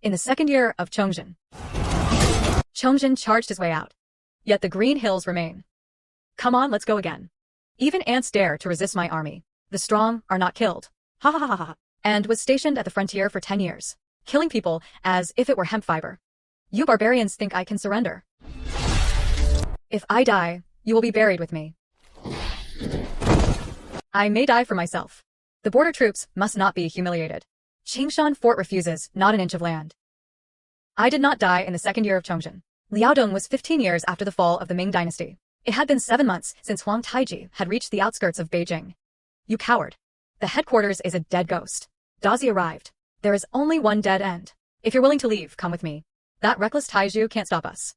In the second year of Chongjin, Chongjin charged his way out. Yet the green hills remain. Come on, let's go again. Even ants dare to resist my army. The strong are not killed. Ha ha ha ha ha. And was stationed at the frontier for 10 years, killing people as if it were hemp fiber. You barbarians think I can surrender. If I die, you will be buried with me. I may die for myself. The border troops must not be humiliated. Qingshan Fort refuses not an inch of land. I did not die in the second year of Chongjin. Liaodong was 15 years after the fall of the Ming dynasty. It had been 7 months since Huang Taiji had reached the outskirts of Beijing. You coward. The headquarters is a dead ghost. Dazi arrived. There is only one dead end. If you're willing to leave, come with me. That reckless Taiju can't stop us.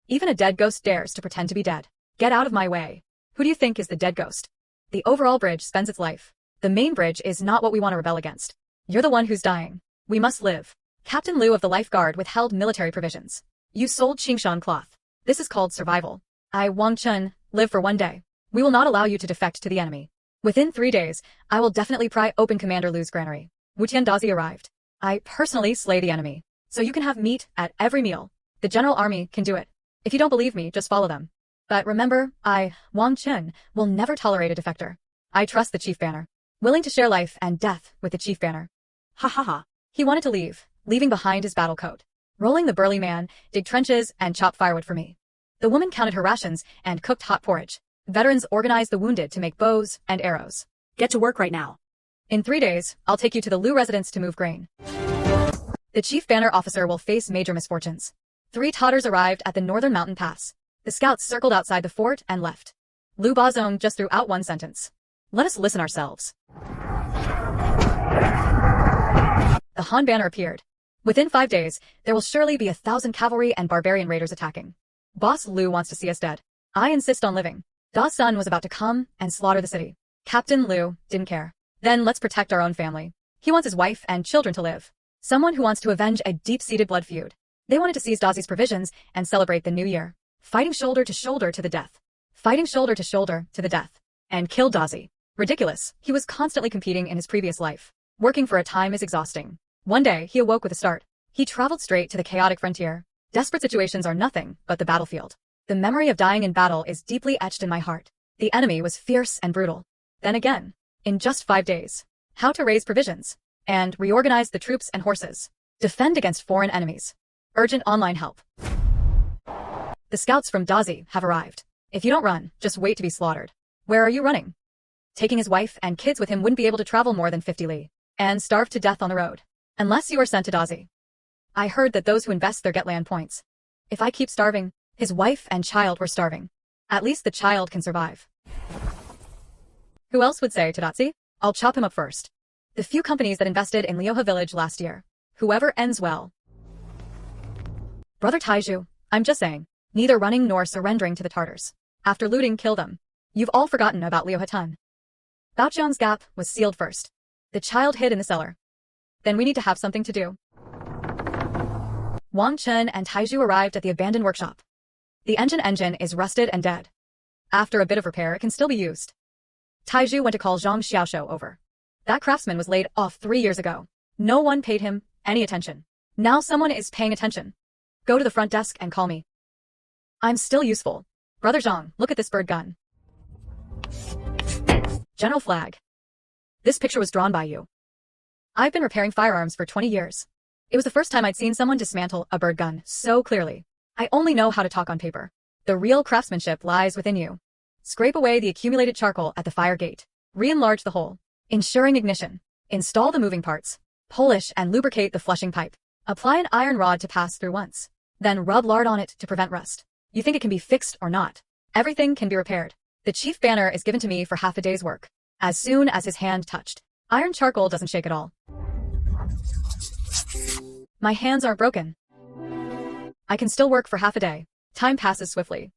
Even a dead ghost dares to pretend to be dead. Get out of my way. Who do you think is the dead ghost? The overall bridge spends its life. The main bridge is not what we want to rebel against. You're the one who's dying. We must live. Captain Liu of the Lifeguard withheld military provisions. You sold Qingshan cloth. This is called survival. I, Wang Chun, live for 1 day. We will not allow you to defect to the enemy. Within 3 days, I will definitely pry open Commander Liu's granary. Wutian Dazi arrived. I personally slay the enemy. So you can have meat at every meal. The general army can do it. If you don't believe me, just follow them. But remember, I, Wang Chun, will never tolerate a defector. I trust the chief banner. Willing to share life and death with the chief banner. Ha ha ha. He wanted to leave, leaving behind his battle coat. Rolling the burly man, dig trenches and chop firewood for me. The woman counted her rations and cooked hot porridge. Veterans organized the wounded to make bows and arrows. Get to work right now. In 3 days, I'll take you to the Liu residence to move grain. The chief banner officer will face major misfortunes. 3 totters arrived at the northern mountain pass. The scouts circled outside the fort and left. Liu Bazong just threw out one sentence. Let us listen ourselves. The Han banner appeared. Within 5 days, there will surely be 1,000 cavalry and barbarian raiders attacking. Boss Liu wants to see us dead. I insist on living. Da's son was about to come and slaughter the city. Captain Liu didn't care. Then let's protect our own family. He wants his wife and children to live. Someone who wants to avenge a deep-seated blood feud. They wanted to seize Dazi's provisions and celebrate the new year. Fighting shoulder to shoulder to the death. Fighting shoulder to shoulder to the death. And kill Dazi. Ridiculous. He was constantly competing in his previous life. Working for a time is exhausting. One day, he awoke with a start. He traveled straight to the chaotic frontier. Desperate situations are nothing but the battlefield. The memory of dying in battle is deeply etched in my heart. The enemy was fierce and brutal. Then again, in just 5 days. How to raise provisions. And reorganize the troops and horses. Defend against foreign enemies. Urgent online help. The scouts from Dazi have arrived. If you don't run, just wait to be slaughtered. Where are you running? Taking his wife and kids with him wouldn't be able to travel more than 50 li. And starve to death on the road. Unless you are sent to Dazi. I heard that those who invest there get land points. If I keep starving, his wife and child were starving. At least the child can survive. Who else would say to Dazi? I'll chop him up first. The few companies that invested in Liuhe village last year. Whoever ends well. Brother Taiju, I'm just saying. Neither running nor surrendering to the Tartars. After looting, kill them. You've all forgotten about Liuhe Tun. Baoqiang's gap was sealed first. The child hid in the cellar. Then we need to have something to do. Wang Chun and Taiju arrived at the abandoned workshop. The engine is rusted and dead. After a bit of repair, it can still be used. Taiju went to call Zhang Xiaoshou over. That craftsman was laid off 3 years ago. No one paid him any attention. Now someone is paying attention. Go to the front desk and call me. I'm still useful. Brother Zhang, look at this bird gun. General Flag. This picture was drawn by you. I've been repairing firearms for 20 years. It was the first time I'd seen someone dismantle a bird gun so clearly. I only know how to talk on paper. The real craftsmanship lies within you. Scrape away the accumulated charcoal at the fire gate. Re-enlarge the hole. Ensuring ignition. Install the moving parts. Polish and lubricate the flushing pipe. Apply an iron rod to pass through once. Then rub lard on it to prevent rust. You think it can be fixed or not? Everything can be repaired. The chief banner is given to me for half a day's work. As soon as his hand touched. Iron charcoal doesn't shake at all. My hands aren't broken. I can still work for half a day. Time passes swiftly.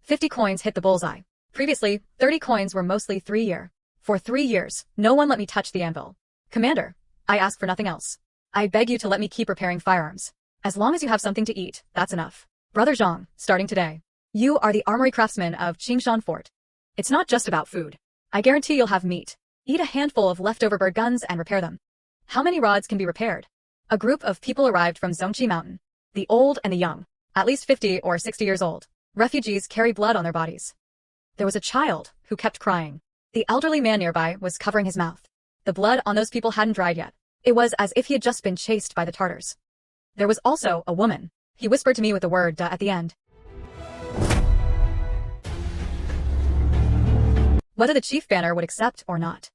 $50 coins hit the bullseye. Previously, 30 coins were mostly 3-year. For 3 years, no one let me touch the anvil. Commander, I ask for nothing else. I beg you to let me keep repairing firearms. As long as you have something to eat, that's enough. Brother Zhang, starting today. You are the armory craftsman of Qingshan Fort. It's not just about food. I guarantee you'll have meat. Eat a handful of leftover bird guns and repair them. How many rods can be repaired? A group of people arrived from Zongqi Mountain. The old and the young, at least 50 or 60 years old. Refugees carry blood on their bodies. There was a child who kept crying. The elderly man nearby was covering his mouth. The blood on those people hadn't dried yet. It was as if he had just been chased by the Tartars. There was also a woman. He whispered to me with the word "da" at the end. Whether the chief banner would accept or not.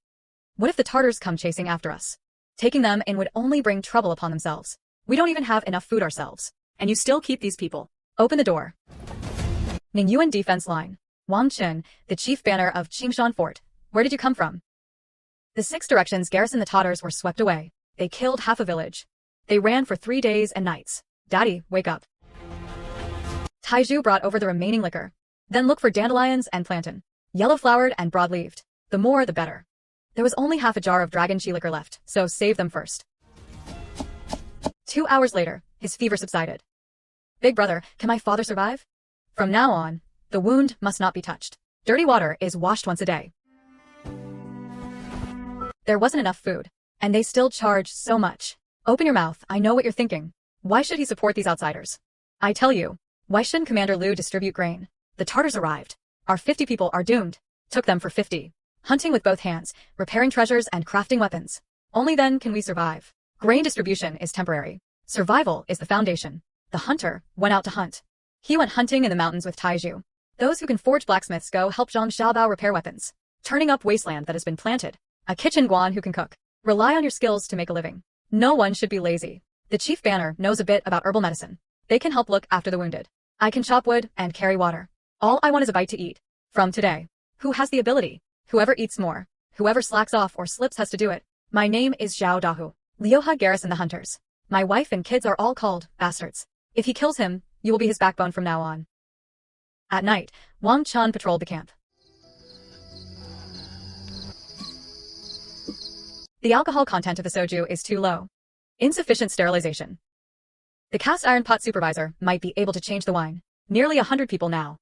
What if the Tartars come chasing after us? Taking them in would only bring trouble upon themselves. We don't even have enough food ourselves. And you still keep these people. Open the door. Ningyuan defense line. Wang Qin, the chief banner of Qingshan Fort. Where did you come from? The 6 directions garrison the Tartars were swept away. They killed half a village. They ran for 3 days and nights. Daddy, wake up. Taiju brought over the remaining liquor. Then look for dandelions and plantain. Yellow-flowered and broad-leaved. The more the better. There was only half a jar of dragon chi liquor left, so save them first. 2 hours later, his fever subsided. Big brother, can my father survive? From now on, the wound must not be touched. Dirty water is washed once a day. There wasn't enough food, and they still charge so much. Open your mouth, I know what you're thinking. Why should he support these outsiders? I tell you, why shouldn't Commander Liu distribute grain? The Tartars arrived. Our 50 people are doomed. Took them for 50. Hunting with both hands, repairing treasures and crafting weapons. Only then can we survive. Grain distribution is temporary. Survival is the foundation. The hunter went out to hunt. He went hunting in the mountains with Taiju. Those who can forge blacksmiths go help Zhang Xiaobao repair weapons. Turning up wasteland that has been planted. A kitchen guan who can cook. Rely on your skills to make a living. No one should be lazy. The chief banner knows a bit about herbal medicine. They can help look after the wounded. I can chop wood and carry water. All I want is a bite to eat. From today. Who has the ability? Whoever eats more. Whoever slacks off or slips has to do it. My name is Zhao Dahu. Liuha garrison the hunters. My wife and kids are all called bastards. If he kills him, you will be his backbone from now on. At night, Wang Chan patrolled the camp. The alcohol content of the soju is too low. Insufficient sterilization. The cast iron pot supervisor might be able to change the wine. Nearly 100 people now.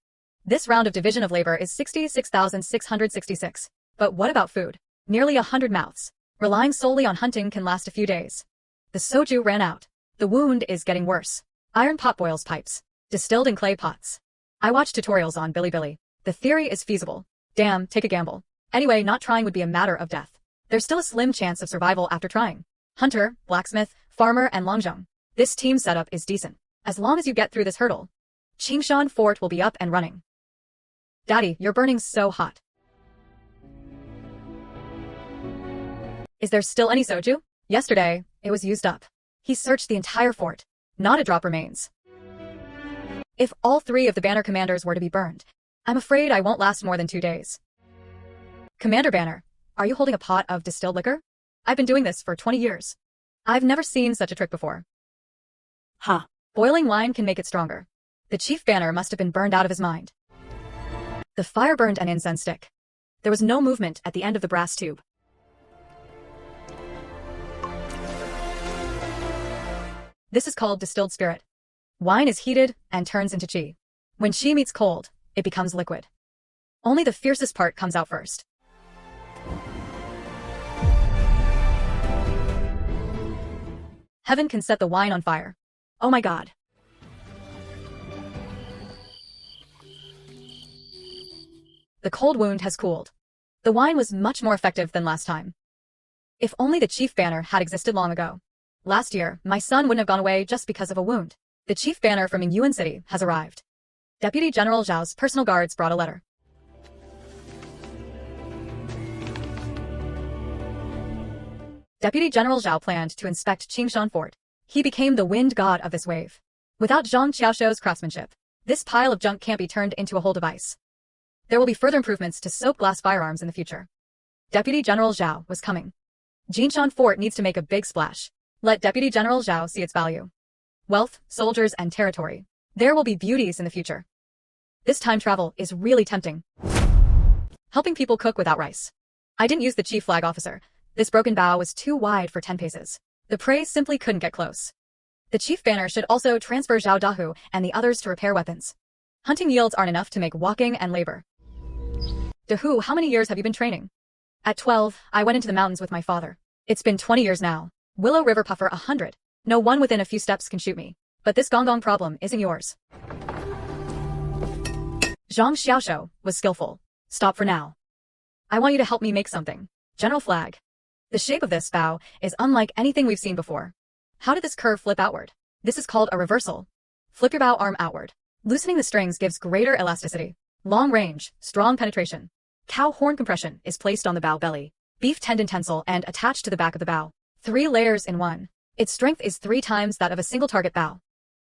This round of division of labor is 66,666. But what about food? Nearly 100 mouths. Relying solely on hunting can last a few days. The soju ran out. The wound is getting worse. Iron pot boils pipes. Distilled in clay pots. I watched tutorials on Bilibili. The theory is feasible. Damn, take a gamble. Anyway, not trying would be a matter of death. There's still a slim chance of survival after trying. Hunter, blacksmith, farmer, and Longzhong. This team setup is decent. As long as you get through this hurdle. Qingshan Fort will be up and running. Daddy, you're burning so hot. Is there still any soju? Yesterday, it was used up. He searched the entire fort. Not a drop remains. If all 3 of the banner commanders were to be burned, I'm afraid I won't last more than 2 days. Commander Banner, are you holding a pot of distilled liquor? I've been doing this for 20 years. I've never seen such a trick before. Ha! Boiling wine can make it stronger. The chief banner must have been burned out of his mind. The fire burned an incense stick. There was no movement at the end of the brass tube. This is called distilled spirit. Wine is heated and turns into qi. When qi meets cold, it becomes liquid. Only the fiercest part comes out first. Heaven can set the wine on fire. Oh my God. The cold wound has cooled. The wine was much more effective than last time. If only the chief banner had existed long ago. Last year, my son wouldn't have gone away just because of a wound. The chief banner from Yuan City has arrived. Deputy General Zhao's personal guards brought a letter. Deputy General Zhao planned to inspect Qingshan Fort. He became the wind god of this wave. Without Zhang Qiaoshuo's craftsmanship, this pile of junk can't be turned into a whole device. There will be further improvements to soap glass firearms in the future. Deputy General Zhao was coming. Jinshan Fort needs to make a big splash. Let Deputy General Zhao see its value. Wealth, soldiers, and territory. There will be beauties in the future. This time travel is really tempting. Helping people cook without rice. I didn't use the chief flag officer. This broken bow was too wide for 10 paces. The prey simply couldn't get close. The chief banner should also transfer Zhao Dahu and the others to repair weapons. Hunting yields aren't enough to make walking and labor. Dahu, how many years have you been training? At 12, I went into the mountains with my father. It's been 20 years now. Willow River Puffer 100. No one within a few steps can shoot me. But this gong problem isn't yours. Zhang Xiaoshou was skillful. Stop for now. I want you to help me make something. General flag. The shape of this bow is unlike anything we've seen before. How did this curve flip outward? This is called a reversal. Flip your bow arm outward. Loosening the strings gives greater elasticity. Long range, strong penetration. Cow horn compression is placed on the bow belly. Beef tendon tensile and attached to the back of the bow. 3 layers in one. Its strength is 3 times that of a single target bow.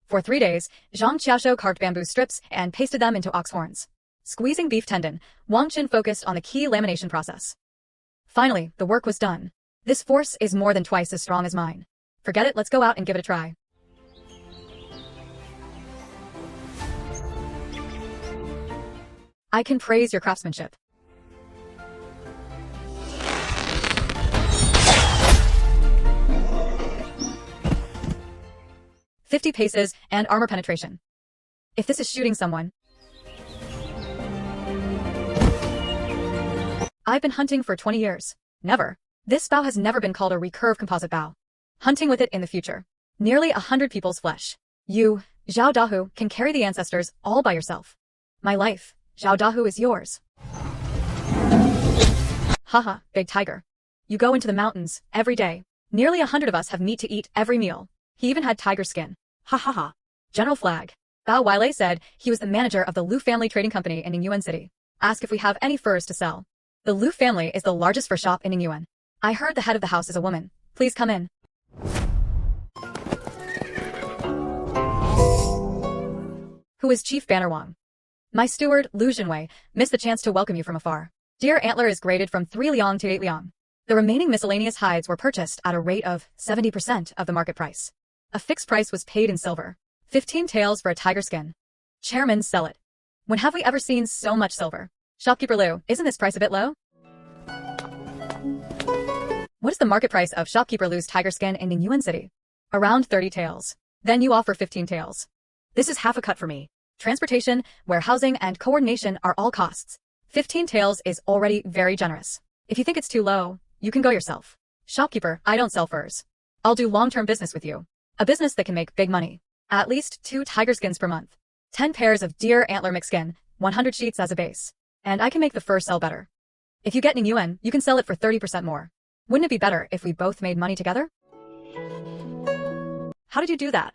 For 3 days, Zhang Xiaoshou carved bamboo strips and pasted them into ox horns. Squeezing beef tendon, Wang Qin focused on the key lamination process. Finally, the work was done. This force is more than twice as strong as mine. Forget it, let's go out and give it a try. I can praise your craftsmanship. "50 paces and armor penetration. If this is shooting someone. I've been hunting for 20 years. Never. This bow has never been called a recurve composite bow. Hunting with it in the future. Nearly 100 people's flesh. You, Zhao Dahu, can carry the ancestors all by yourself. My life, Zhao Dahu, is yours. Haha, big tiger. You go into the mountains every day. Nearly 100 of us have meat to eat every meal. He even had tiger skin. Ha ha ha. General flag. Bao Weilei said he was the manager of the Lu family trading company in Ningyuan City. Ask if we have any furs to sell. The Lu family is the largest fur shop in Ningyuan. I heard the head of the house is a woman. Please come in. Who is Chief Banner Wang? My steward, Lu Jinwei, missed the chance to welcome you from afar. Deer antler is graded from 3 liang to 8 liang. The remaining miscellaneous hides were purchased at a rate of 70% of the market price. A fixed price was paid in silver. 15 taels for a tiger skin. Chairman, sell it. When have we ever seen so much silver? Shopkeeper Lu, isn't this price a bit low? What is the market price of Shopkeeper Lu's tiger skin in Ningyuan City? Around 30 taels. Then you offer 15 taels. This is half a cut for me. Transportation, warehousing, and coordination are all costs. 15 taels is already very generous. If you think it's too low, you can go yourself. Shopkeeper, I don't sell furs. I'll do long-term business with you. A business that can make big money. At least 2 tiger skins per month. 10 pairs of deer antler mixed skin, 100 sheets as a base. And I can make the fur sell better. If you get Ningyuan, you can sell it for 30% more. Wouldn't it be better if we both made money together? How did you do that?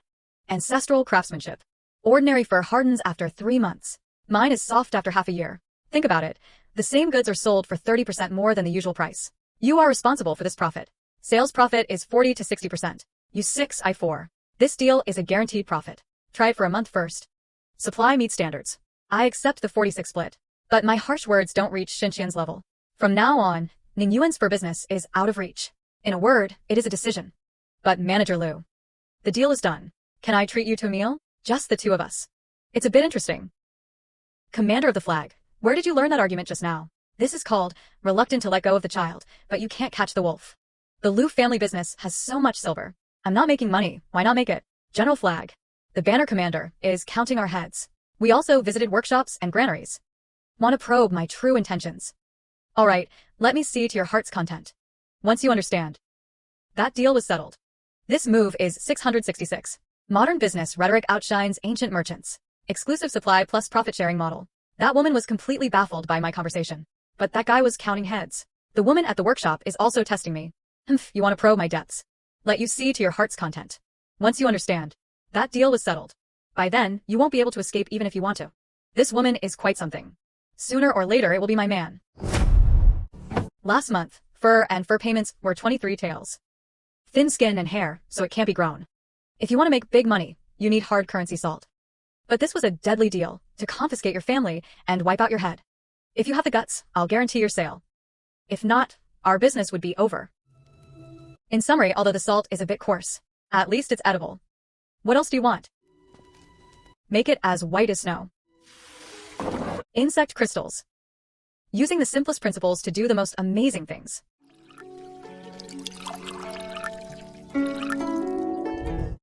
Ancestral craftsmanship. Ordinary fur hardens after 3 months. Mine is soft after half a year. Think about it. The same goods are sold for 30% more than the usual price. You are responsible for this profit. Sales profit is 40 to 60%. You 6, I 4. This deal is a guaranteed profit. Try it for a month first. Supply meets standards. I accept the 46 split. But my harsh words don't reach Xinxian's level. From now on, Ningyuan's fur business is out of reach. In a word, it is a decision. But Manager Lu. The deal is done. Can I treat you to a meal? Just the 2 of us. It's a bit interesting. Commander of the flag, where did you learn that argument just now? This is called, reluctant to let go of the child, but you can't catch the wolf. The Lu family business has so much silver. I'm not making money, why not make it? General flag. The banner commander is counting our heads. We also visited workshops and granaries. Want to probe my true intentions. Alright, let me see to your heart's content. Once you understand. That deal was settled. This move is 666. Modern business rhetoric outshines ancient merchants. Exclusive supply plus profit-sharing model. That woman was completely baffled by my conversation. But that guy was counting heads. The woman at the workshop is also testing me. You want to probe my depths. Let you see to your heart's content. Once you understand. That deal was settled. By then, you won't be able to escape even if you want to. This woman is quite something. Sooner or later it will be my man. Last month, fur and fur payments were 23 taels. Thin skin and hair, so it can't be grown. If you want to make big money, you need hard currency salt. But this was a deadly deal, to confiscate your family and wipe out your head. If you have the guts, I'll guarantee your sale. If not, our business would be over. In summary, although the salt is a bit coarse, at least it's edible. What else do you want? Make it as white as snow. Insect crystals. Using the simplest principles to do the most amazing things.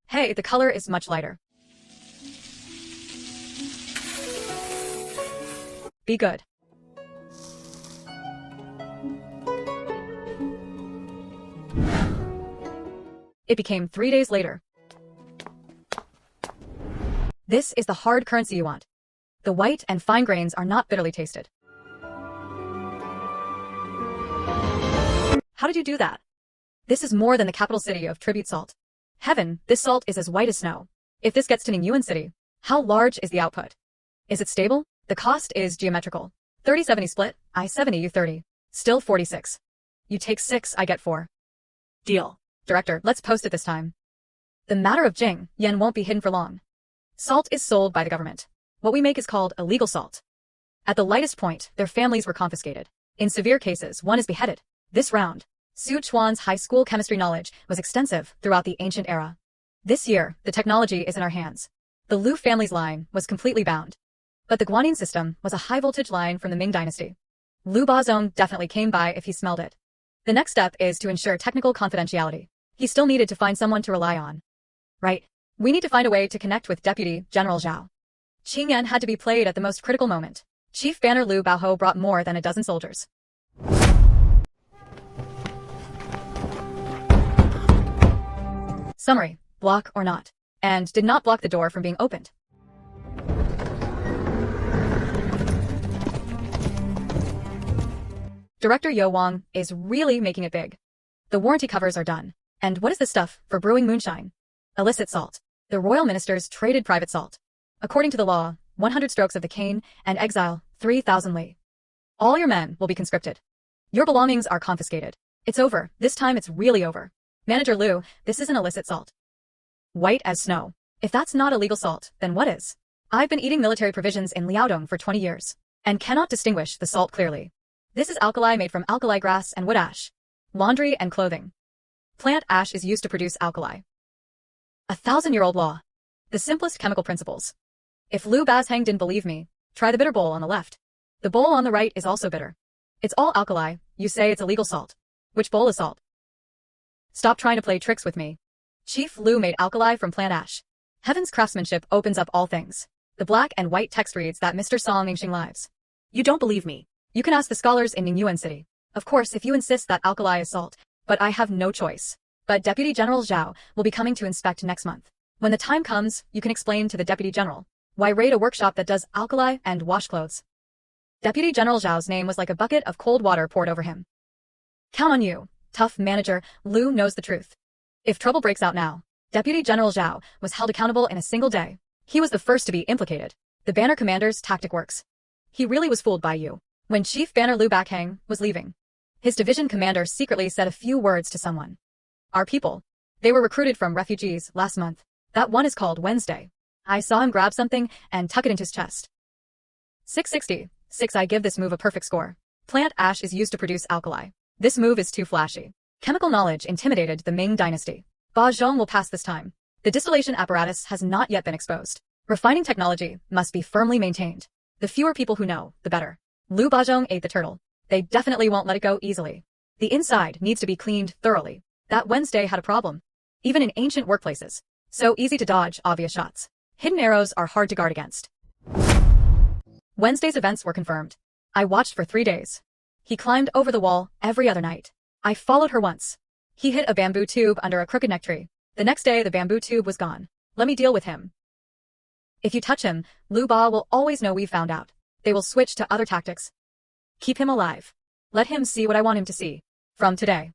Hey, the color is much lighter. Be good. It became 3 days later. This is the hard currency you want. The white and fine grains are not bitterly tasted. How did you do that? This is more than the capital city of tribute salt. Heaven, this salt is as white as snow. If this gets to Ningyuan City, how large is the output? Is it stable? The cost is geometrical. 30-70 split, I 70 you 30. Still 46. You take 6, I get 4. Deal. Director, let's post it this time. The matter of Jing Yen won't be hidden for long. Salt is sold by the government. What we make is called illegal salt. At the lightest point, their families were confiscated. In severe cases, one is beheaded. This round, Su Xuan's high school chemistry knowledge was extensive throughout the ancient era. This year, the technology is in our hands. The Liu family's line was completely bound. But the Guanyin system was a high-voltage line from the Ming dynasty. Liu Bazong definitely came by if he smelled it. The next step is to ensure technical confidentiality. He still needed to find someone to rely on. Right. We need to find a way to connect with Deputy General Zhao. Qing Yan had to be played at the most critical moment. Chief Banner Liu Baoho brought more than a dozen soldiers. Summary, block or not, and did not block the door from being opened. Director Yo Wang is really making it big. The warranty covers are done. And what is this stuff for brewing moonshine? Illicit salt. The royal ministers traded private salt. According to the law, 100 strokes of the cane and exile, 3,000 li. All your men will be conscripted. Your belongings are confiscated. It's over. This time it's really over. Manager Liu, this isn't illicit salt. White as snow. If that's not illegal salt, then what is? I've been eating military provisions in Liaodong for 20 years, and cannot distinguish the salt clearly. This is alkali made from alkali grass and wood ash. Laundry and clothing. Plant ash is used to produce alkali. 1,000-year-old law. The simplest chemical principles. If Liu Bazhang didn't believe me, try the bitter bowl on the left. The bowl on the right is also bitter. It's all alkali, you say it's illegal salt. Which bowl is salt? Stop trying to play tricks with me. Chief Liu made alkali from plant ash. Heaven's craftsmanship opens up all things. The black and white text reads that Mr. Song Ningxing lives. You don't believe me. You can ask the scholars in Ningyuan City. Of course, if you insist that alkali is salt, but I have no choice. But Deputy General Zhao will be coming to inspect next month. When the time comes, you can explain to the Deputy General why raid a workshop that does alkali and wash clothes. Deputy General Zhao's name was like a bucket of cold water poured over him. Count on you, tough manager. Liu knows the truth. If trouble breaks out now, Deputy General Zhao was held accountable in a single day. He was the first to be implicated. The banner commander's tactic works. He really was fooled by you. When Chief Banner Liu Bakhang was leaving, his division commander secretly said a few words to someone. Our people. They were recruited from refugees last month. That one is called Wednesday. I saw him grab something and tuck it into his chest. 660. 6 I give this move a perfect score. Plant ash is used to produce alkali. This move is too flashy. Chemical knowledge intimidated the Ming dynasty. Ba Zhong will pass this time. The distillation apparatus has not yet been exposed. Refining technology must be firmly maintained. The fewer people who know, the better. Liu Bazhong ate the turtle. They definitely won't let it go easily. The inside needs to be cleaned thoroughly. That Wednesday had a problem. Even in ancient workplaces. So easy to dodge obvious shots. Hidden arrows are hard to guard against. Wednesday's events were confirmed. I watched for 3 days. He climbed over the wall every other night. I followed her once. He hid a bamboo tube under a crooked neck tree. The next day the bamboo tube was gone. Let me deal with him. If you touch him, Liu Ba will always know we've found out. They will switch to other tactics. Keep him alive. Let him see what I want him to see. From today.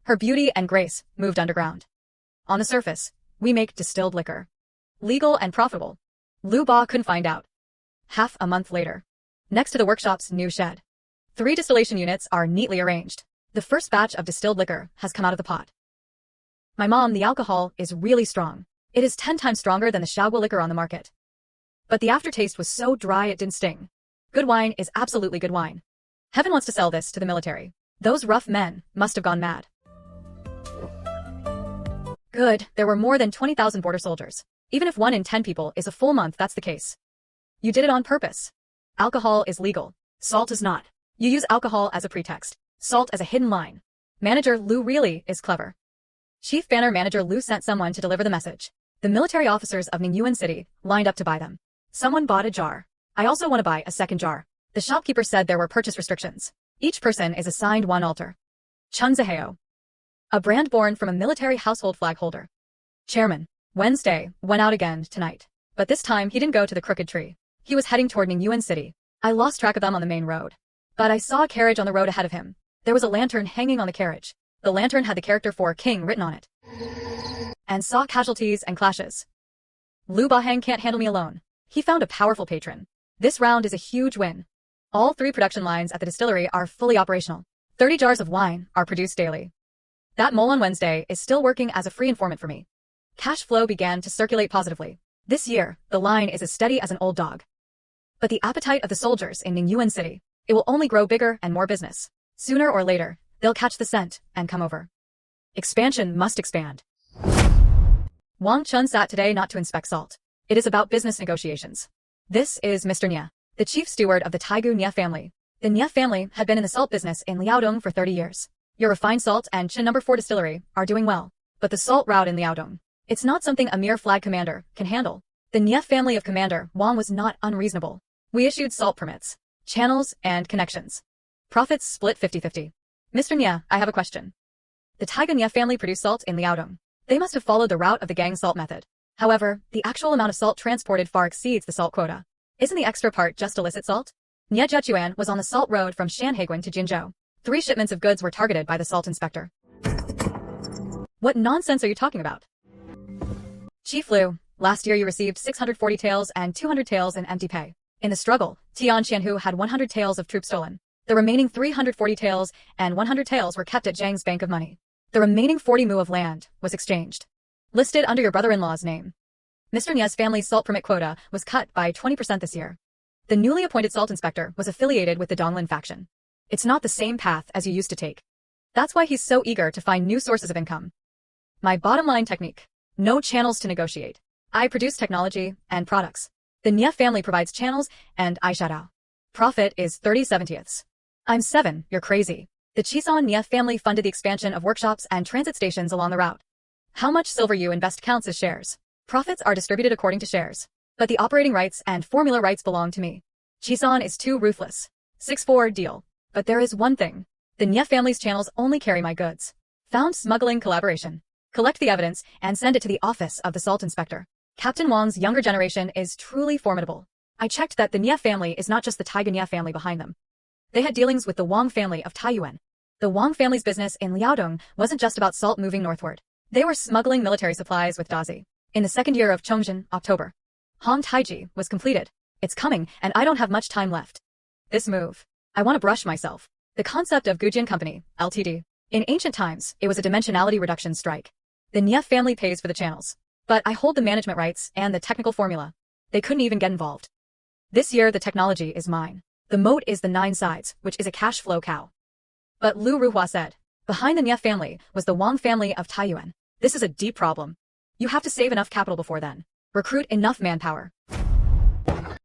Her beauty and grace moved underground. On the surface, we make distilled liquor. Legal and profitable. Liu Ba couldn't find out. Half a month later. Next to the workshop's new shed. 3 distillation units are neatly arranged. The first batch of distilled liquor has come out of the pot. My mom, the alcohol is really strong. It is 10 times stronger than the Xiaogua liquor on the market. But the aftertaste was so dry it didn't sting. Good wine is absolutely good wine. Heaven wants to sell this to the military. Those rough men must have gone mad. Good, there were more than 20,000 border soldiers. Even if 1 in 10 people is a full month, that's the case. You did it on purpose. Alcohol is legal. Salt is not. You use alcohol as a pretext. Salt as a hidden line. Manager Liu really is clever. Chief Banner Manager Liu sent someone to deliver the message. The military officers of Ningyuan City lined up to buy them. Someone bought a jar. I also want to buy a second jar. The shopkeeper said there were purchase restrictions. Each person is assigned 1 altar. Chun Ziheo. A brand born from a military household flag holder. Chairman. Wednesday, went out again tonight. But this time he didn't go to the crooked tree. He was heading toward Ningyuan City. I lost track of them on the main road. But I saw a carriage on the road ahead of him. There was a lantern hanging on the carriage. The lantern had the character for King written on it. And saw casualties and clashes. Liu Bahang can't handle me alone. He found a powerful patron. This round is a huge win. All 3 production lines at the distillery are fully operational. 30 jars of wine are produced daily. That mole on Wednesday is still working as a free informant for me. Cash flow began to circulate positively. This year, the line is as steady as an old dog. But the appetite of the soldiers in Ningyuan City, it will only grow bigger and more business. Sooner or later, they'll catch the scent and come over. Expansion must expand. Wang Chun sat today not to inspect salt. It is about business negotiations. This is Mr. Nye, the chief steward of the Taigu Nye family. The Nye family had been in the salt business in Liaodong for 30 years. Your refined salt and Chin No. 4 distillery are doing well. But the salt route in Liaodong, it's not something a mere flag commander can handle. The Nye family of Commander Wang was not unreasonable. We issued salt permits, channels, and connections. Profits split 50-50. Mr. Nye, I have a question. The Taigu Nye family produced salt in Liaodong. They must have followed the route of the gang salt method. However, the actual amount of salt transported far exceeds the salt quota. Isn't the extra part just illicit salt? Nye Xuan was on the salt road from Shanhaiguan to Jinzhou. 3 shipments of goods were targeted by the salt inspector. What nonsense are you talking about? Chief Liu, last year you received 640 taels and 200 taels in empty pay. In the struggle, Tian Qianhu had 100 taels of troops stolen. The remaining 340 taels and 100 taels were kept at Zhang's Bank of Money. The remaining 40 mu of land was exchanged. Listed under your brother-in-law's name. Mr. Nye's family's salt permit quota was cut by 20% this year. The newly appointed salt inspector was affiliated with the Donglin faction. It's not the same path as you used to take. That's why he's so eager to find new sources of income. My bottom line technique. No channels to negotiate. I produce technology and products. The Nye family provides channels and I shout out. Profit is 30/70ths. I'm 7, you're crazy. The Chisan Nye family funded the expansion of workshops and transit stations along the route. How much silver you invest counts as shares. Profits are distributed according to shares. But the operating rights and formula rights belong to me. Chisan is too ruthless. 6-4 deal. But there is one thing. The Nye family's channels only carry my goods. Found smuggling collaboration. Collect the evidence and send it to the office of the salt inspector. Captain Wang's younger generation is truly formidable. I checked that the Nye family is not just the Taigu Nye family behind them. They had dealings with the Wang family of Taiyuan. The Wang family's business in Liaodong wasn't just about salt moving northward. They were smuggling military supplies with Dazi. In the 2nd year of Chongzhen, October. Hong Taiji was completed. It's coming, and I don't have much time left. This move. I want to brush myself. The concept of Gujin Company, Ltd. In ancient times, it was a dimensionality reduction strike. The Nye family pays for the channels. But I hold the management rights and the technical formula. They couldn't even get involved. This year, the technology is mine. The moat is the 9 sides, which is a cash flow cow. But Lu Ruhua said, behind the Nye family was the Wang family of Taiyuan. This is a deep problem. You have to save enough capital before then. Recruit enough manpower.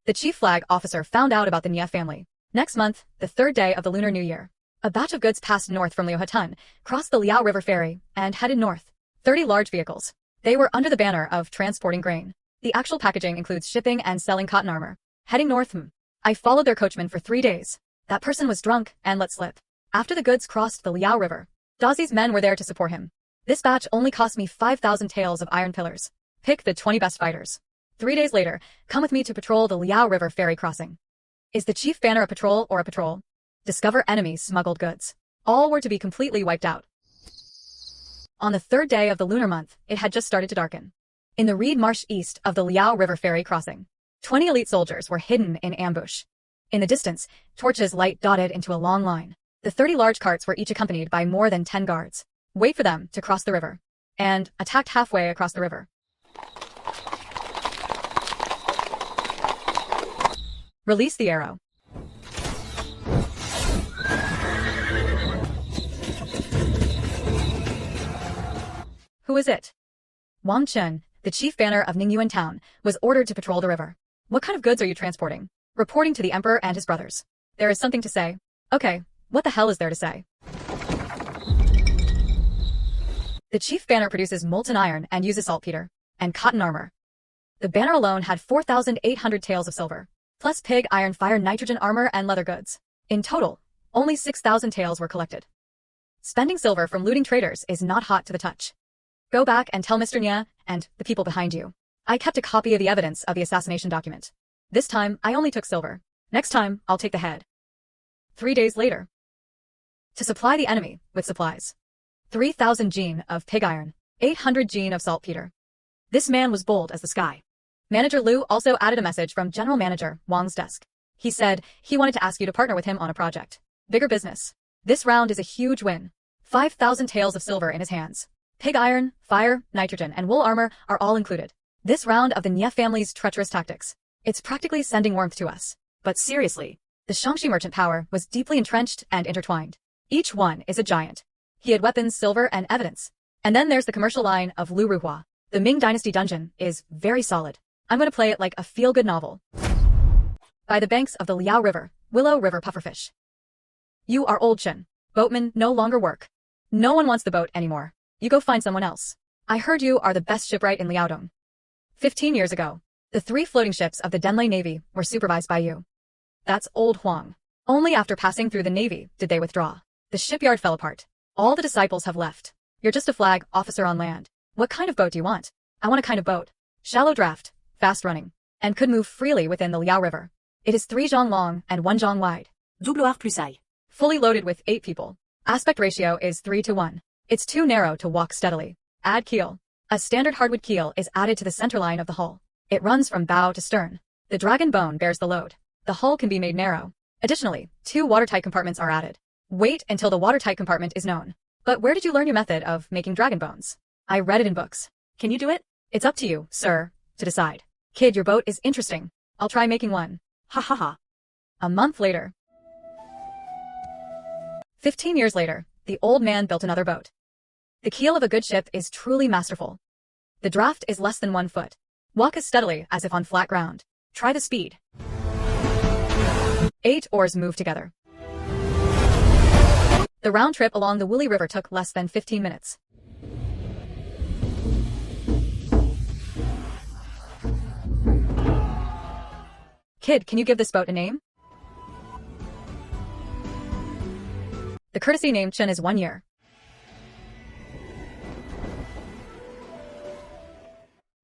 The chief flag officer found out about the Nye family. Next month, the 3rd day of the Lunar New Year. A batch of goods passed north from Liuhatun, crossed the Liao River ferry, and headed north. 30 large vehicles. They were under the banner of transporting grain. The actual packaging includes shipping and selling cotton armor. Heading north. I followed their coachman for 3 days. That person was drunk and let slip. After the goods crossed the Liao River, Dazi's men were there to support him. This batch only cost me 5,000 taels of iron pillars. Pick the 20 best fighters. 3 days later, come with me to patrol the Liao River ferry crossing. Is the chief banner a patrol or a patrol? Discover enemy smuggled goods. All were to be completely wiped out. On the 3rd day of the lunar month, it had just started to darken. In the reed marsh east of the Liao River ferry crossing, 20 elite soldiers were hidden in ambush. In the distance, torches light dotted into a long line. The 30 large carts were each accompanied by more than 10 guards. Wait for them to cross the river. And attacked halfway across the river. Release the arrow. Who is it? Wang Chun, the chief banner of Ningyuan town, was ordered to patrol the river. What kind of goods are you transporting? Reporting to the emperor and his brothers. There is something to say. Okay, what the hell is there to say? The chief banner produces molten iron and uses saltpeter and cotton armor. The banner alone had 4,800 taels of silver, plus pig iron fire nitrogen armor and leather goods. In total, only 6,000 taels were collected. Spending silver from looting traders is not hot to the touch. Go back and tell Mr. Nya and the people behind you. I kept a copy of the evidence of the assassination document. This time, I only took silver. Next time, I'll take the head. 3 days later. To supply the enemy with supplies. 3,000 gene of pig iron, 800 gene of saltpeter. This man was bold as the sky. Manager Liu also added a message from General Manager Wang's desk. He said he wanted to ask you to partner with him on a project. Bigger business. This round is a huge win. 5,000 taels of silver in his hands. Pig iron, fire, nitrogen, and wool armor are all included. This round of the Nye family's treacherous tactics. It's practically sending warmth to us. But seriously, the Shaanxi merchant power was deeply entrenched and intertwined. Each one is a giant. He had weapons, silver, and evidence. And then there's the commercial line of Lu Ruhua. The Ming Dynasty dungeon is very solid. I'm going to play it like a feel-good novel. By the banks of the Liao River, Willow River pufferfish. You are old Chen. Boatmen no longer work. No one wants the boat anymore. You go find someone else. I heard you are the best shipwright in Liaodong. 15 years ago, the 3 floating ships of the Denlei Navy were supervised by you. That's old Huang. Only after passing through the Navy did they withdraw. The shipyard fell apart. All the disciples have left. You're just a flag officer on land. What kind of boat do you want? I want a kind of boat. Shallow draft, fast running, and could move freely within the Liao River. It is 3 zhang long and 1 zhang wide. Double R plus I. Fully loaded with 8 people. Aspect ratio is 3:1. It's too narrow to walk steadily. Add keel. A standard hardwood keel is added to the center line of the hull. It runs from bow to stern. The dragon bone bears the load. The hull can be made narrow. Additionally, 2 watertight compartments are added. Wait until the watertight compartment is known. But where did you learn your method of making dragon bones? I read it in books. Can you do it? It's up to you, sir, to decide. Kid, your boat is interesting. I'll try making one. Ha ha ha. A month later. 15 years later, the old man built another boat. The keel of a good ship is truly masterful. The draft is less than 1 foot. Walk as steadily as if on flat ground. Try the speed. 8 oars move together. The round trip along the Wuli River took less than 15 minutes. Kid, can you give this boat a name? The courtesy name Chen is 1 year.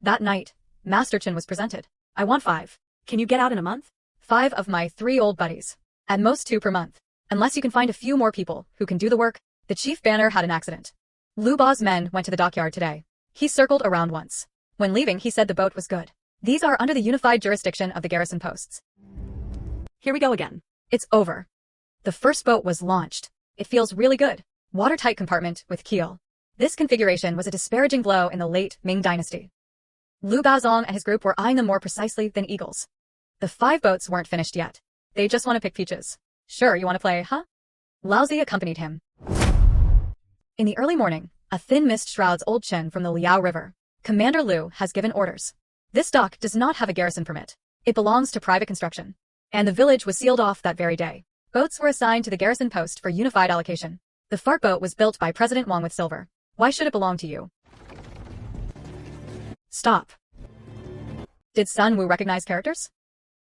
That night, Master Chen was presented. I want 5. Can you get out in a month? 5 of my 3 old buddies. At most 2 per month. Unless you can find a few more people who can do the work. The chief banner had an accident. Lu Ba's men went to the dockyard today. He circled around once. When leaving, he said the boat was good. These are under the unified jurisdiction of the garrison posts. Here we go again. It's over. The first boat was launched. It feels really good. Watertight compartment with keel. This configuration was a disparaging blow in the late Ming Dynasty. Lu Baozong and his group were eyeing them more precisely than eagles. The 5 boats weren't finished yet. They just want to pick peaches. Sure, you want to play, huh? Laozi accompanied him. In the early morning, a thin mist shrouds old Chen from the Liao River. Commander Liu has given orders. This dock does not have a garrison permit. It belongs to private construction. And the village was sealed off that very day. Boats were assigned to the garrison post for unified allocation. The fart boat was built by President Wang with silver. Why should it belong to you? Stop. Did Sun Wu recognize characters?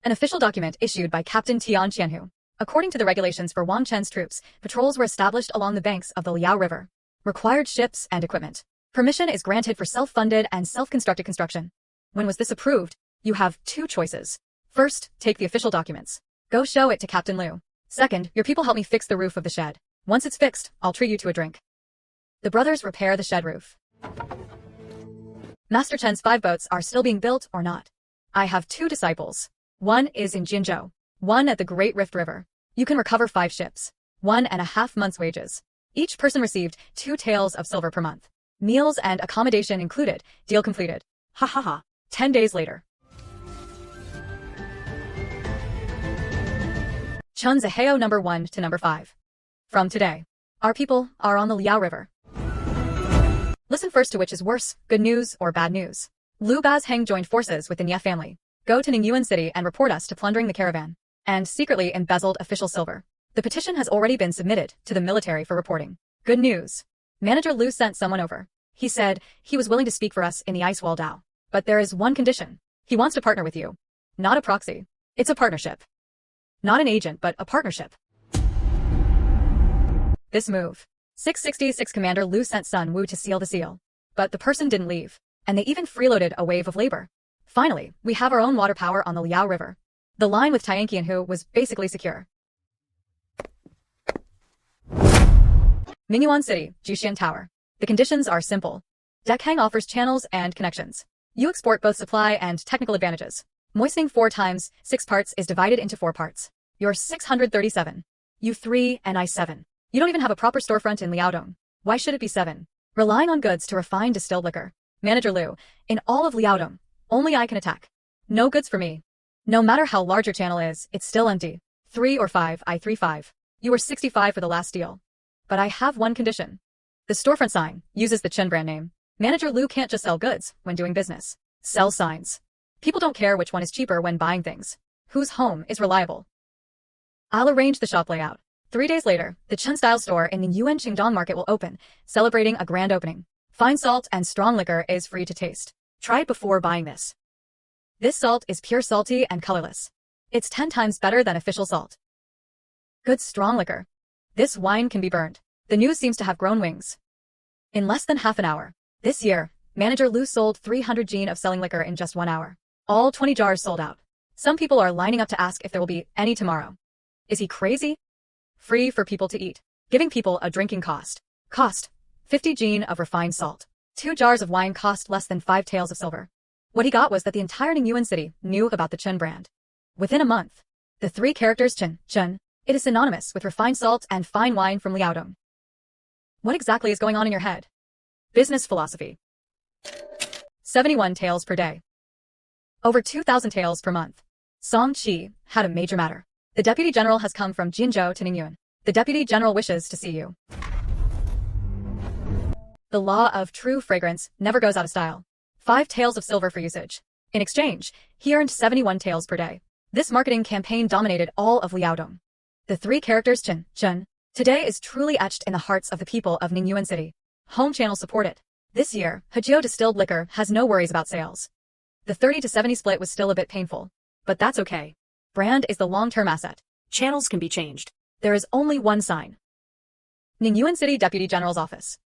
An official document issued by Captain Tian Qianhu. According to the regulations for Wang Chen's troops, patrols were established along the banks of the Liao River. Required ships and equipment. Permission is granted for self-funded and self-constructed construction. When was this approved? You have 2 choices. First, take the official documents. Go show it to Captain Liu. Second, your people help me fix the roof of the shed. Once it's fixed, I'll treat you to a drink. The brothers repair the shed roof. Master Chen's 5 boats are still being built or not. I have 2 disciples. One is in Jinzhou. One at the Great Rift River. You can recover 5 ships. 1.5 months' wages. Each person received 2 taels of silver per month. Meals and accommodation included. Deal completed. Ha ha ha. 10 days later. Chun Zaheo number 1 to number 5. From today, our people are on the Liao River. Listen first to which is worse, good news or bad news. Lu Bazheng joined forces with the Nye family. Go to Ningyuan City and report us to plundering the caravan. And secretly embezzled official silver. The petition has already been submitted to the military for reporting. Good news. Manager Lu sent someone over. He said he was willing to speak for us in the Ice Wall Dao. But there is one condition. He wants to partner with you. Not a proxy. It's a partnership. Not an agent, but a partnership. This move 666 Commander Lu sent Sun Wu to seal the seal. But the person didn't leave, and they even freeloaded a wave of labor. Finally, we have our own water power on the Liao River. The line with Tianqi and Hu was basically secure. Mingyuan City, Jixian Tower. The conditions are simple. Deckhang offers channels and connections. You export both supply and technical advantages. Moistening 4 times 6 parts is divided into 4 parts. You're 637. You 3 and I 7. You don't even have a proper storefront in Liaodong. Why should it be 7? Relying on goods to refine distilled liquor. Manager Liu, in all of Liaodong, only I can attack. No goods for me. No matter how large your channel is, it's still empty. 3 or 5, I 35. You were 65 for the last deal. But I have one condition. The storefront sign uses the Chen brand name. Manager Liu can't just sell goods when doing business. Sell signs. People don't care which one is cheaper when buying things. Whose home is reliable? I'll arrange the shop layout. 3 days later, the Chen-style store in the Yuan Qingdong market will open, celebrating a grand opening. Fine salt and strong liquor is free to taste. Try it before buying this. This salt is pure salty and colorless. It's 10 times better than official salt. Good strong liquor. This wine can be burned. The news seems to have grown wings. In less than half an hour. This year, Manager Lu sold 300 jin of selling liquor in just 1 hour. All 20 jars sold out. Some people are lining up to ask if there will be any tomorrow. Is he crazy? Free for people to eat. Giving people a drinking cost. Cost. 50 jin of refined salt. 2 jars of wine cost less than 5 taels of silver. What he got was that the entire Ningyuan city knew about the Chen brand. Within a month, the 3 characters Chen, it is synonymous with refined salt and fine wine from Liaodong. What exactly is going on in your head? Business philosophy. 71 taels per day. Over 2,000 taels per month. Song Qi had a major matter. The Deputy General has come from Jinzhou to Ningyuan. The Deputy General wishes to see you. The law of true fragrance never goes out of style. 5 taels of silver for usage. In exchange, he earned 71 taels per day. This marketing campaign dominated all of Liaodong. The 3 characters Chen, today is truly etched in the hearts of the people of Ningyuan City. Home channels support it. This year, Hejio distilled liquor has no worries about sales. The 30-70 split was still a bit painful. But that's okay. Brand is the long-term asset. Channels can be changed. There is only one sign. Ningyuan City Deputy General's Office.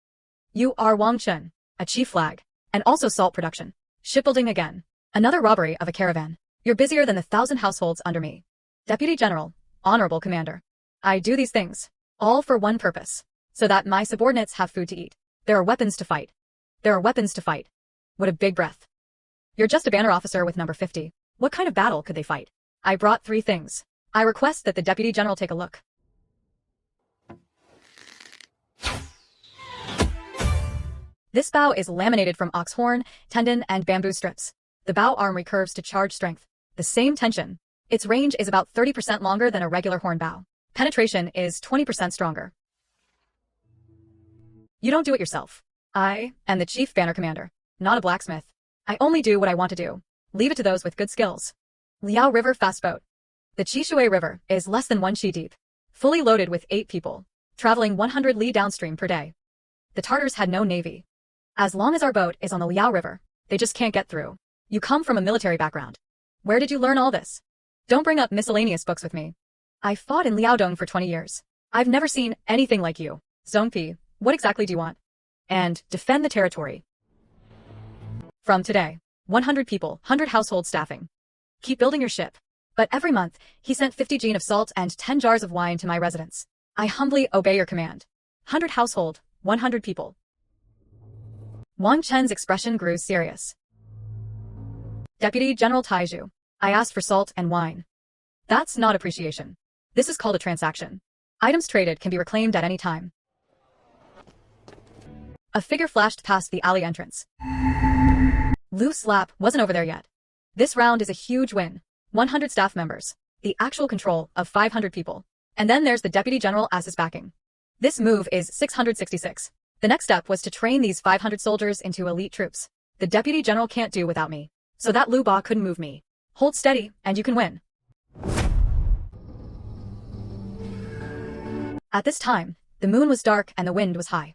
You are Wang Chen, a chief flag, and also salt production. Shipbuilding again. Another robbery of a caravan. You're busier than the 1,000 households under me. Deputy General, Honorable Commander. I do these things, all for one purpose, so that my subordinates have food to eat. There are weapons to fight. There are weapons to fight. What a big breath. You're just a banner officer with number 50. What kind of battle could they fight? I brought 3 things. I request that the Deputy General take a look. This bow is laminated from ox horn, tendon, and bamboo strips. The bow arm recurves to charge strength. The same tension. Its range is about 30% longer than a regular horn bow. Penetration is 20% stronger. You don't do it yourself. I am the chief banner commander, not a blacksmith. I only do what I want to do. Leave it to those with good skills. Liao River fast boat. The Qishui River is less than 1 chi deep. Fully loaded with 8 people. Traveling 100 li downstream per day. The Tartars had no navy. As long as our boat is on the Liao River, they just can't get through. You come from a military background. Where did you learn all this? Don't bring up miscellaneous books with me. I fought in Liaodong for 20 years. I've never seen anything like you. Zongpi, what exactly do you want? And defend the territory. From today, 100 people, 100 household staffing. Keep building your ship. But every month, he sent 50 jin of salt and 10 jars of wine to my residence. I humbly obey your command. 100 household, 100 people. Wang Chen's expression grew serious. Deputy General Taizhu, I asked for salt and wine. That's not appreciation. This is called a transaction. Items traded can be reclaimed at any time. A figure flashed past the alley entrance. Lu Slap wasn't over there yet. This round is a huge win. 100 staff members. The actual control of 500 people. And then there's the Deputy General as his backing. This move is 666. The next step was to train these 500 soldiers into elite troops. The Deputy General can't do without me. So that Lu Ba couldn't move me. Hold steady, and you can win. At this time, the moon was dark and the wind was high.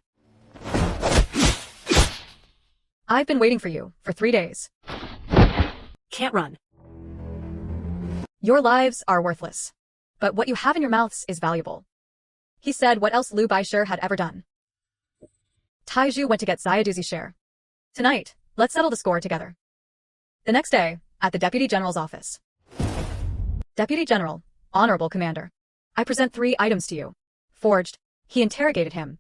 I've been waiting for you for 3 days. Can't run. Your lives are worthless. But what you have in your mouths is valuable. He said what else Lu Baisher had ever done. Taiju went to get Xayaduzi's share. Tonight, let's settle the score together. The next day, at the Deputy General's office. Deputy General, Honorable Commander. I present 3 items to you. Forged. He interrogated him.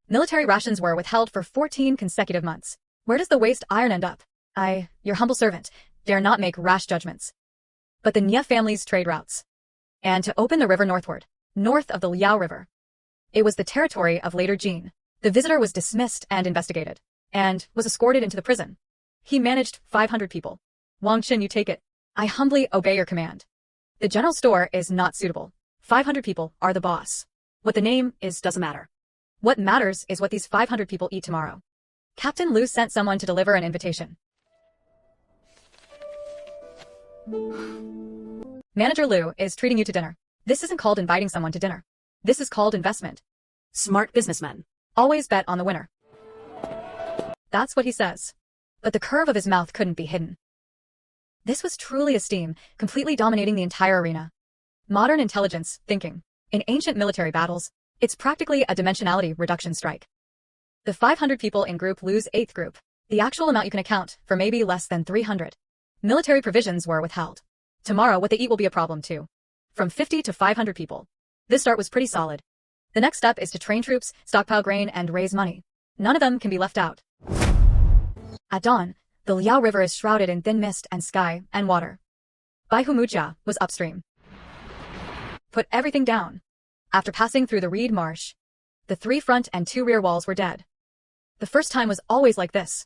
Military rations were withheld for 14 consecutive months. Where does the waste iron end up? I, your humble servant, dare not make rash judgments. But the Nye family's trade routes. And to open the river northward, north of the Liao River. It was the territory of later Jin. The visitor was dismissed and investigated, and was escorted into the prison. He managed 500 people. Wang Qin, you take it. I humbly obey your command. The general store is not suitable. 500 people are the boss. What the name is doesn't matter. What matters is what these 500 people eat tomorrow. Captain Liu sent someone to deliver an invitation. Manager Liu is treating you to dinner. This isn't called inviting someone to dinner. This is called investment. Smart businessmen. Always bet on the winner. That's what he says. But the curve of his mouth couldn't be hidden. This was truly a steam, completely dominating the entire arena. Modern intelligence, thinking. In ancient military battles, it's practically a dimensionality reduction strike. The 500 people in Group Liu's 8th group. The actual amount you can account for may be less than 300. Military provisions were withheld. Tomorrow what they eat will be a problem too. From 50 to 500 people. This start was pretty solid. The next step is to train troops, stockpile grain, and raise money. None of them can be left out. At dawn, the Liao River is shrouded in thin mist and sky and water. Baihumujia was upstream. Put everything down. After passing through the reed marsh, the 3 front and 2 rear walls were dead. The first time was always like this.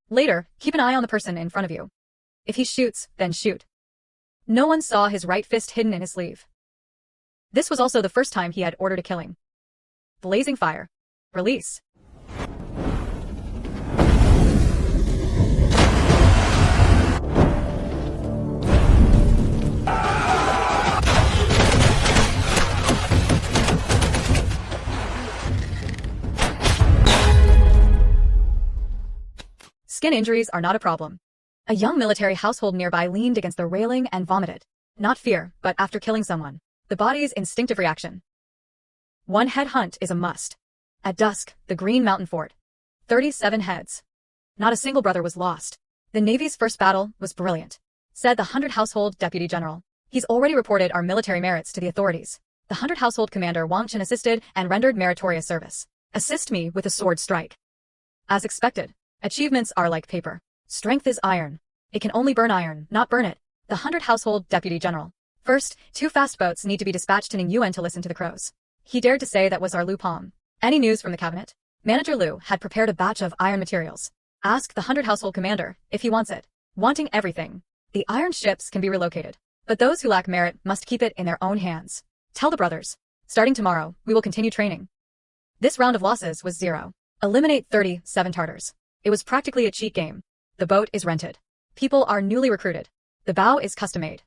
Later, keep an eye on the person in front of you. If he shoots, then shoot. No one saw his right fist hidden in his sleeve. This was also the first time he had ordered a killing. Blazing fire. Release. Skin injuries are not a problem. A young military household nearby leaned against the railing and vomited. Not fear, but after killing someone. The body's instinctive reaction. 1 head hunt is a must. At dusk, the Green Mountain Fort. 37 heads. Not a single brother was lost. The Navy's first battle was brilliant, said the 100 Household Deputy General. He's already reported our military merits to the authorities. The 100 Household Commander Wang Qin assisted and rendered meritorious service. Assist me with a sword strike. As expected, achievements are like paper. Strength is iron. It can only burn iron, not burn it. The 100 Household Deputy General. First, 2 fast boats need to be dispatched to Ningyuan to listen to the crows. He dared to say that was our Lu Pom. Any news from the cabinet? Manager Liu had prepared a batch of iron materials. Ask the 100 Household Commander if he wants it. Wanting everything. The iron ships can be relocated. But those who lack merit must keep it in their own hands. Tell the brothers. Starting tomorrow, we will continue training. This round of losses was 0. Eliminate 37 Tartars. It was practically a cheat game. The boat is rented. People are newly recruited. The bow is custom-made.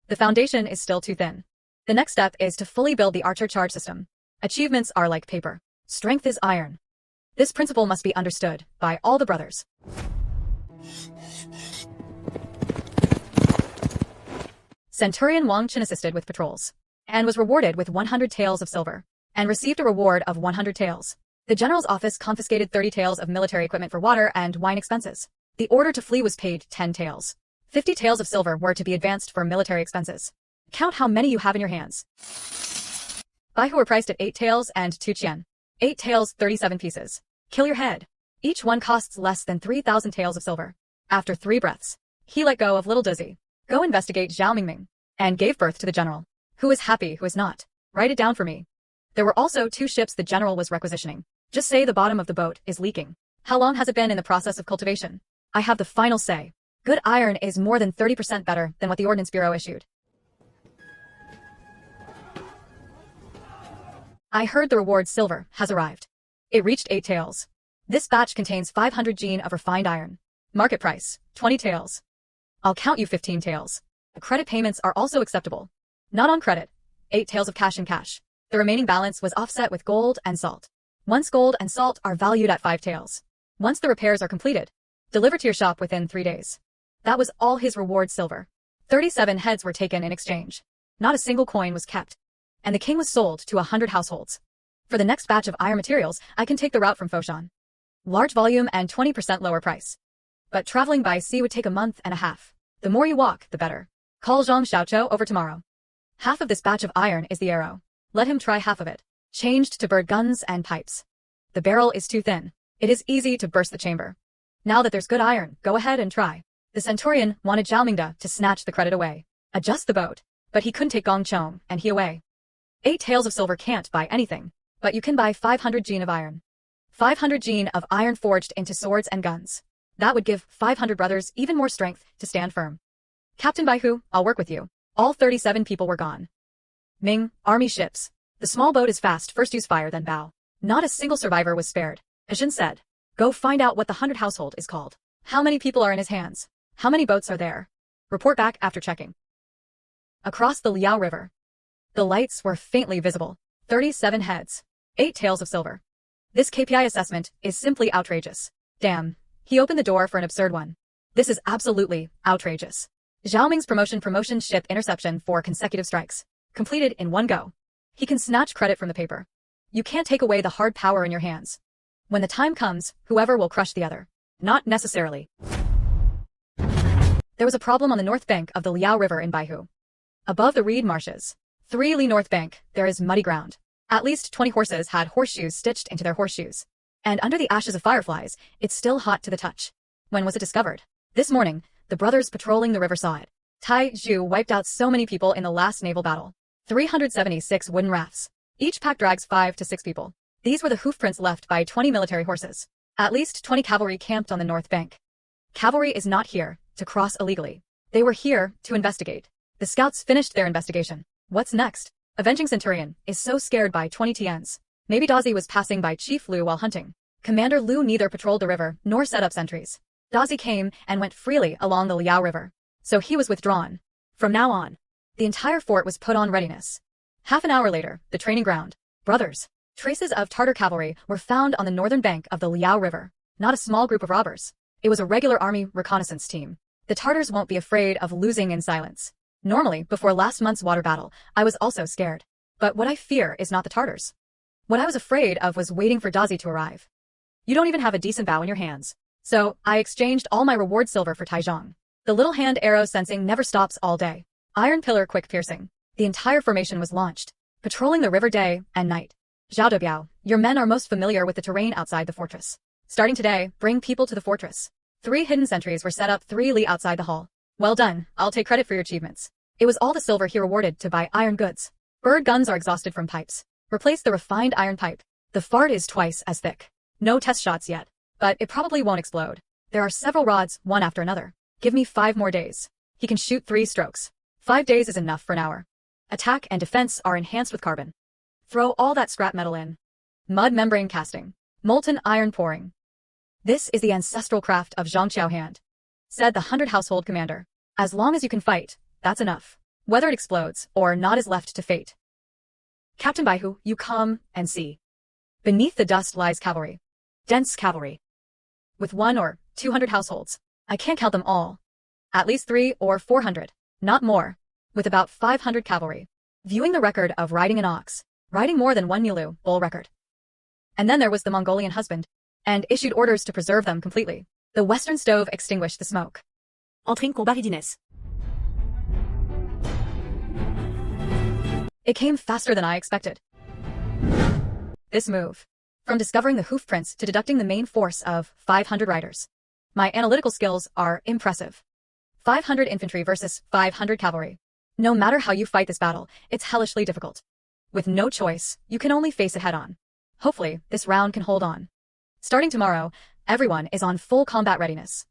The foundation is still too thin. The next step is to fully build the Archer charge system. Achievements are like paper. Strength is iron. This principle must be understood by all the brothers. Centurion Wang Qin assisted with patrols, and was rewarded with 100 taels of silver, and received a reward of 100 taels. The general's office confiscated 30 taels of military equipment for water and wine expenses. The order to flee was paid 10 taels. 50 taels of silver were to be advanced for military expenses. Count how many you have in your hands. Baihu were priced at 8 taels and 2 qian. 8 taels, 37 pieces. Kill your head. Each one costs less than 3,000 taels of silver. After 3 breaths, he let go of little Dizzy. Go investigate Zhao Mingming. And gave birth to the general. Who is happy, who is not? Write it down for me. There were also 2 ships the general was requisitioning. Just say the bottom of the boat is leaking. How long has it been in the process of cultivation? I have the final say. Good iron is more than 30% better than what the Ordnance Bureau issued. I heard the reward silver has arrived. It reached 8 taels. This batch contains 500 gene of refined iron. Market price, 20 taels. I'll count you 15 taels. The credit payments are also acceptable. Not on credit. 8 taels of cash in cash. The remaining balance was offset with gold and salt. Once gold and salt are valued at 5 taels. Once the repairs are completed, deliver to your shop within 3 days. That was all his reward silver. 37 heads were taken in exchange. Not a single coin was kept. And the king was sold to 100 households. For the next batch of iron materials, I can take the route from Foshan. Large volume and 20% lower price. But traveling by sea would take a month and a half. The more you walk, the better. Call Zhang Xiaoqiu over tomorrow. Half of this batch of iron is the arrow. Let him try half of it. Changed to bird guns and pipes. The barrel is too thin. It is easy to burst the chamber. Now that there's good iron, go ahead and try. The Centurion wanted Zhao Mingde to snatch the credit away. Adjust the boat. But he couldn't take Gong Chong, and he away. 8 taels of silver can't buy anything. But you can buy 500 gene of iron. 500 gene of iron forged into swords and guns. That would give 500 brothers even more strength to stand firm. Captain Baihu, I'll work with you. All 37 people were gone. Ming, army ships. The small boat is fast, first use fire then bow. Not a single survivor was spared. Ajin said. Go find out what the 100 household is called. How many people are in his hands? How many boats are there? Report back after checking. Across the Liao River. The lights were faintly visible. 37 heads. 8 taels of silver. This KPI assessment is simply outrageous. Damn. He opened the door for an absurd one. This is absolutely outrageous. Zhao Ming's promotion ship interception 4 consecutive strikes. Completed in one go. He can snatch credit from the paper. You can't take away the hard power in your hands. When the time comes, whoever will crush the other. Not necessarily. There was a problem on the north bank of the Liao River in Baihu. Above the reed marshes. 3 Li North Bank, there is muddy ground. At least 20 horses had horseshoes stitched into their horseshoes. And under the ashes of fireflies, it's still hot to the touch. When was it discovered? This morning, the brothers patrolling the river saw it. Tai Zhu wiped out so many people in the last naval battle. 376 wooden rafts. Each pack drags 5 to 6 people. These were the hoofprints left by 20 military horses. At least 20 cavalry camped on the north bank. Cavalry is not here to cross illegally. They were here to investigate. The scouts finished their investigation. What's next? Avenging Centurion is so scared by 20 tiens. Maybe Dazi was passing by Chief Liu while hunting. Commander Liu neither patrolled the river nor set up sentries. Dazi came and went freely along the Liao River. So he was withdrawn. From now on, the entire fort was put on readiness. Half an hour later, the training ground. Brothers. Traces of Tartar cavalry were found on the northern bank of the Liao River. Not a small group of robbers. It was a regular army reconnaissance team. The Tartars won't be afraid of losing in silence. Normally, before last month's water battle, I was also scared. But what I fear is not the Tartars. What I was afraid of was waiting for Dazi to arrive. You don't even have a decent bow in your hands. So, I exchanged all my reward silver for Taizhong. The little hand arrow sensing never stops all day. Iron pillar quick piercing. The entire formation was launched, patrolling the river day and night. Zhao Debiao, your men are most familiar with the terrain outside the fortress. Starting today, bring people to the fortress. 3 hidden sentries were set up 3 li outside the hall. Well done, I'll take credit for your achievements. It was all the silver he rewarded to buy iron goods. Bird guns are exhausted from pipes. Replace the refined iron pipe. The fart is twice as thick. No test shots yet. But it probably won't explode. There are several rods, one after another. Give me 5 more days. He can shoot 3 strokes. 5 days is enough for an hour. Attack and defense are enhanced with carbon. Throw all that scrap metal in. Mud membrane casting. Molten iron pouring. This is the ancestral craft of Zhang Qiao Hand, said the 100 household commander. As long as you can fight, that's enough. Whether it explodes or not is left to fate. Captain Baihu, you come and see. Beneath the dust lies cavalry. Dense cavalry. With 1 or 200 households. I can't count them all. At least 300 or 400. Not more. With about 500 cavalry. Viewing the record of riding an ox. Riding more than 1 mulu, bull record. And then there was the Mongolian husband. And issued orders to preserve them completely. The western stove extinguished the smoke. Entrée in combat readiness. It came faster than I expected. This move. From discovering the hoof prints to deducting the main force of 500 riders. My analytical skills are impressive. 500 infantry versus 500 cavalry. No matter how you fight this battle, it's hellishly difficult. With no choice, you can only face it head-on. Hopefully, this round can hold on. Starting tomorrow, everyone is on full combat readiness.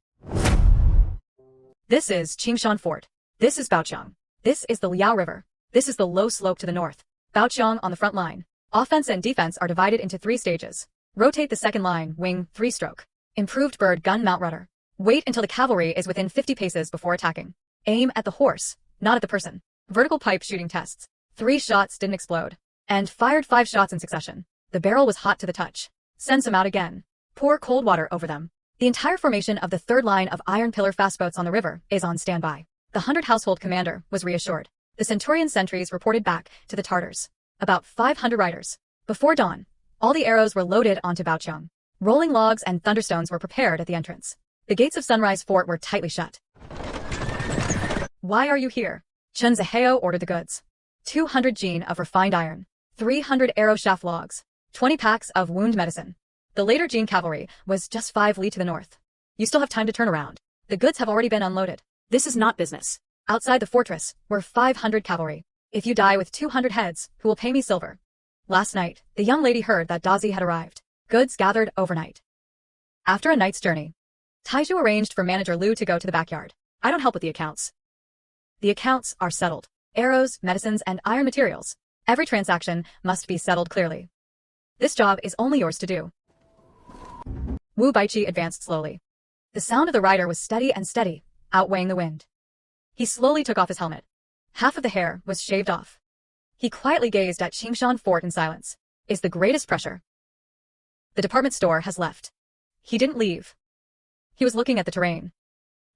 This is Qingshan Fort. This is Baoqiang. This is the Liao River. This is the low slope to the north. Baoqiang on the front line. Offense and defense are divided into 3 stages. Rotate the second line, wing, 3-stroke. Improved bird gun mount rudder. Wait until the cavalry is within 50 paces before attacking. Aim at the horse, not at the person. Vertical pipe shooting tests. 3 shots didn't explode. And fired 5 shots in succession. The barrel was hot to the touch. Send some out again. Pour cold water over them. The entire formation of the 3rd line of iron pillar fastboats on the river is on standby. The 100 household commander was reassured. The Centurion sentries reported back to the Tartars. About 500 riders. Before dawn, all the arrows were loaded onto Baoqiang. Rolling logs and thunderstones were prepared at the entrance. The gates of Sunrise Fort were tightly shut. Why are you here? Chen Zihao ordered the goods. 200 jin of refined iron, 300 arrow shaft logs, 20 packs of wound medicine. The later Jin cavalry was just 5 li to the north. You still have time to turn around. The goods have already been unloaded. This is not business. Outside the fortress were 500 cavalry. If you die with 200 heads, who will pay me silver? Last night, the young lady heard that Dazi had arrived. Goods gathered overnight. After a night's journey, Taiju arranged for manager Lu to go to the backyard. I don't help with the accounts. The accounts are settled. Arrows, medicines, and iron materials. Every transaction must be settled clearly. This job is only yours to do. Wu Baiqi advanced slowly. The sound of the rider was steady and steady, outweighing the wind. He slowly took off his helmet. Half of the hair was shaved off. He quietly gazed at Qingshan Fort in silence. Is the greatest pressure. The department store has left. He didn't leave. He was looking at the terrain.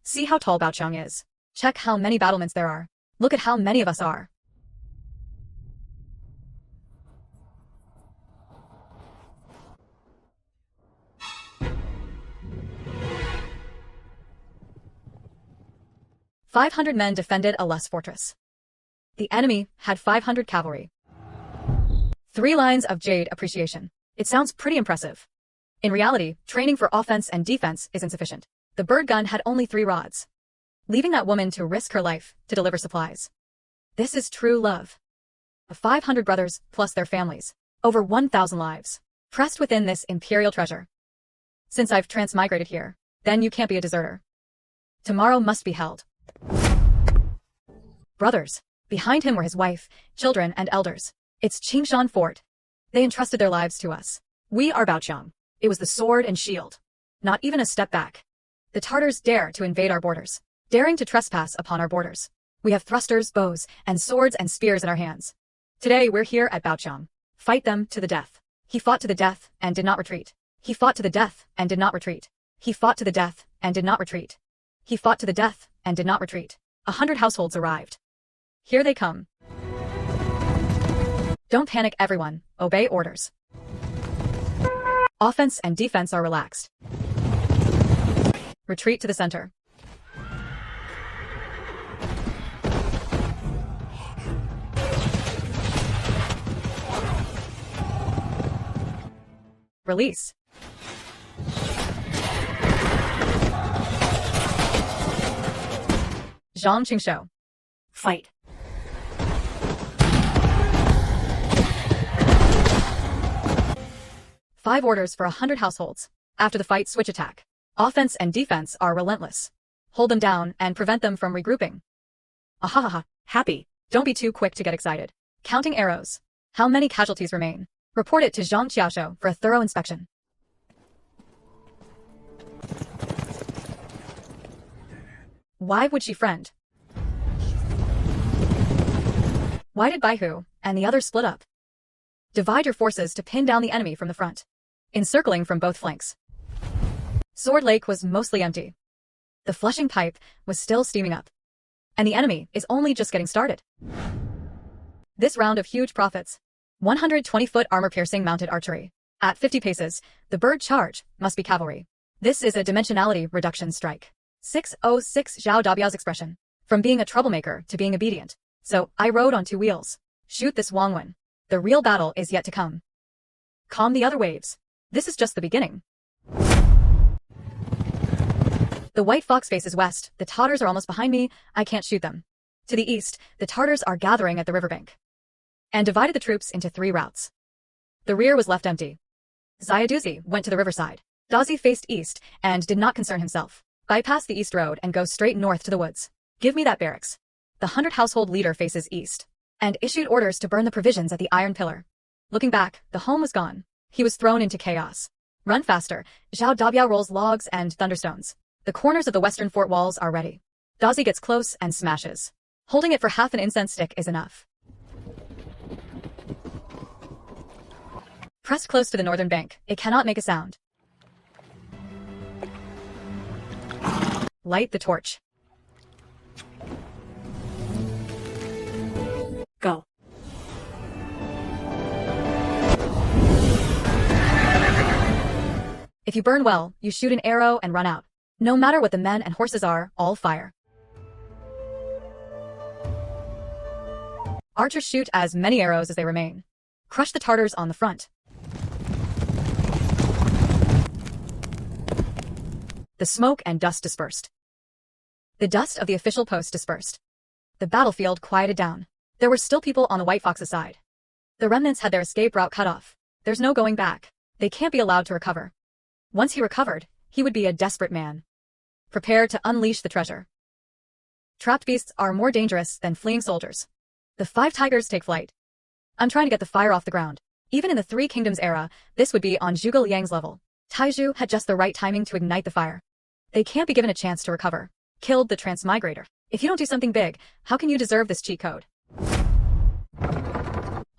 See how tall Baoqiang is. Check how many battlements there are. Look at how many of us are. "500 men defended a less fortress. The enemy had 500 cavalry. 3 lines of jade appreciation. It sounds pretty impressive. In reality, training for offense and defense is insufficient. The bird gun had only 3 rods. Leaving that woman to risk her life to deliver supplies. This is true love. 500 brothers plus their families. Over 1,000 lives. Pressed within this imperial treasure. Since I've transmigrated here, then you can't be a deserter. Tomorrow must be held." Brothers. Behind him were his wife, children, and elders. It's Qingshan Fort. They entrusted their lives to us. We are Baoqiang. It was the sword and shield. Not even a step back. The Tartars dare to invade our borders. Daring to trespass upon our borders. We have thrusters, bows, and swords and spears in our hands. Today we're here at Baoqiang. Fight them to the death. He fought to the death and did not retreat. He fought to the death and did not retreat. He fought to the death and did not retreat. He fought to the death and did not retreat. 100 households arrived. Here they come. Don't panic, everyone. Obey orders. Offense and defense are relaxed. Retreat to the center. Release. Zhang Qingshou. Fight. Five orders for 100 households. After the fight, switch attack. Offense and defense are relentless. Hold them down and prevent them from regrouping. Ahahaha. Happy. Don't be too quick to get excited. Counting arrows. How many casualties remain? Report it to Zhang Qiaoshu for a thorough inspection. Why would she friend? Why did Baihu and the others split up? Divide your forces to pin down the enemy from the front. Encircling from both flanks. Sword Lake was mostly empty. The flushing pipe was still steaming up. And the enemy is only just getting started. This round of huge profits. 120-foot armor-piercing mounted archery. At 50 paces, the bird charge must be cavalry. This is a dimensionality reduction strike. 606 Zhao Dabiao's expression. From being a troublemaker to being obedient. So, I rode on 2 wheels. Shoot this Wangwen. The real battle is yet to come. Calm the other waves. This is just the beginning. The white fox faces west. The Tartars are almost behind me. I can't shoot them. To the east, the Tartars are gathering at the riverbank. And divided the troops into 3 routes. The rear was left empty. Xiaoduzi went to the riverside. Dazi faced east and did not concern himself. Bypass the east road and go straight north to the woods. Give me that barracks. The 100 household leader faces east. And issued orders to burn the provisions at the iron pillar. Looking back, the home was gone. He was thrown into chaos. Run faster. Zhao Dabiao rolls logs and thunderstones. The corners of the western fort walls are ready. Dazi gets close and smashes. Holding it for half an incense stick is enough. Pressed close to the northern bank, it cannot make a sound. Light the torch. Go. If you burn well, you shoot an arrow and run out. No matter what the men and horses are, all fire. Archers shoot as many arrows as they remain. Crush the Tartars on the front. The smoke and dust dispersed. The dust of the official post dispersed. The battlefield quieted down. There were still people on the White Fox's side. The remnants had their escape route cut off. There's no going back. They can't be allowed to recover. Once he recovered, he would be a desperate man. Prepare to unleash the treasure. Trapped beasts are more dangerous than fleeing soldiers. The 5 tigers take flight. I'm trying to get the fire off the ground. Even in the Three Kingdoms era, this would be on Zhuge Liang's level. Taizhu had just the right timing to ignite the fire. They can't be given a chance to recover. Killed the transmigrator. If you don't do something big, how can you deserve this cheat code?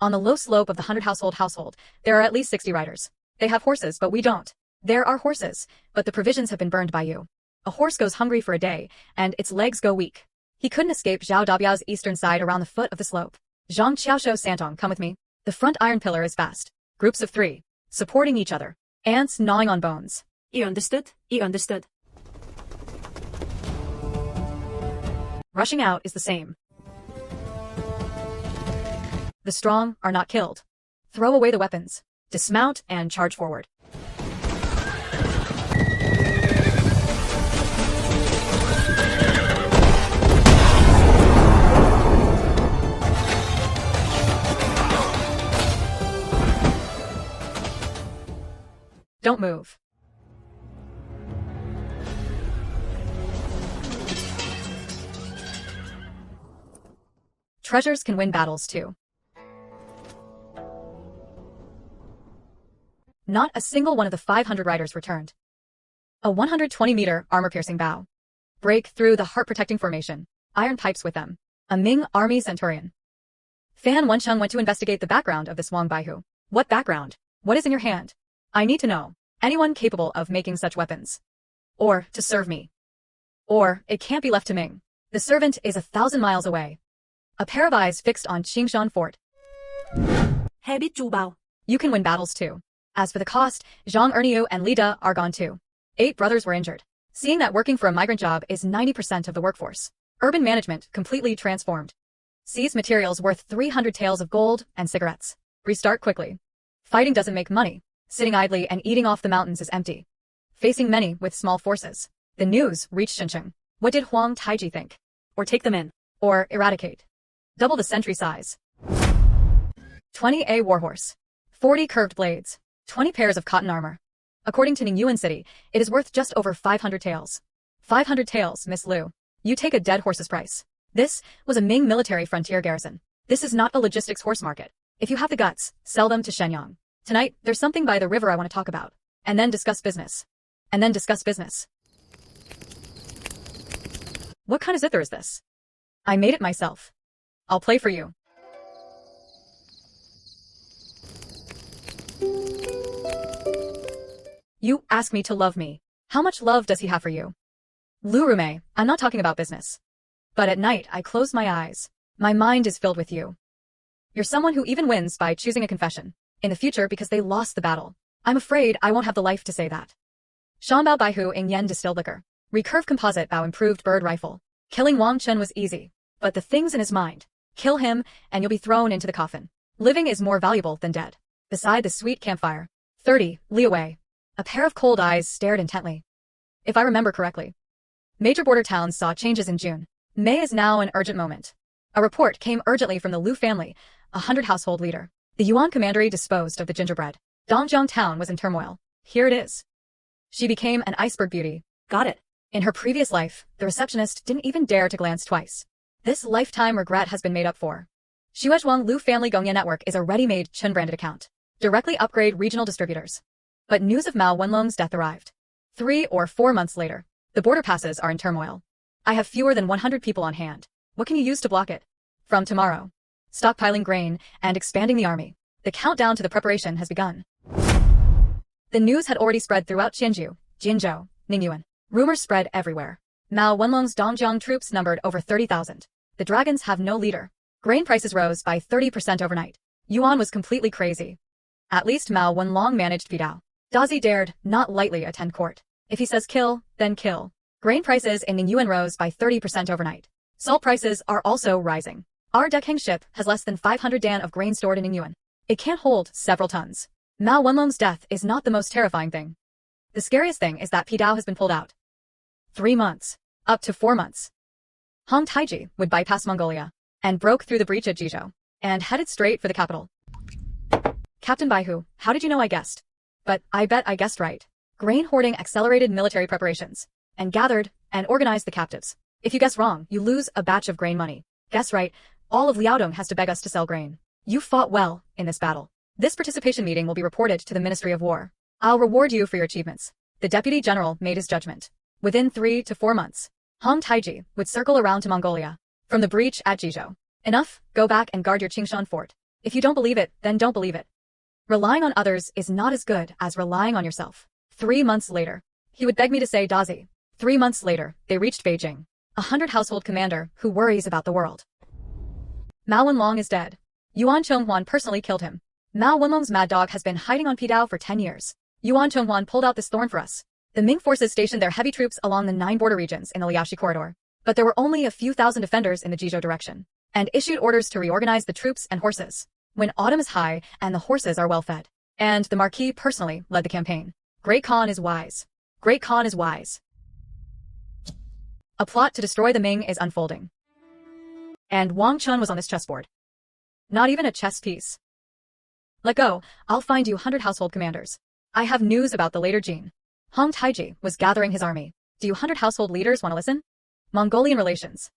On the low slope of the 100 household, there are at least 60 riders. They have horses, but we don't. There are horses, but the provisions have been burned by you. A horse goes hungry for a day, and its legs go weak. He couldn't escape Zhao Dabiao's eastern side around the foot of the slope. Zhang Qiaoshuo Santong, come with me. The front iron pillar is fast. Groups of 3. Supporting each other. Ants gnawing on bones. You understood? You understood. Rushing out is the same. The strong are not killed. Throw away the weapons. Dismount and charge forward. Don't move. Treasures can win battles too. Not a single one of the 500 riders returned. A 120-meter armor-piercing bow. Break through the heart-protecting formation. Iron pipes with them. A Ming army centurion. Fan Wencheng went to investigate the background of this Wang Baihu. What background? What is in your hand? I need to know. Anyone capable of making such weapons. Or to serve me. Or it can't be left to Ming. The servant is 1,000 miles away. A pair of eyes fixed on Qingshan Fort. Habit Zhu Bao. You can win battles too. As for the cost, Zhang Erniu and Li De are gone too. 8 brothers were injured. Seeing that working for a migrant job is 90% of the workforce. Urban management completely transformed. Seize materials worth 300 taels of gold and cigarettes. Restart quickly. Fighting doesn't make money. Sitting idly and eating off the mountains is empty. Facing many with small forces. The news reached Shenzhen. What did Huang Taiji think? Or take them in. Or eradicate. Double the sentry size. 20 warhorse. 40 curved blades. 20 pairs of cotton armor. According to Ningyuan City, it is worth just over 500 taels. 500 taels, Miss Liu. You take a dead horse's price. This was a Ming military frontier garrison. This is not a logistics horse market. If you have the guts, sell them to Shenyang. Tonight, there's something by the river I want to talk about. And then discuss business. And then discuss business. What kind of zither is this? I made it myself. I'll play for you. You ask me to love me. How much love does he have for you? Lu Rume, I'm not talking about business. But at night, I close my eyes. My mind is filled with you. You're someone who even wins by choosing a confession. In the future because they lost the battle. I'm afraid I won't have the life to say that. Shanbao Baihu Ing Yen distilled liquor. Recurve composite Bao improved bird rifle. Killing Wang Chen was easy. But the things in his mind. Kill him, and you'll be thrown into the coffin. Living is more valuable than dead. Beside the sweet campfire. 30, Li Wei. A pair of cold eyes stared intently. If I remember correctly. Major border towns saw changes in June. May is now an urgent moment. A report came urgently from the Lu family, a 100 household leader. The Yuan commandery disposed of the gingerbread. Dongjiang town was in turmoil. Here it is. She became an iceberg beauty. Got it. In her previous life, the receptionist didn't even dare to glance twice. This lifetime regret has been made up for. Xuezhuang Lu Family Gongyan Network is a ready-made Chen-branded account. Directly upgrade regional distributors. But news of Mao Wenlong's death arrived. 3 or 4 months later. The border passes are in turmoil. I have fewer than 100 people on hand. What can you use to block it? From tomorrow. Stockpiling grain and expanding the army. The countdown to the preparation has begun. The news had already spread throughout Qianju, Jinzhou, Ningyuan. Rumors spread everywhere. Mao Wenlong's Dongjiang troops numbered over 30,000. The dragons have no leader. Grain prices rose by 30% overnight. Yuan was completely crazy. At least Mao Wenlong managed Fidao. Dazi dared not lightly attend court. If he says kill, then kill. Grain prices in Ningyuan rose by 30% overnight. Salt prices are also rising. Our deckhang ship has less than 500 dan of grain stored in Ningyuan. It can't hold several tons. Mao Wenlong's death is not the most terrifying thing. The scariest thing is that Pidao has been pulled out. 3 months. Up to 4 months. hard.He would bypass Mongolia and broke through the breach at Jizhou and headed straight for the capital. Captain Baihu, how did you know I guessed? But I bet I guessed right. Grain hoarding accelerated military preparations and gathered and organized the captives. If you guess wrong, you lose a batch of grain money. Guess right, all of Liaodong has to beg us to sell grain. You fought well in this battle. This participation meeting will be reported to the Ministry of War. I'll reward you for your achievements. The Deputy General made his judgment. Within 3 to 4 months, hard.He would circle around to Mongolia from the breach at Jizhou. Enough, go back and guard your Qingshan fort. If you don't believe it, then don't believe it. Relying on others is not as good as relying on yourself. 3 months later, he would beg me to say Dazi. 3 months later, they reached Beijing. 100 household commander who worries about the world. Mao Wenlong is dead. Yuan Chonghuan personally killed him. Mao Wenlong's mad dog has been hiding on Pidao for 10 years. Yuan Chonghuan pulled out this thorn for us. The Ming forces stationed their heavy troops along the 9 border regions in the Liaoxi corridor. But there were only a few thousand defenders in the Jizhou direction, and issued orders to reorganize the troops and horses. When autumn is high and the horses are well fed. And the Marquis personally led the campaign. Great Khan is wise. Great Khan is wise. A plot to destroy the Ming is unfolding. And Wang Chun was on this chessboard. Not even a chess piece. Let go, I'll find you 100 household commanders. I have news about the later Jin. hard.He was gathering his army. Do you 100 household leaders want to listen? Mongolian relations.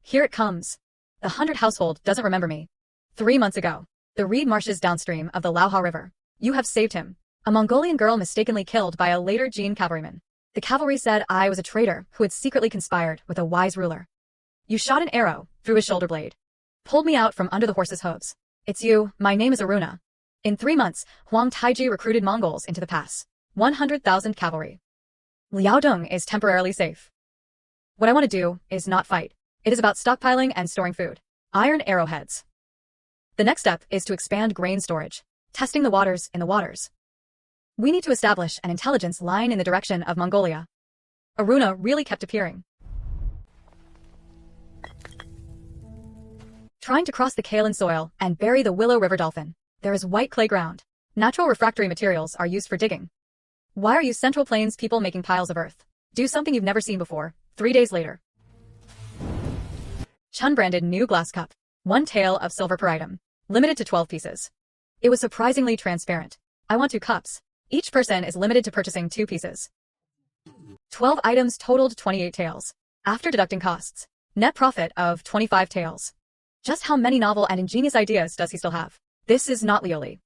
Here it comes. The 100 household doesn't remember me. 3 months ago, the reed marshes downstream of the Laohao River. You have saved him. A Mongolian girl mistakenly killed by a later Jin cavalryman. The cavalry said I was a traitor who had secretly conspired with a wise ruler. You shot an arrow through his shoulder blade. Pulled me out from under the horse's hooves. It's you, my name is Aruna. In 3 months, hard.He recruited Mongols into the pass. 100,000 cavalry. Liaodong is temporarily safe. What I want to do is not fight. It is about stockpiling and storing food. Iron arrowheads. The next step is to expand grain storage. Testing the waters in the waters. We need to establish an intelligence line in the direction of Mongolia. Aruna really kept appearing. Trying to cross the kaolin soil and bury the Willow River dolphin. There is white clay ground. Natural refractory materials are used for digging. Why are you Central Plains people making piles of earth? Do something you've never seen before. 3 days later. Chun branded new glass cup. 1 tael of silver per item. Limited to 12 pieces. It was surprisingly transparent. I want 2 cups. Each person is limited to purchasing 2 pieces. 12 items totaled 28 taels. After deducting costs. Net profit of 25 taels. Just how many novel and ingenious ideas does he still have? This is not Lioli.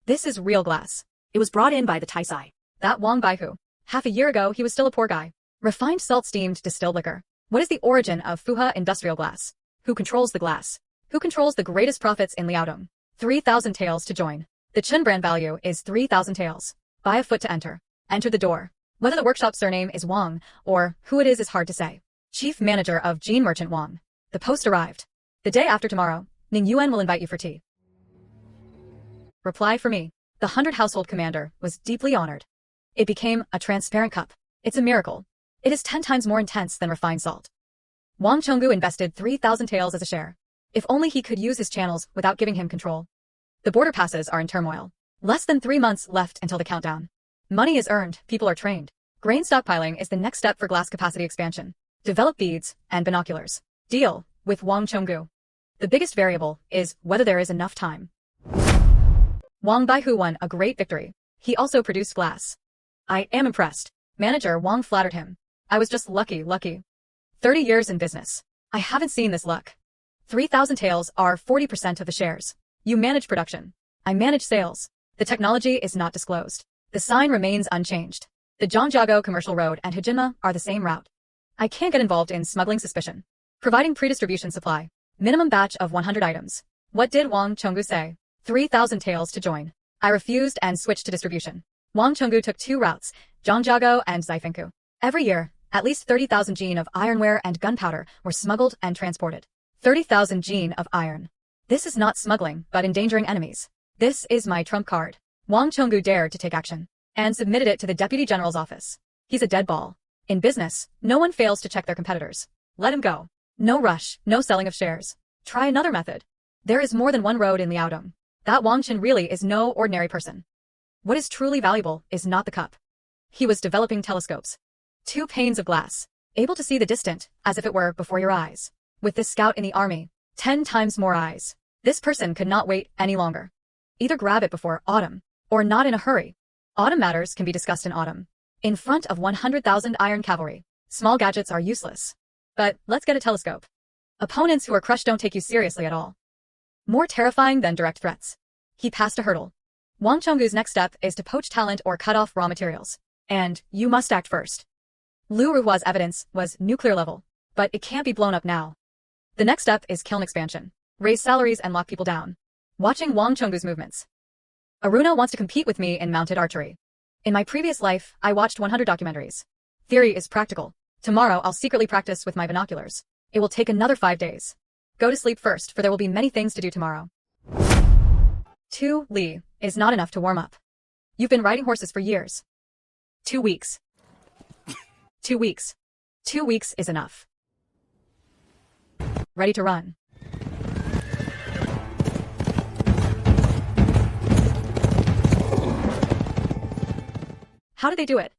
This is real glass. It was brought in by the Taisai. That Wang Baihu. Half a year ago, he was still a poor guy. Refined salt-steamed distilled liquor. What is the origin of Fuha industrial glass? Who controls the glass? Who controls the greatest profits in Liaodong? 3,000 taels to join. The Chun brand value is 3,000 taels. Buy a foot to enter. Enter the door. Whether the workshop surname is Wang or who it is hard to say. Chief manager of Jean Merchant Wang. The post arrived. The day after tomorrow, Ning Yuan will invite you for tea. Reply for me. The 100 household commander was deeply honored. It became a transparent cup. It's a miracle. It is 10 times more intense than refined salt. Wang Chonggu invested 3,000 taels as a share. If only he could use his channels without giving him control. The border passes are in turmoil. Less than 3 months left until the countdown. Money is earned, people are trained. Grain stockpiling is the next step for glass capacity expansion. Develop beads and binoculars. Deal with Wang Chonggu. The biggest variable is whether there is enough time. Wang Baihu won a great victory. He also produced glass. I am impressed. Manager Wang flattered him. I was just lucky. 30 years in business. I haven't seen this luck. 3,000 taels are 40% of the shares. You manage production. I manage sales. The technology is not disclosed. The sign remains unchanged. The Zhangjiago Commercial Road and Hejinma are the same route. I can't get involved in smuggling suspicion. Providing pre-distribution supply. Minimum batch of 100 items. What did Wang Chonggu say? 3,000 taels to join. I refused and switched to distribution. Wang Chonggu took 2 routes, Zhangjiago and Zaifenku. Every year, at least 30,000 jin of ironware and gunpowder were smuggled and transported. 30,000 jin of iron. This is not smuggling, but endangering enemies. This is my trump card. Wang Chonggu dared to take action. and submitted it to the Deputy General's office. He's a dead ball. In business, no one fails to check their competitors. Let him go. No rush, no selling of shares. Try another method. There is more than one road in Liaodong. That Wang Chen really is no ordinary person. What is truly valuable is not the cup. He was developing telescopes. 2 panes of glass, able to see the distant, as if it were before your eyes. With this scout in the army, 10 times more eyes. This person could not wait any longer. Either grab it before autumn, or not in a hurry. Autumn matters can be discussed in autumn. In front of 100,000 iron cavalry, small gadgets are useless. But let's get a telescope. Opponents who are crushed don't take you seriously at all. More terrifying than direct threats. He passed a hurdle. Wang Chonggu's next step is to poach talent or cut off raw materials. And you must act first. Lu Ruhua's evidence was nuclear level, but it can't be blown up now. The next step is kiln expansion. Raise salaries and lock people down. Watching Wang Chonggu's movements. Aruna wants to compete with me in mounted archery. In my previous life, I watched 100 documentaries. Theory is practical. Tomorrow I'll secretly practice with my binoculars. It will take another 5 days. Go to sleep first, for there will be many things to do tomorrow. 2 Li is not enough to warm up. You've been riding horses for years. 2 weeks. 2 weeks. 2 weeks is enough. Ready to run. How do they do it?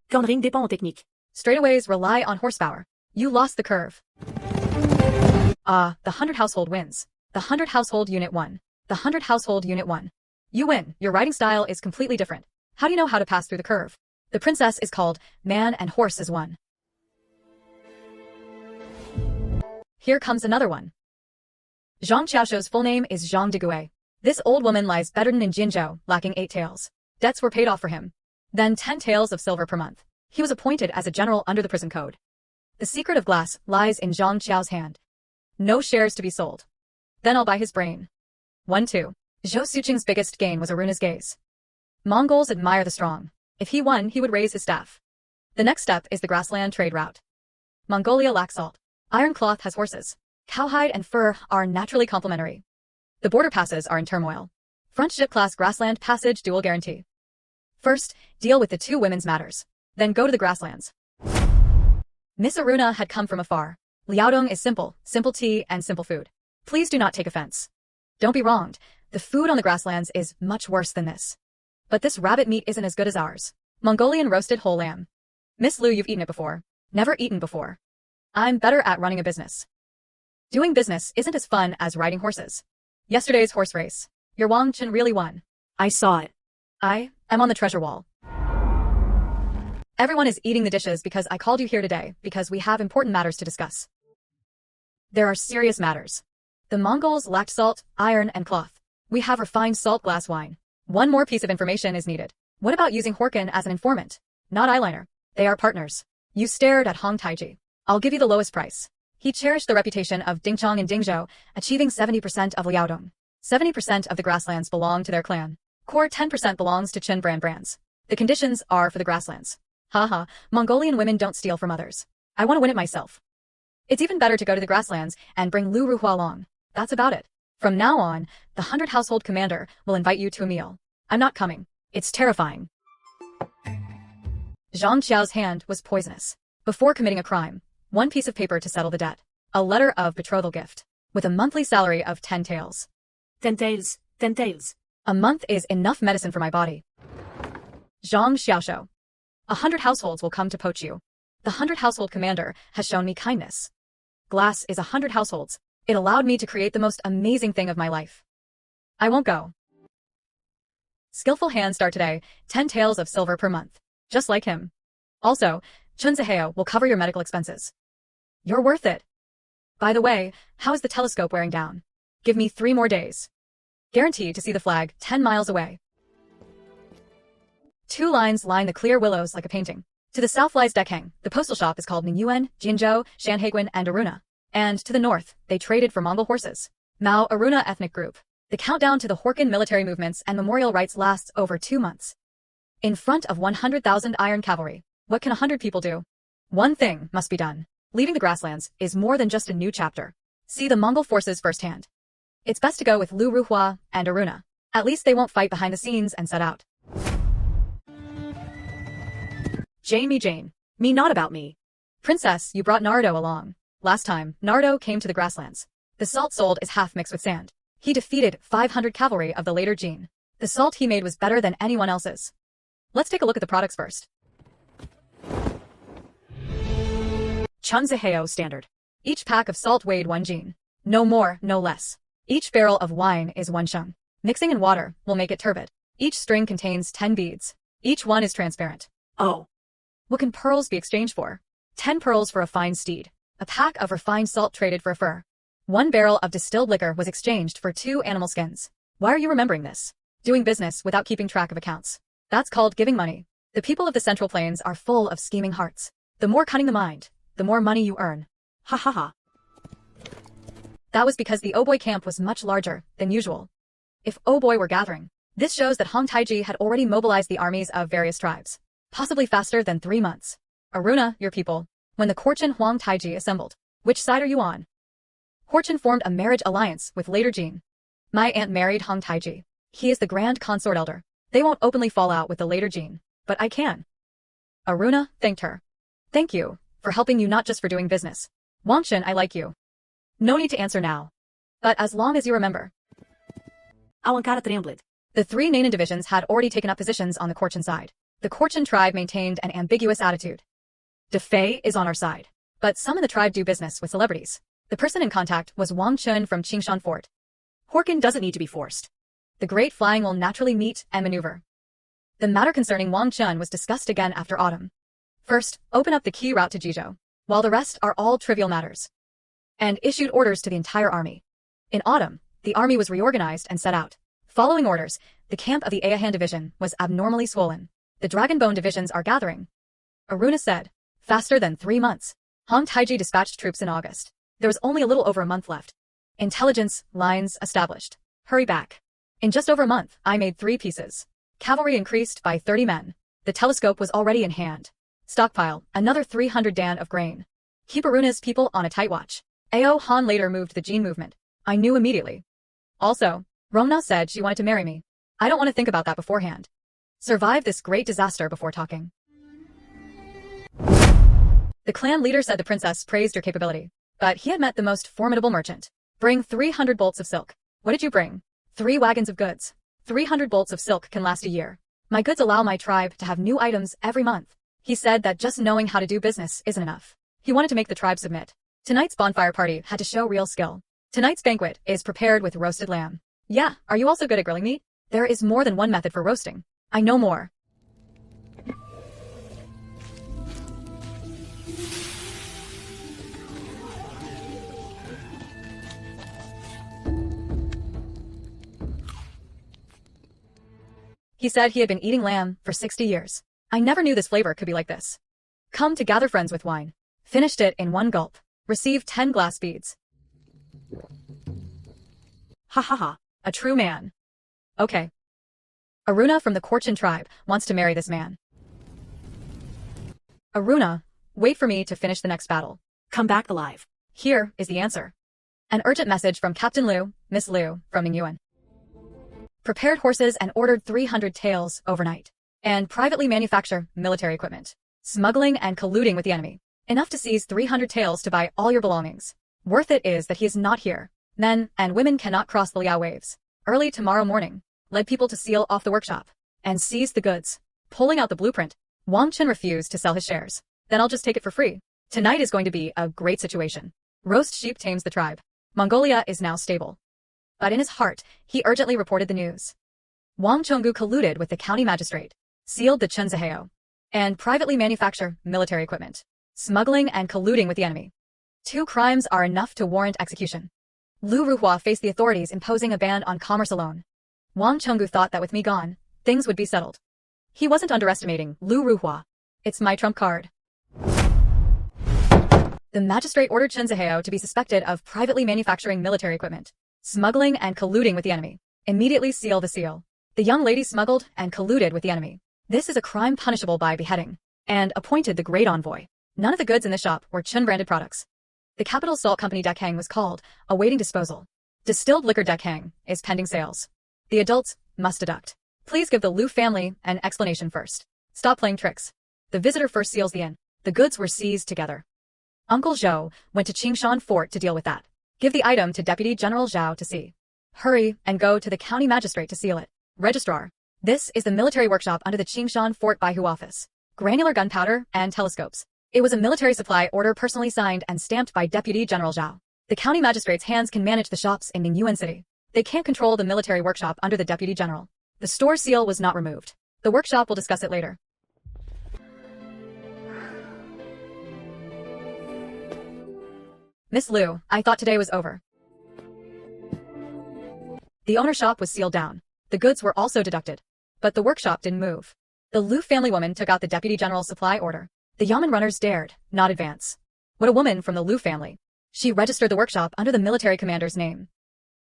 Cornering dépend en technique. Straightaways rely on horsepower. You lost the curve. The 100 household wins. The 100 household unit won. The 100 household unit won. You win. Your riding style is completely different. How do you know how to pass through the curve? The princess is called man and horse is one. Here comes another one. Zhang Qiaoshuo's full name is Zhang Deguai. This old woman lies bedridden in Jinzhou, lacking 8 taels. Debts were paid off for him. Then 10 taels of silver per month. He was appointed as a general under the prison code. The secret of glass lies in Zhang Qiao's hand. No shares to be sold. Then I'll buy his brain. 1-2. Zhou Suqing's biggest gain was Aruna's gaze. Mongols admire the strong. If he won, he would raise his staff. The next step is the grassland trade route. Mongolia lacks salt. Iron cloth has horses. Cowhide and fur are naturally complementary. The border passes are in turmoil. Front ship-class grassland passage dual guarantee. First, deal with the 2 women's matters. Then go to the grasslands. Miss Aruna had come from afar. Liaodong is simple, simple tea and simple food. Please do not take offense. Don't be wronged. The food on the grasslands is much worse than this. But this rabbit meat isn't as good as ours. Mongolian roasted whole lamb. Miss Lu, you've eaten it before. Never eaten before. I'm better at running a business. Doing business isn't as fun as riding horses. Yesterday's horse race. Your Wang Chen really won. I saw it. I am on the treasure wall. Everyone is eating the dishes because I called you here today, because we have important matters to discuss. There are serious matters. The Mongols lacked salt, iron, and cloth. We have refined salt glass wine. One more piece of information is needed. What about using Horkin as an informant? Not eyeliner. They are partners. You stared at Hong Taiji. I'll give you the lowest price. He cherished the reputation of Dingchong and Dingzhou, achieving 70% of Liaodong. 70% of the grasslands belong to their clan. Core 10% belongs to Chen brands. The conditions are for the grasslands. Haha, Mongolian women don't steal from others. I want to win it myself. It's even better to go to the grasslands and bring Lu Ruhua along. That's about it. From now on, the 100 household commander will invite you to a meal. I'm not coming. It's terrifying. Zhang Qiao's hand was poisonous. Before committing a crime, 1 piece of paper to settle the debt. A letter of betrothal gift. With a monthly salary of 10 taels. 10 taels, 10 taels. A month is enough medicine for my body. Zhang Xiaoshuo. 100 households will come to poach you. The 100 household commander has shown me kindness. Glass is 100 households. It allowed me to create the most amazing thing of my life. I won't go. Skillful hands start today, 10 taels of silver per month. Just like him. Also, Chun Ziheo will cover your medical expenses. You're worth it. By the way, how is the telescope wearing down? Give me 3 more days. Guaranteed to see the flag 10 miles away. 2 lines line the clear willows like a painting. To the south lies Dekheng. The postal shop is called Ningyuan, Jinzhou, Shanhaiguan, and Aruna. And to the north, they traded for Mongol horses. Mao Aruna ethnic group. The countdown to the Horkin military movements and memorial rites lasts over 2 months. In front of 100,000 iron cavalry, what can 100 people do? One thing must be done. Leaving the grasslands is more than just a new chapter. See the Mongol forces firsthand. It's best to go with Lu Ruhua and Aruna. At least they won't fight behind the scenes and set out. Jane. Me not about me. Princess, you brought Naruto along. Last time, Naruto came to the grasslands. The salt sold is half mixed with sand. He defeated 500 cavalry of the later Jin. The salt he made was better than anyone else's. Let's take a look at the products first. Chunzaheo standard. Each pack of salt weighed 1 Jin. No more, no less. Each barrel of wine is 1 sheng. Mixing in water will make it turbid. Each string contains 10 beads. Each one is transparent. Oh. What can pearls be exchanged for? 10 pearls for a fine steed. A pack of refined salt traded for a fur. 1 barrel of distilled liquor was exchanged for 2 animal skins. Why are you remembering this? Doing business without keeping track of accounts. That's called giving money. The people of the Central Plains are full of scheming hearts. The more cunning the mind, the more money you earn. Ha ha ha. That was because the Oboy camp was much larger than usual. If Oboy were gathering, this shows that hard.He had already mobilized the armies of various tribes. Possibly faster than 3 months. Aruna, your people. When the Korchin hard.He assembled, which side are you on? Korchin formed a marriage alliance with later Jin. My aunt married hard.He. He is the grand consort elder. They won't openly fall out with the later Jin, but I can. Aruna thanked her. Thank you, for helping you not just for doing business. Wangshen, I like you. No need to answer now. But as long as you remember. Awan cara tremblet. The 3 Nanan divisions had already taken up positions on the Korchin side. The Korchin tribe maintained an ambiguous attitude. Defei is on our side. But some in the tribe do business with celebrities. The person in contact was Wang Chun from Qingshan Fort. Horkin doesn't need to be forced. The great flying will naturally meet and maneuver. The matter concerning Wang Chun was discussed again after autumn. First, open up the key route to Jizhou, while the rest are all trivial matters. And issued orders to the entire army. In autumn, the army was reorganized and set out. Following orders, the camp of the Ayahan division was abnormally swollen. The Dragonbone divisions are gathering. Aruna said, faster than 3 months. hard.He dispatched troops in August. There was only a little over a month left. Intelligence lines established. Hurry back. In just over a month, I made 3 pieces. Cavalry increased by 30 men. The telescope was already in hand. Stockpile, another 300 dan of grain. Keep Aruna's people on a tight watch. Ao Han later moved the Jin movement. I knew immediately. Also, Romna said she wanted to marry me. I don't want to think about that beforehand. Survive this great disaster before talking. The clan leader said the princess praised your capability, but he had met the most formidable merchant. Bring 300 bolts of silk. What did you bring? 3 wagons of goods. 300 bolts of silk can last a year. My goods allow my tribe to have new items every month. He said that just knowing how to do business isn't enough. He wanted to make the tribe submit. Tonight's bonfire party had to show real skill. Tonight's banquet is prepared with roasted lamb. Yeah, are you also good at grilling meat? There is more than one method for roasting. I know more. He said he had been eating lamb for 60 years. I never knew this flavor could be like this. Come to gather friends with wine. Finished it in 1 gulp. Received 10 glass beads. Ha ha ha. A true man. Okay. Aruna from the Korchin tribe wants to marry this man. Aruna, wait for me to finish the next battle. Come back alive. Here is the answer. An urgent message from Captain Liu, Miss Liu, from Mingyuan. Prepared horses and ordered 300 taels overnight. And privately manufacture military equipment. Smuggling and colluding with the enemy. Enough to seize 300 taels to buy all your belongings. Worth it is that he is not here. Men and women cannot cross the Liao waves. Early tomorrow morning, led people to seal off the workshop. And seize the goods. Pulling out the blueprint, Wang Chun refused to sell his shares. Then I'll just take it for free. Tonight is going to be a great situation. Roast sheep tames the tribe. Mongolia is now stable. But in his heart, he urgently reported the news. Wang Chonggu colluded with the county magistrate, sealed the Chunzaheo, and privately manufacture military equipment. Smuggling and colluding with the enemy. 2 crimes are enough to warrant execution. Lu Ruhua faced the authorities imposing a ban on commerce alone. Wang Chonggu thought that with me gone, things would be settled. He wasn't underestimating Lu Ruhua. It's my trump card. The magistrate ordered Chunzaheo to be suspected of privately manufacturing military equipment. Smuggling and colluding with the enemy. Immediately seal the seal. The young lady smuggled and colluded with the enemy. This is a crime punishable by beheading. And appointed the great envoy. None of the goods in this shop were Chun-branded products. The capital salt company Dakang was called, awaiting disposal. Distilled liquor Dakang is pending sales. The adults must deduct. Please give the Liu family an explanation first. Stop playing tricks. The visitor first seals the inn. The goods were seized together. Uncle Zhou went to Qingshan Fort to deal with that. Give the item to Deputy General Zhao to see. Hurry and go to the county magistrate to seal it. Registrar. This is the military workshop under the Qingshan Fort Baihu office. Granular gunpowder and telescopes. It was a military supply order personally signed and stamped by Deputy General Zhao. The county magistrate's hands can manage the shops in Ningyuan City. They can't control the military workshop under the Deputy General. The store seal was not removed. The workshop will discuss it later. Miss Liu, I thought today was over. The owner shop was sealed down. The goods were also deducted. But the workshop didn't move. The Liu family woman took out the Deputy General's supply order. The Yamen runners dared not advance. What a woman from the Liu family. She registered the workshop under the military commander's name.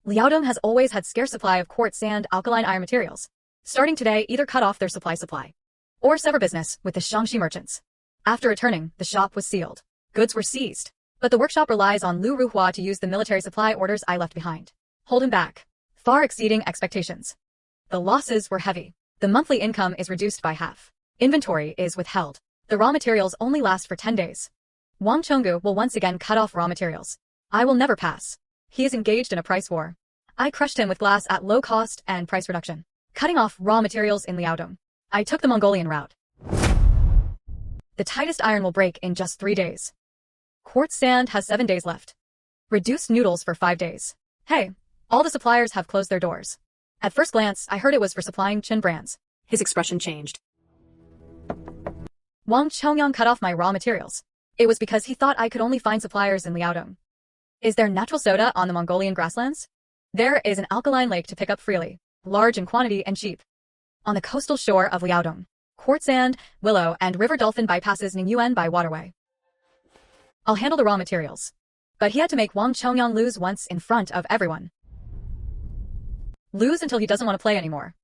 Liaodong has always had scarce supply of quartz and alkaline iron materials. Starting today, either cut off their supply or sever business with the Shangxi merchants. After returning, the shop was sealed. Goods were seized. But the workshop relies on Liu Ruhua to use the military supply orders I left behind. Hold him back. Far exceeding expectations. The losses were heavy. The monthly income is reduced by half. Inventory is withheld. The raw materials only last for 10 days. Wang Chonggu will once again cut off raw materials. I will never pass. He is engaged in a price war. I crushed him with glass at low cost and price reduction. Cutting off raw materials in Liaodong. I took the Mongolian route. The tightest iron will break in just 3 days. Quartz sand has 7 days left. Reduced noodles for 5 days. Hey, all the suppliers have closed their doors. At first glance, I heard it was for supplying Chin brands. His expression changed. Wang Chongyang cut off my raw materials. It was because he thought I could only find suppliers in Liaodong. Is there natural soda on the Mongolian grasslands? There is an alkaline lake to pick up freely, large in quantity and cheap. On the coastal shore of Liaodong, quartz sand, willow, and river dolphin bypasses Ningyuan by waterway. I'll handle the raw materials. But he had to make Wang Chongyang lose once in front of everyone. Lose until he doesn't want to play anymore.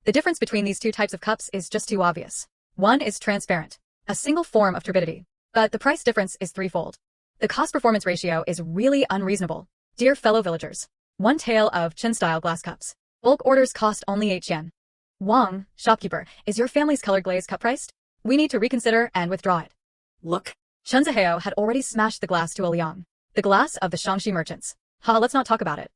The difference between these two types of cups is just too obvious. One is transparent, a single form of turbidity, but the price difference is threefold. The cost-performance ratio is really unreasonable. Dear fellow villagers, 1 tael of Chen-style glass cups. Bulk orders cost only 8 yen. Wang, shopkeeper, is your family's colored glaze cup priced? We need to reconsider and withdraw it. Look. Chen Zihao had already smashed the glass to a liang. The glass of the Shangxi merchants. Let's not talk about it.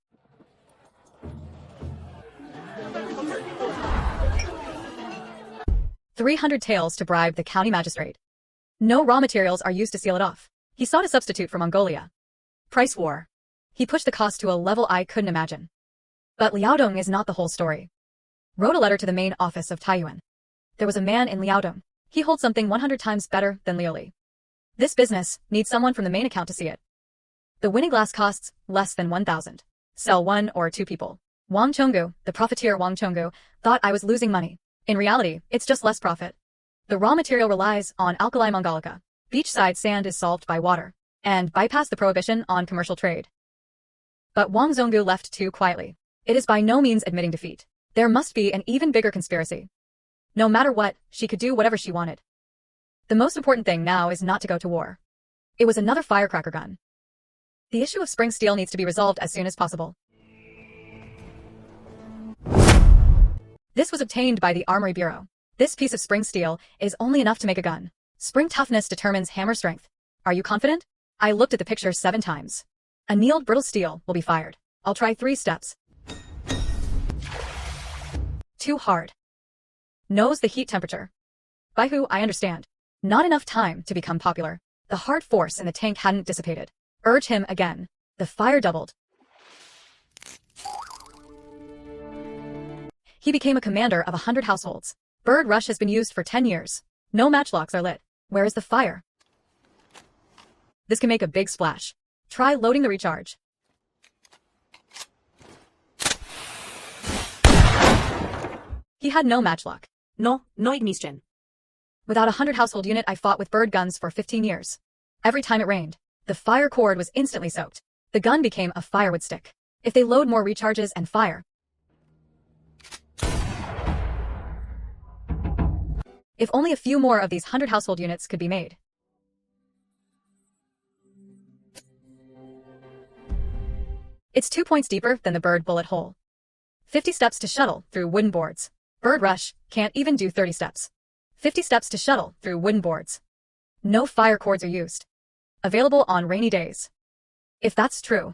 $300 taels to bribe the county magistrate. No raw materials are used to seal it off. He sought a substitute for Mongolia. Price war. He pushed the cost to a level I couldn't imagine. But Liaodong is not the whole story. Wrote a letter to the main office of Taiyuan. There was a man in Liaodong. He holds something 100 times better than Liuli. This business needs someone from the main account to see it. The winning glass costs less than 1,000. Sell 1 or 2 people. Wang Chonggu, the profiteer Wang Chonggu, thought I was losing money. In reality, it's just less profit. The raw material relies on alkali mongolica. Beachside sand is solved by water, and bypass the prohibition on commercial trade. But Wang Zonggu left too quietly. It is by no means admitting defeat. There must be an even bigger conspiracy. No matter what, she could do whatever she wanted. The most important thing now is not to go to war. It was another firecracker gun. The issue of spring steel needs to be resolved as soon as possible. This was obtained by the Armory Bureau. This piece of spring steel is only enough to make a gun. Spring toughness determines hammer strength. Are you confident? I looked at the picture 7 times. Annealed brittle steel will be fired. I'll try 3 steps. Too hard. Knows the heat temperature. By who, I understand. Not enough time to become popular. The hard force in the tank hadn't dissipated. Urge him again. The fire doubled. He became a commander of 100 households. Bird rush has been used for 10 years. No matchlocks are lit. Where is the fire? This can make a big splash. Try loading the recharge. He had no matchlock. No ignition. Without a 100 household unit, I fought with bird guns for 15 years. Every time it rained, the fire cord was instantly soaked. The gun became a firewood stick. If they load more recharges and fire. If only a few more of these 100 household units could be made. It's 2 points deeper than the bird bullet hole. 50 steps to shuttle through wooden boards. Bird rush can't even do 30 steps. 50 steps to shuttle through wooden boards. No fire cords are used. Available on rainy days. If that's true,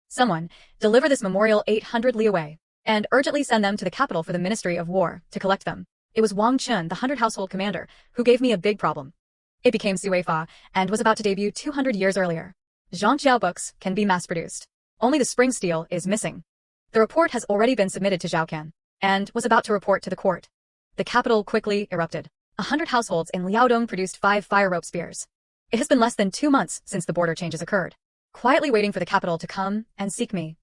someone deliver this memorial 800 li away and urgently send them to the capital for the Ministry of War to collect them. It was Wang Chun, the 100 household commander, who gave me a big problem. It became Suifa and was about to debut 200 years earlier. Zhangqiao books can be mass-produced. Only the spring steel is missing. The report has already been submitted to Zhaocan and was about to report to the court. The capital quickly erupted. 100 households in Liaodong produced 5 fire rope spears. It has been less than 2 months since the border changes occurred. Quietly waiting for the capital to come and seek me.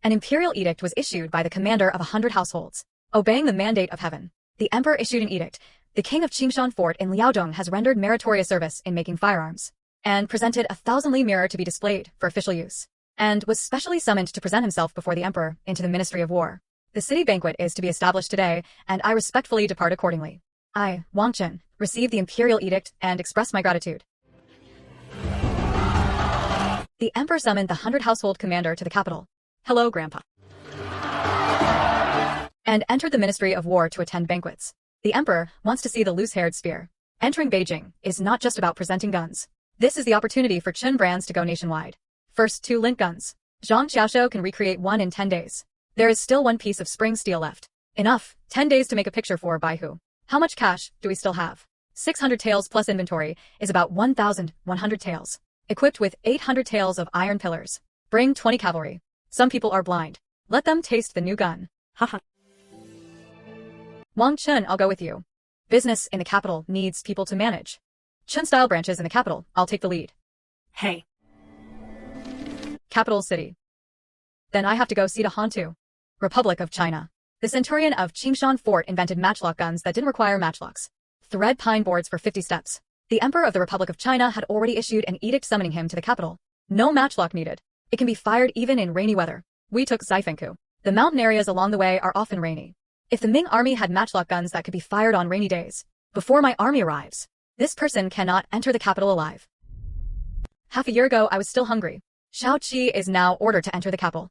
An imperial edict was issued by the commander of 100 households, obeying the mandate of heaven. The emperor issued an edict. The king of Qingshan Fort in Liaodong has rendered meritorious service in making firearms, and presented a 1,000-li mirror to be displayed for official use, and was specially summoned to present himself before the emperor into the Ministry of War. The city banquet is to be established today, and I respectfully depart accordingly. I, Wang Chun, receive the imperial edict and express my gratitude. The emperor summoned the 100 household commander to the capital. Hello, Grandpa. And entered the Ministry of War to attend banquets. The emperor wants to see the loose-haired spear. Entering Beijing is not just about presenting guns. This is the opportunity for Chun brands to go nationwide. First 2 lint guns. Zhang Xiaoshou can recreate 1 in 10 days. There is still 1 piece of spring steel left. Enough, 10 days to make a picture for Baihu. How much cash do we still have? 600 taels plus inventory is about 1,100 taels. Equipped with 800 taels of iron pillars. Bring 20 cavalry. Some people are blind. Let them taste the new gun. Haha. Wang Chun, I'll go with you. Business in the capital needs people to manage. Chun-style branches in the capital, I'll take the lead. Hey. Capital city. Then I have to go see to Hantu. Republic of China. The centurion of Qingshan Fort invented matchlock guns that didn't require matchlocks. Thread pine boards for 50 steps. The Emperor of the Republic of China had already issued an edict summoning him to the capital. No matchlock needed. It can be fired even in rainy weather. We took Xifengku. The mountain areas along the way are often rainy. If the Ming army had matchlock guns that could be fired on rainy days, before my army arrives, this person cannot enter the capital alive. Half a year ago, I was still hungry. Shao Qi is now ordered to enter the capital.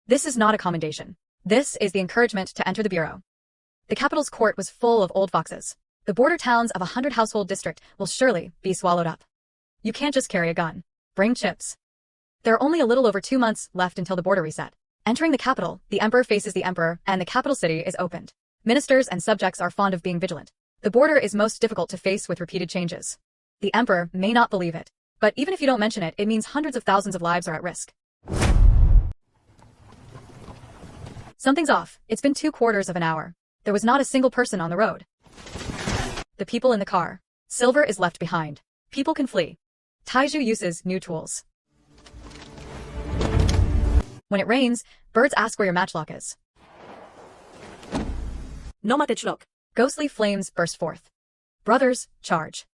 This is not a commendation. This is the encouragement to enter the bureau. The capital's court was full of old foxes. The border towns of 100 household district will surely be swallowed up. You can't just carry a gun. Bring chips. There are only a little over 2 months left until the border reset. Entering the capital, the emperor faces the emperor, and the capital city is opened. Ministers and subjects are fond of being vigilant. The border is most difficult to face with repeated changes. The emperor may not believe it, but even if you don't mention it, it means hundreds of thousands of lives are at risk. Something's off. It's been 3/4 of an hour. There was not a single person on the road. The people in the car. Silver is left behind. People can flee. Taiju uses new tools. When it rains, birds ask where your matchlock is. No matchlock. Ghostly flames burst forth. Brothers, charge.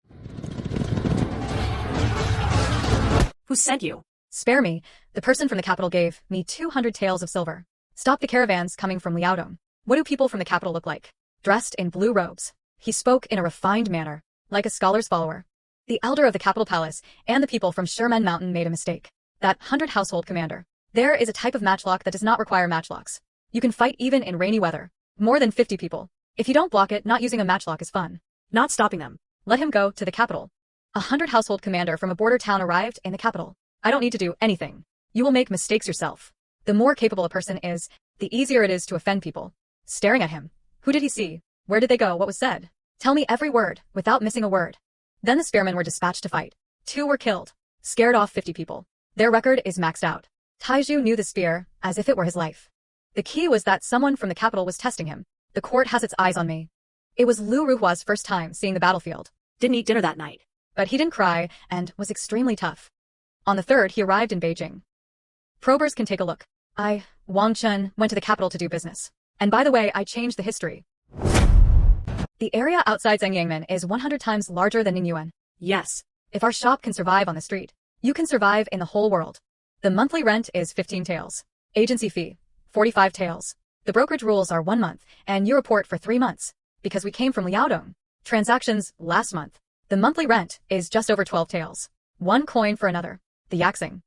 Who sent you? Spare me. The person from the capital gave me 200 taels of silver. Stop the caravans coming from Liaodong. What do people from the capital look like? Dressed in blue robes. He spoke in a refined manner, like a scholar's follower. The elder of the capital palace and the people from Sherman Mountain made a mistake. That 100 household commander. There is a type of matchlock that does not require matchlocks. You can fight even in rainy weather. More than 50 people. If you don't block it, not using a matchlock is fun. Not stopping them. Let him go to the capital. 100 household commander from a border town arrived in the capital. I don't need to do anything. You will make mistakes yourself. The more capable a person is, the easier it is to offend people. Staring at him. Who did he see? Where did they go? What was said? Tell me every word, without missing a word. Then the spearmen were dispatched to fight. 2 were killed. Scared off 50 people. Their record is maxed out. Taiju knew the spear, as if it were his life. The key was that someone from the capital was testing him. The court has its eyes on me. It was Lu Ruhua's first time seeing the battlefield. Didn't eat dinner that night. But he didn't cry, and was extremely tough. On the 3rd, he arrived in Beijing. Probers can take a look. I, Wang Chun, went to the capital to do business. And by the way, I changed the history. The area outside Zhengyangmen is 100 times larger than Ningyuan. Yes. If our shop can survive on the street, you can survive in the whole world. The monthly rent is 15 taels. Agency fee, 45 taels. The brokerage rules are 1 month, and you report for 3 months. Because we came from Liaodong. Transactions last month. The monthly rent is just over 12 taels. 1 coin for another. The Yaxing.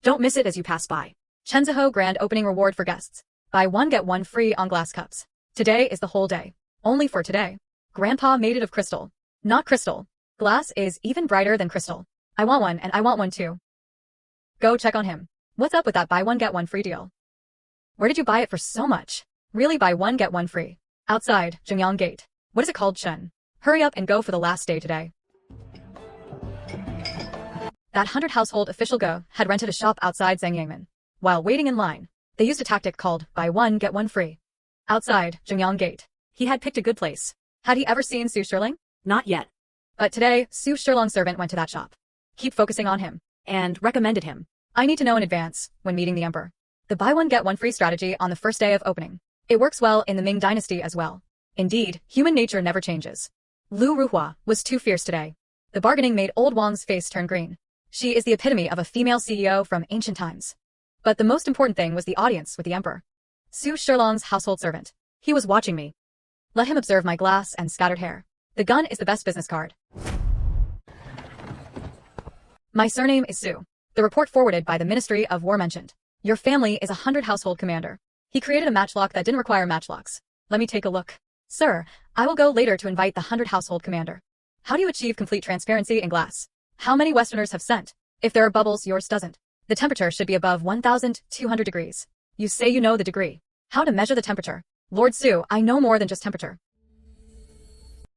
Don't miss it as you pass by. Chenzaho grand opening reward for guests. Buy 1 get 1 free on glass cups. Today is the whole day. Only for today. Grandpa made it of crystal. Not crystal. Glass is even brighter than crystal. I want one and I want one too. Go check on him. What's up with that buy 1 get 1 free deal? Where did you buy it for so much? Really buy 1 get 1 free. Outside, Jingyang Gate. What is it called, Chen? Hurry up and go for the last day today. That 100 household official Go had rented a shop outside Zhengyangmen. While waiting in line, they used a tactic called buy 1 get 1 free. Outside, Jingyang Gate. He had picked a good place. Had he ever seen Su Shirling? Not yet. But today, Su Shirlong's servant went to that shop. Keep focusing on him. And recommended him. I need to know in advance, when meeting the emperor. The buy 1 get 1 free strategy on the first day of opening. It works well in the Ming dynasty as well. Indeed, human nature never changes. Lu Ruhua was too fierce today. The bargaining made old Wang's face turn green. She is the epitome of a female CEO from ancient times. But the most important thing was the audience with the emperor. Su Shirlong's household servant. He was watching me. Let him observe my glass and scattered hair. The gun is the best business card. My surname is Su. The report forwarded by the Ministry of War mentioned. Your family is a 100 household commander. He created a matchlock that didn't require matchlocks. Let me take a look. Sir, I will go later to invite the 100 household commander. How do you achieve complete transparency in glass? How many Westerners have sent? If there are bubbles, yours doesn't. The temperature should be above 1,200 degrees. You say you know the degree. How to measure the temperature? Lord Su, I know more than just temperature.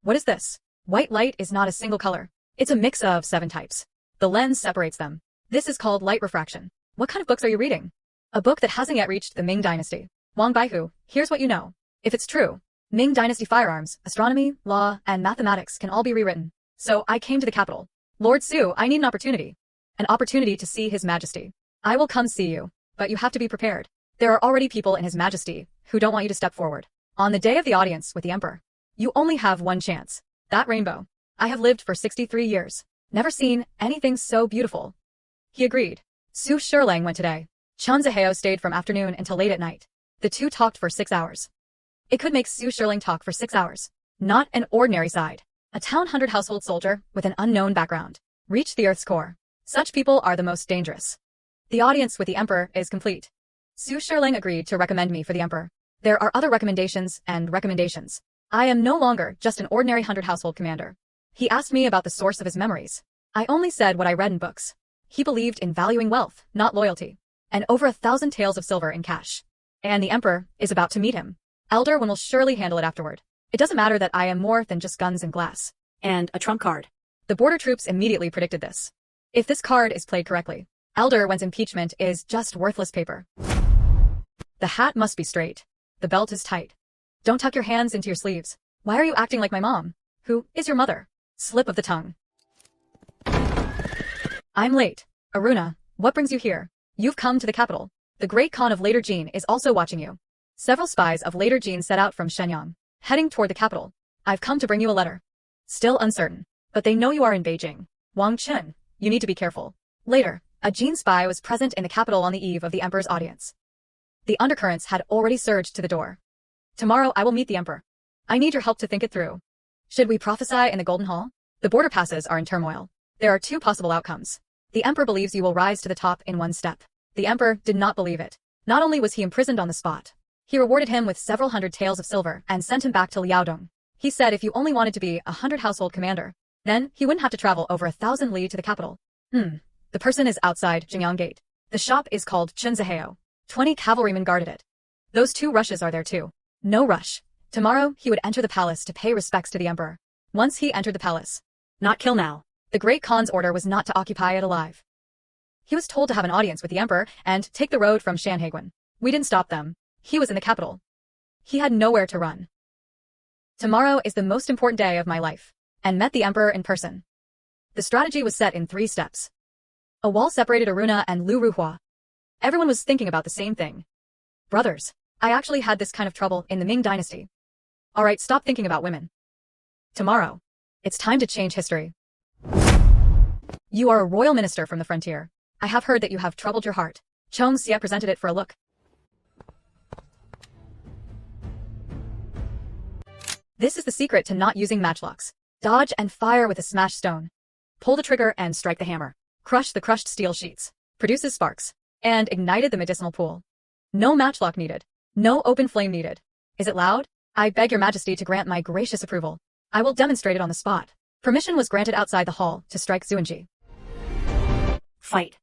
What is this? White light is not a single color. It's a mix of 7 types. The lens separates them. This is called light refraction. What kind of books are you reading? A book that hasn't yet reached the Ming dynasty. Wang Baihu, here's what you know. If it's true, Ming dynasty firearms, astronomy, law, and mathematics can all be rewritten. So I came to the capital. Lord Su, I need an opportunity. An opportunity to see His Majesty. I will come see you, but you have to be prepared. There are already people in His Majesty who don't want you to step forward. On the day of the audience with the emperor, you only have 1 chance. That rainbow. I have lived for 63 years. Never seen anything so beautiful. He agreed. Su Shirling went today. Chen Zihao stayed from afternoon until late at night. The two talked for 6 hours. It could make Su Shirling talk for 6 hours. Not an ordinary side. A town 100 household soldier with an unknown background. Reached the Earth's core. Such people are the most dangerous. The audience with the emperor is complete. Su Shirling agreed to recommend me for the emperor. There are other recommendations and recommendations. I am no longer just an ordinary 100 household commander. He asked me about the source of his memories. I only said what I read in books. He believed in valuing wealth, not loyalty. And over 1,000 taels of silver in cash. And the emperor is about to meet him. Elder One will surely handle it afterward. It doesn't matter that I am more than just guns and glass. And a trump card. The border troops immediately predicted this. If this card is played correctly, Elder One's impeachment is just worthless paper. The hat must be straight. The belt is tight. Don't tuck your hands into your sleeves. Why are you acting like my mom? Who is your mother? Slip of the tongue. I'm late. Aruna, what brings you here? You've come to the capital. The great Khan of Later Jin is also watching you. Several spies of Later Jin set out from Shenyang, heading toward the capital. I've come to bring you a letter. Still uncertain, but they know you are in Beijing. Wang Chen, you need to be careful. Later, a Jin spy was present in the capital on the eve of the emperor's audience. The undercurrents had already surged to the door. Tomorrow I will meet the emperor. I need your help to think it through. Should we prophesy in the Golden Hall? The border passes are in turmoil. There are 2 possible outcomes. The emperor believes you will rise to the top in 1 step. The emperor did not believe it. Not only was he imprisoned on the spot, he rewarded him with several hundred taels of silver and sent him back to Liaodong. He said if you only wanted to be a 100 household commander, then he wouldn't have to travel over 1,000 li to the capital. The person is outside Jingyang Gate. The shop is called Chunzaheo. 20 cavalrymen guarded it. Those 2 rushes are there too. No rush. Tomorrow he would enter the palace to pay respects to the emperor. Once he entered the palace. Not kill now. The great Khan's order was not to occupy it alive. He was told to have an audience with the emperor and take the road from Shanhaiguan. We didn't stop them. He was in the capital. He had nowhere to run. Tomorrow is the most important day of my life. And met the emperor in person. The strategy was set in 3 steps. A wall separated Aruna and Lu Ruhua. Everyone was thinking about the same thing. Brothers, I actually had this kind of trouble in the Ming dynasty. Alright, stop thinking about women. Tomorrow, it's time to change history. You are a royal minister from the frontier. I have heard that you have troubled your heart. Chong Xie presented it for a look. This is the secret to not using matchlocks. Dodge and fire with a smashed stone. Pull the trigger and strike the hammer. Crush the crushed steel sheets. Produces sparks. And ignited the medicinal pool. No matchlock needed. No open flame needed. Is it loud? I beg your majesty to grant my gracious approval. I will demonstrate it on the spot. Permission was granted outside the hall to strike Xuan. Fight.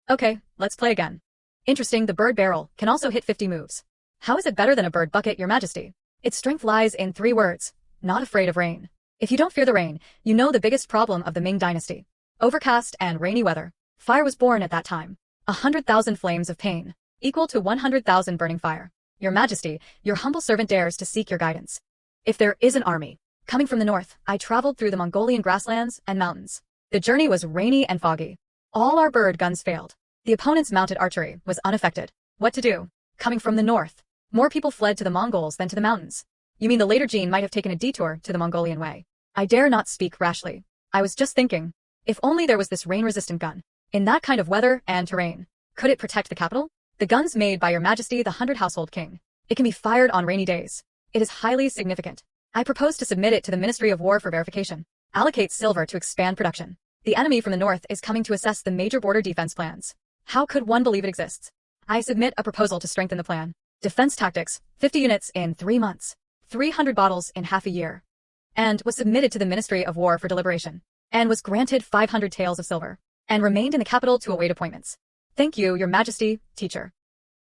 Okay, let's play again. Interesting, the bird barrel can also hit 50 moves. How is it better than a bird bucket, your majesty? Its strength lies in 3 words. Not afraid of rain. If you don't fear the rain, you know the biggest problem of the Ming dynasty. Overcast and rainy weather. Fire was born at that time. 100,000 flames of pain, equal to 100,000 burning fire. Your majesty, your humble servant dares to seek your guidance. If there is an army coming from the north, I traveled through the Mongolian grasslands and mountains. The journey was rainy and foggy. All our bird guns failed. The opponent's mounted archery was unaffected. What to do? Coming from the north. More people fled to the Mongols than to the mountains. You mean the later Jin might have taken a detour to the Mongolian way? I dare not speak rashly. I was just thinking. If only there was this rain-resistant gun. In that kind of weather and terrain. Could it protect the capital? The gun's made by your majesty the 100 household king. It can be fired on rainy days. It is highly significant. I propose to submit it to the Ministry of War for verification. Allocate silver to expand production. The enemy from the north is coming to assess the major border defense plans. How could one believe it exists? I submit a proposal to strengthen the plan. Defense tactics, 50 units in 3 months. 300 bottles in half a year. And was submitted to the Ministry of War for deliberation. And was granted 500 taels of silver. And remained in the capital to await appointments. Thank you, your majesty, teacher.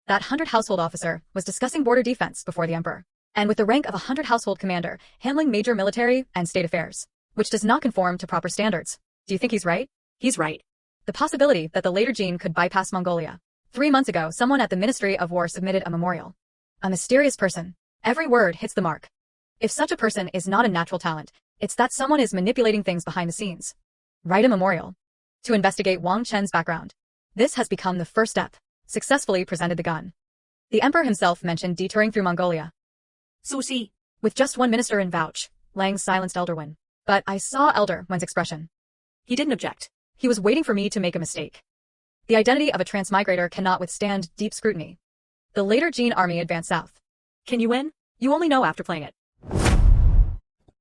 That 100 household officer was discussing border defense before the emperor. And with the rank of 100 household commander, handling major military and state affairs. Which does not conform to proper standards. Do you think he's right? He's right. The possibility that the later Jin could bypass Mongolia. 3 months ago, someone at the Ministry of War submitted a memorial. A mysterious person. Every word hits the mark. If such a person is not a natural talent, it's that someone is manipulating things behind the scenes. Write a memorial. To investigate Wang Chen's background. This has become the first step. Successfully presented the gun. The emperor himself mentioned detouring through Mongolia. Susi. With just one minister in vouch, Lang silenced Elder Wen. But I saw Elder Wen's expression. He didn't object. He was waiting for me to make a mistake. The identity of a transmigrator cannot withstand deep scrutiny. The later Jin army advanced south. Can you win? You only know after playing it.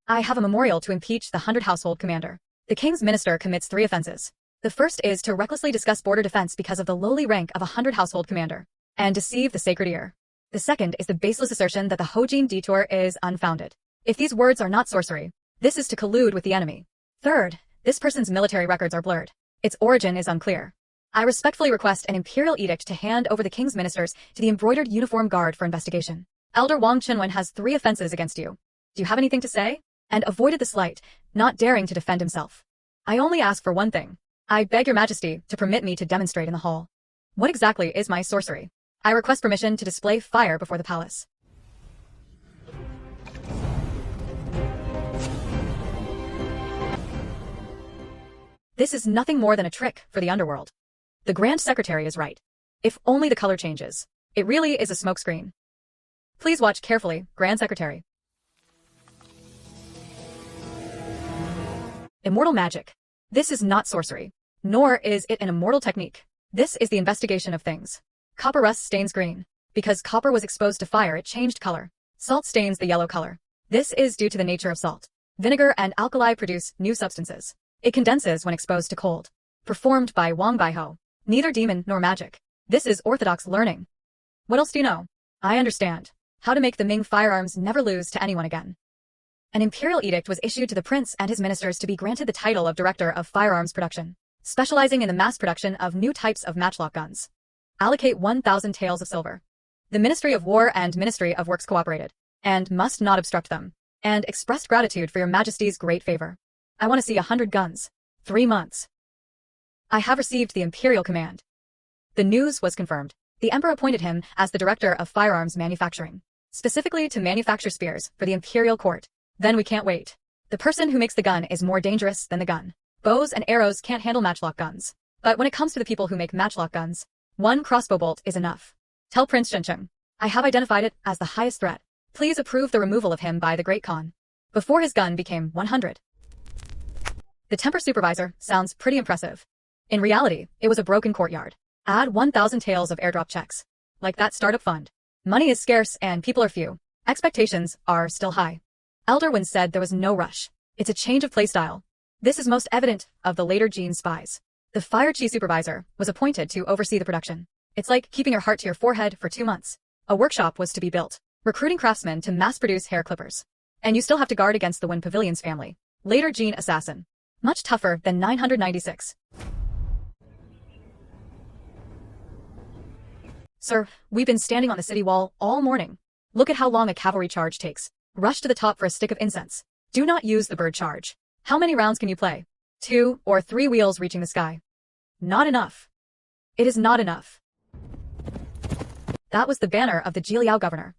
I have a memorial to impeach the 100 household commander. The king's minister commits 3 offenses. The first is to recklessly discuss border defense because of the lowly rank of a 100 household commander, and deceive the sacred ear. The second is the baseless assertion that the Hojin detour is unfounded. If these words are not sorcery, this is to collude with the enemy. Third, this person's military records are blurred. Its origin is unclear. I respectfully request an imperial edict to hand over the king's ministers to the embroidered uniform guard for investigation. Elder Wang Chenwen has 3 offenses against you. Do you have anything to say? And avoided the slight, not daring to defend himself. I only ask for one thing. I beg your majesty to permit me to demonstrate in the hall. What exactly is my sorcery? I request permission to display fire before the palace. This is nothing more than a trick for the underworld. The Grand Secretary is right. If only the color changes. It really is a smokescreen. Please watch carefully, Grand Secretary. Immortal magic. This is not sorcery. Nor is it an immortal technique. This is the investigation of things. Copper rust stains green. Because copper was exposed to fire, it changed color. Salt stains the yellow color. This is due to the nature of salt. Vinegar and alkali produce new substances. It condenses when exposed to cold. Performed by Wang Baiho. Neither demon nor magic. This is orthodox learning. What else do you know? I understand. How to make the Ming firearms never lose to anyone again. An imperial edict was issued to the prince and his ministers to be granted the title of Director of Firearms Production, specializing in the mass production of new types of matchlock guns. Allocate 1,000 taels of silver. The Ministry of War and Ministry of Works cooperated, and must not obstruct them, and expressed gratitude for your majesty's great favor. I want to see 100 guns. 3 months. I have received the imperial command. The news was confirmed. The emperor appointed him as the Director of Firearms Manufacturing, specifically to manufacture spears for the imperial court. Then we can't wait. The person who makes the gun is more dangerous than the gun. Bows and arrows can't handle matchlock guns. But when it comes to the people who make matchlock guns, 1 crossbow bolt is enough. Tell Prince Shencheng. I have identified it as the highest threat. Please approve the removal of him by the Great Khan. Before his gun became 100. The temper supervisor sounds pretty impressive. In reality, it was a broken courtyard. Add 1,000 taels of airdrop checks. Like that startup fund. Money is scarce and people are few. Expectations are still high. Elder Wen said there was no rush. It's a change of playstyle. This is most evident of the later Jin spies. The fire chi supervisor was appointed to oversee the production. It's like keeping your heart to your forehead for 2 months. A workshop was to be built, recruiting craftsmen to mass-produce hair clippers. And you still have to guard against the Wen Pavilion's family. Later Jin assassin. Much tougher than 996. Sir, we've been standing on the city wall all morning. Look at how long a cavalry charge takes. Rush to the top for a stick of incense. Do not use the bird charge. How many rounds can you play? 2 or 3 wheels reaching the sky. Not enough. It is not enough. That was the banner of the Jiliao governor.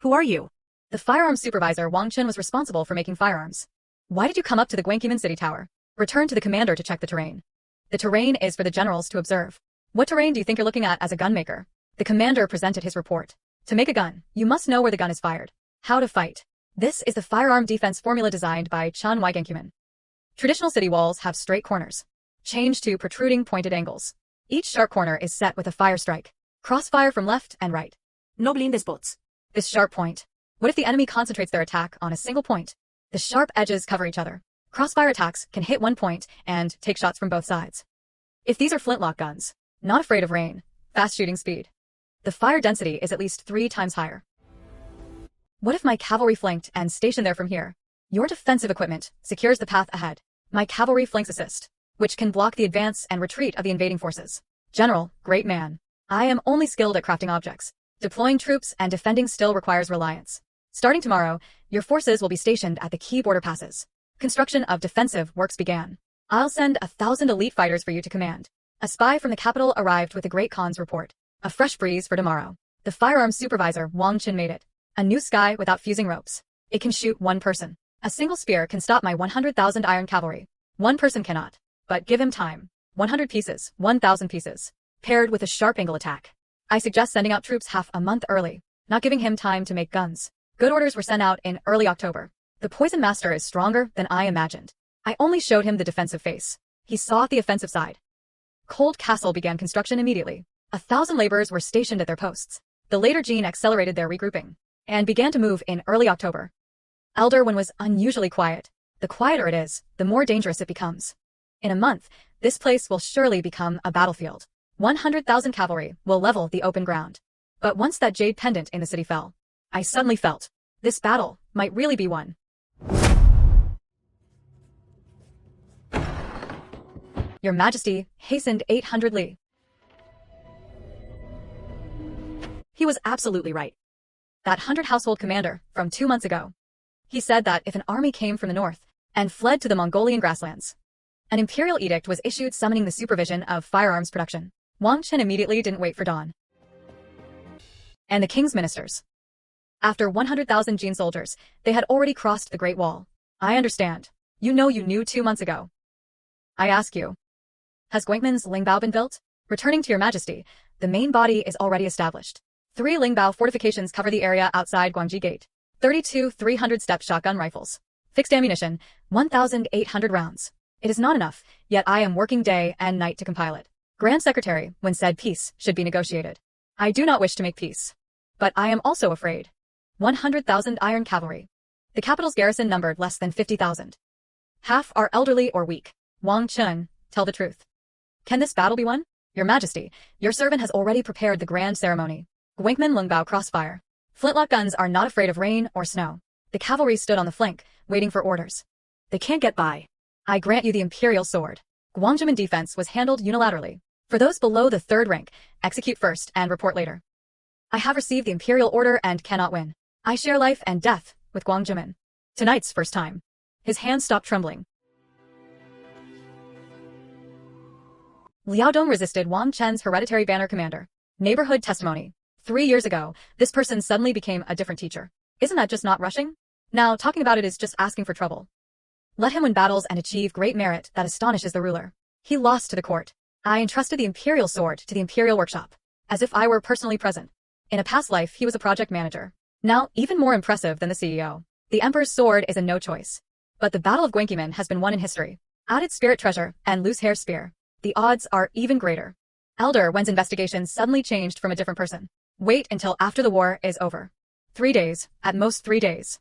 Who are you? The firearms supervisor Wang Chen was responsible for making firearms. Why did you come up to the Guangqimen city tower? Return to the commander to check the terrain. The terrain is for the generals to observe. What terrain do you think you're looking at as a gun maker? The commander presented his report. To make a gun, you must know where the gun is fired. How to fight. This is the firearm defense formula designed by Chan Guangqimen. Traditional city walls have straight corners. Change to protruding pointed angles. Each sharp corner is set with a fire strike. Crossfire from left and right. No blindes bots. This sharp point. What if the enemy concentrates their attack on a single point? The sharp edges cover each other. Crossfire attacks can hit one point and take shots from both sides. If these are flintlock guns, not afraid of rain, fast shooting speed, the fire density is at least 3 times higher. What if my cavalry flanked and stationed there from here? Your defensive equipment secures the path ahead. My cavalry flanks assist, which can block the advance and retreat of the invading forces. General, great man. I am only skilled at crafting objects. Deploying troops and defending still requires reliance. Starting tomorrow, your forces will be stationed at the key border passes. Construction of defensive works began. I'll send 1,000 elite fighters for you to command. A spy from the capital arrived with the Great Khan's report. A fresh breeze for tomorrow. The firearms supervisor Wang Chen made it. A new sky without fusing ropes. It can shoot one person. A single spear can stop my 100,000 iron cavalry. One person cannot. But give him time. 100 pieces, 1,000 pieces. Paired with a sharp angle attack. I suggest sending out troops half a month early, not giving him time to make guns. Good orders were sent out in early October. The poison master is stronger than I imagined. I only showed him the defensive face. He saw the offensive side. Cold Castle began construction immediately. 1,000 laborers were stationed at their posts. The later Jin accelerated their regrouping and began to move in early October. Elder Wen was unusually quiet. The quieter it is, the more dangerous it becomes. In a month, this place will surely become a battlefield. 100,000 cavalry will level the open ground. But once that jade pendant in the city fell, I suddenly felt this battle might really be won. Your Majesty hastened 800 li. He was absolutely right. That 100 household commander from 2 months ago. He said that if an army came from the north and fled to the Mongolian grasslands, an imperial edict was issued summoning the supervision of firearms production. Wang Chen immediately didn't wait for dawn. And the king's ministers. After 100,000 Jin soldiers, they had already crossed the Great Wall. I understand. You know you knew 2 months ago. I ask you, has Guangqimen's Lingbao been built? Returning to your Majesty, the main body is already established. 3 Lingbao fortifications cover the area outside Guangji Gate. 32 300-step shotgun rifles. Fixed ammunition, 1,800 rounds. It is not enough, yet I am working day and night to compile it. Grand Secretary, when said peace should be negotiated. I do not wish to make peace. But I am also afraid. 100,000 iron cavalry. The capital's garrison numbered less than 50,000. Half are elderly or weak. Wang Chen, tell the truth. Can this battle be won? Your Majesty, your servant has already prepared the grand ceremony. Guangqimen Lingbao crossfire. Flintlock guns are not afraid of rain or snow. The cavalry stood on the flank, waiting for orders. They can't get by. I grant you the imperial sword. Guangqimen defense was handled unilaterally. For those below the 3rd rank, execute first and report later. I have received the imperial order and cannot win. I share life and death with Guangqimen. Tonight's first time. His hands stopped trembling. Liaodong resisted Wang Chen's hereditary banner commander. Neighborhood testimony. 3 years ago, this person suddenly became a different teacher. Isn't that just not rushing? Now, talking about it is just asking for trouble. Let him win battles and achieve great merit that astonishes the ruler. He lost to the court. I entrusted the imperial sword to the imperial workshop, as if I were personally present. In a past life, he was a project manager. Now, even more impressive than the CEO. The emperor's sword is a no choice. But the Battle of Guangqimen has been won in history. Added spirit treasure and loose hair spear. The odds are even greater. Elder Wen's investigation suddenly changed from a different person. Wait until after the war is over. 3 days, at most 3 days.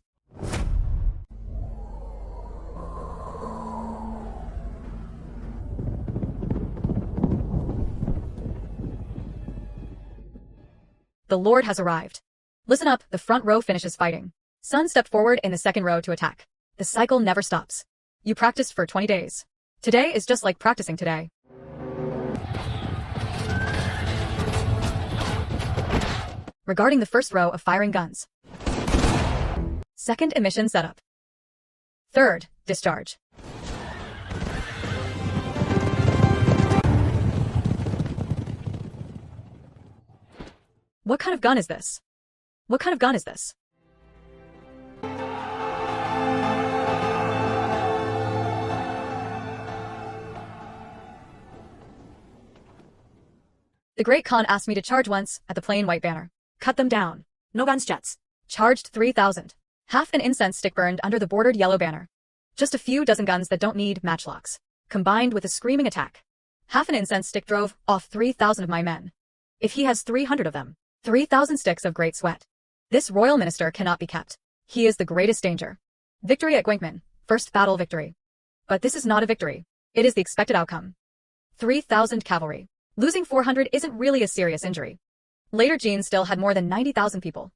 The Lord has arrived. Listen up, the front row finishes fighting. Sun stepped forward in the second row to attack. The cycle never stops. You practiced for 20 days. Today is just like practicing today. Regarding the first row of firing guns. Second emission setup. Third, discharge. What kind of gun is this? What kind of gun is this? The Great Khan asked me to charge once at the plain white banner. Cut them down. No guns jets. Charged 3,000. Half an incense stick burned under the bordered yellow banner. Just a few dozen guns that don't need matchlocks. Combined with a screaming attack. Half an incense stick drove off 3,000 of my men. If he has 300 of them, 3,000 sticks of great sweat. This royal minister cannot be kept. He is the greatest danger. Victory at Guangmen. First battle victory. But this is not a victory. It is the expected outcome. 3,000 cavalry. Losing 400 isn't really a serious injury. Later Jin still had more than 90,000 people.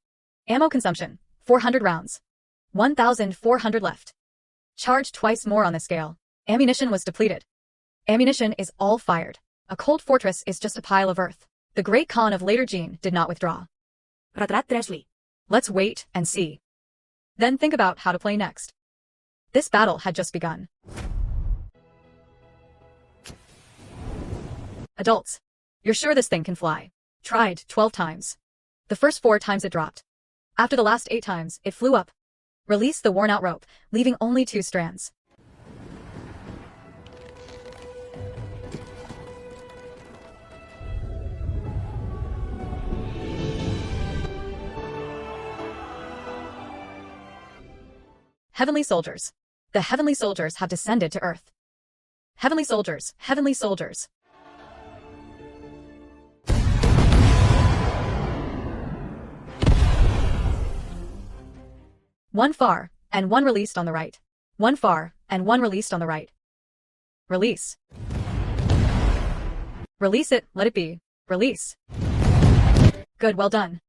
Ammo consumption, 400 rounds. 1,400 left. Charged twice more on the scale. Ammunition was depleted. Ammunition is all fired. A cold fortress is just a pile of earth. The Great Khan of later Jin did not withdraw. Retrat Tresley. Let's wait and see. Then think about how to play next. This battle had just begun. Adults. You're sure this thing can fly? Tried 12 times. The first 4 times it dropped. After the last 8 times, it flew up. Release the worn-out rope, leaving only 2 strands. Heavenly soldiers. The heavenly soldiers have descended to earth. Heavenly soldiers, heavenly soldiers. One far, and one released on the right. One far, and one released on the right. Release. Release it, let it be. Release. Good, well done.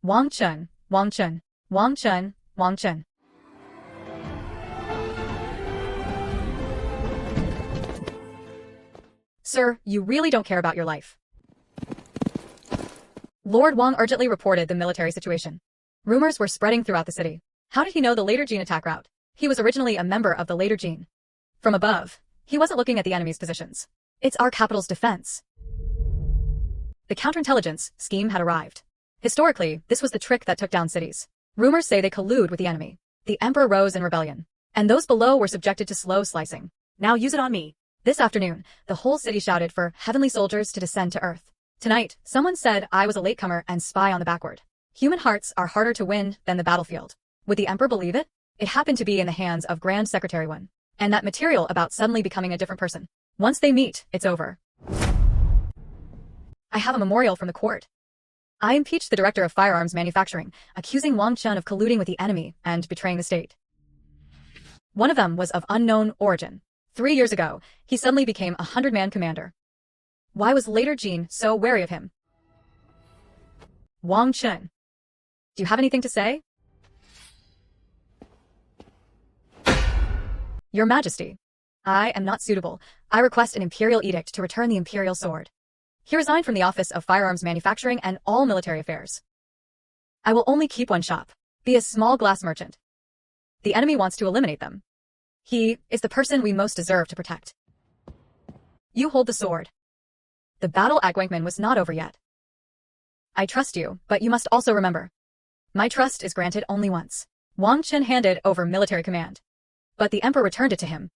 Wang Chun, Wang Chun, Wang Chun, Wang Chun. Sir, you really don't care about your life. Lord Wang urgently reported the military situation. Rumors were spreading throughout the city. How did he know the later Jin attack route? He was originally a member of the later Jin. From above, he wasn't looking at the enemy's positions. It's our capital's defense. The counterintelligence scheme had arrived. Historically, this was the trick that took down cities. Rumors say they collude with the enemy. The emperor rose in rebellion. And those below were subjected to slow slicing. Now use it on me. This afternoon, the whole city shouted for heavenly soldiers to descend to earth. Tonight, someone said I was a latecomer and spy on the backward. Human hearts are harder to win than the battlefield. Would the emperor believe it? It happened to be in the hands of Grand Secretary Xuan. And that material about suddenly becoming a different person. Once they meet, it's over. I have a memorial from the court. I impeached the director of firearms manufacturing, accusing Wang Chun of colluding with the enemy and betraying the state. One of them was of unknown origin. 3 years ago, he suddenly became a 100-man commander. Why was later Jin so wary of him? Wang Chun. Do you have anything to say? Your Majesty. I am not suitable. I request an imperial edict to return the imperial sword. He resigned from the office of firearms manufacturing and all military affairs. I will only keep one shop. Be a small glass merchant. The enemy wants to eliminate them. He is the person we most deserve to protect. You hold the sword. The battle at Guangmen was not over yet. I trust you, but you must also remember. My trust is granted only once. Wang Chun handed over military command. But the emperor returned it to him.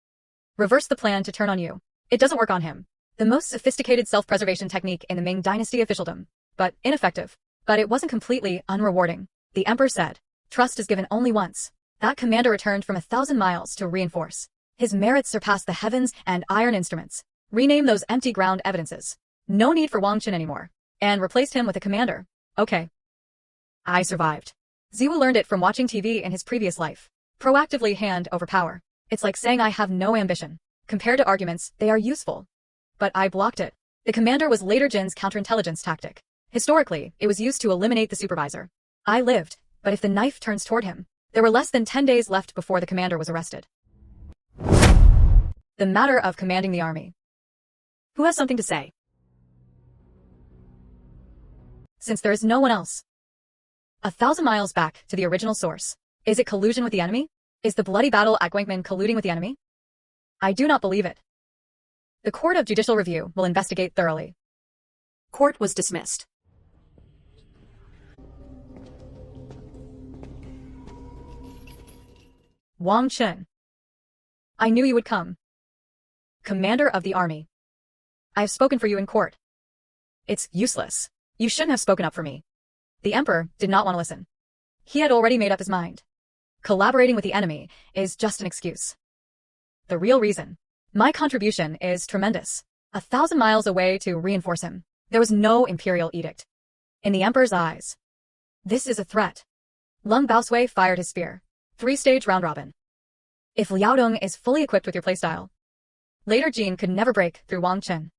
Reverse the plan to turn on you. It doesn't work on him. The most sophisticated self-preservation technique in the Ming dynasty officialdom. But ineffective. But it wasn't completely unrewarding. The emperor said, trust is given only once. That commander returned from 1,000 miles to reinforce. His merits surpassed the heavens and iron instruments. Rename those empty ground evidences. No need for Wang Chun anymore. And replaced him with a commander. Okay. I survived. Ziwu learned it from watching TV in his previous life. Proactively hand over power. It's like saying I have no ambition. Compared to arguments, they are useful. But I blocked it. The commander was later Jin's counterintelligence tactic. Historically, it was used to eliminate the supervisor. I lived, but if the knife turns toward him, there were less than 10 days left before the commander was arrested. The matter of commanding the army. Who has something to say? Since there is no one else. 1,000 miles back to the original source. Is it collusion with the enemy? Is the bloody battle at Guangmen colluding with the enemy? I do not believe it. The Court of Judicial Review will investigate thoroughly. Court was dismissed. Wang Chen. I knew you would come. Commander of the army. I have spoken for you in court. It's useless. You shouldn't have spoken up for me. The emperor did not want to listen. He had already made up his mind. Collaborating with the enemy is just an excuse. The real reason. My contribution is tremendous. 1,000 miles away to reinforce him. There was no imperial edict. In the emperor's eyes. This is a threat. Lung Baosui fired his spear. 3-stage round robin. If Liaodong is fully equipped with your playstyle, later Jin could never break through Wang Chen.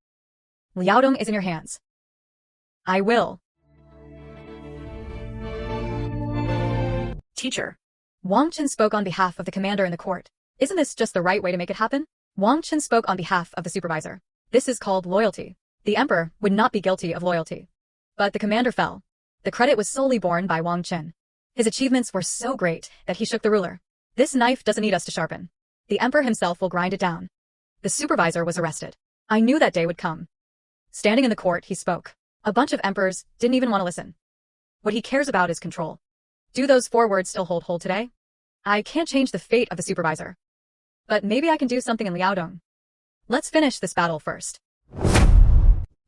Liaodong is in your hands. I will. Teacher. Wang Chen spoke on behalf of the commander in the court. Isn't this just the right way to make it happen? Wang Chen spoke on behalf of the supervisor. This is called loyalty. The emperor would not be guilty of loyalty. But the commander fell. The credit was solely borne by Wang Chen. His achievements were so great that he shook the ruler. This knife doesn't need us to sharpen. The emperor himself will grind it down. The supervisor was arrested. I knew that day would come. Standing in the court, he spoke. A bunch of emperors didn't even want to listen. What he cares about is control. Do those 4 words still hold today? I can't change the fate of the supervisor. But maybe I can do something in Liaodong. Let's finish this battle first.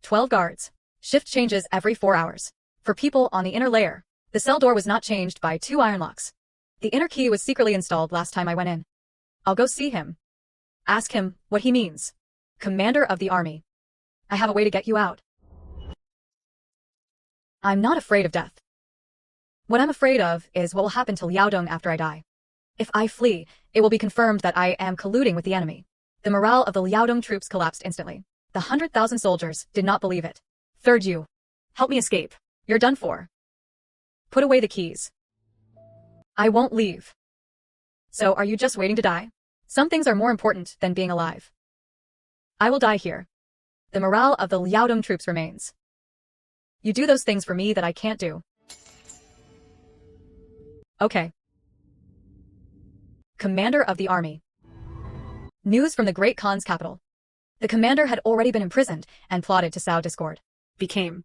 12 guards. Shift changes every 4 hours. For people on the inner layer, the cell door was not changed by 2 iron locks. The inner key was secretly installed last time I went in. I'll go see him. Ask him what he means. Commander of the army. I have a way to get you out. I'm not afraid of death. What I'm afraid of is what will happen to Liaodong after I die. If I flee, it will be confirmed that I am colluding with the enemy. The morale of the Liaodong troops collapsed instantly. The 100,000 soldiers did not believe it. Third you. Help me escape. You're done for. Put away the keys. I won't leave. So are you just waiting to die? Some things are more important than being alive. I will die here. The morale of the Liaodong troops remains. You do those things for me that I can't do. Okay. Commander of the army. News from the Great Khan's capital. The commander had already been imprisoned and plotted to sow discord. Became.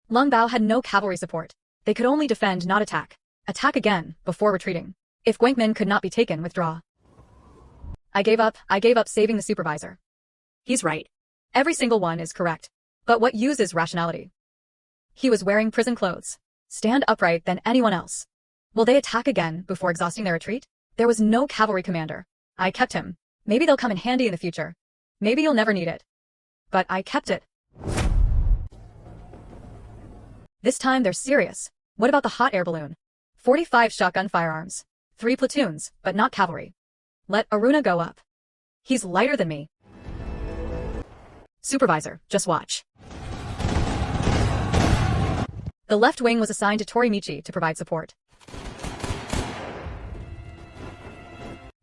Lung Bao had no cavalry support. They could only defend, not attack. Attack again, before retreating. If Guangmen could not be taken, withdraw. I gave up saving the supervisor. He's right. Every single one is correct. But what use is rationality? He was wearing prison clothes. Stand upright than anyone else. Will they attack again before exhausting their retreat? There was no cavalry commander. I kept him. Maybe they'll come in handy in the future. Maybe you'll never need it. But I kept it. This time they're serious. What about the hot air balloon? 45 shotgun firearms. 3 platoons, but not cavalry. Let Aruna go up. He's lighter than me. Supervisor, just watch. The left wing was assigned to Torimichi to provide support.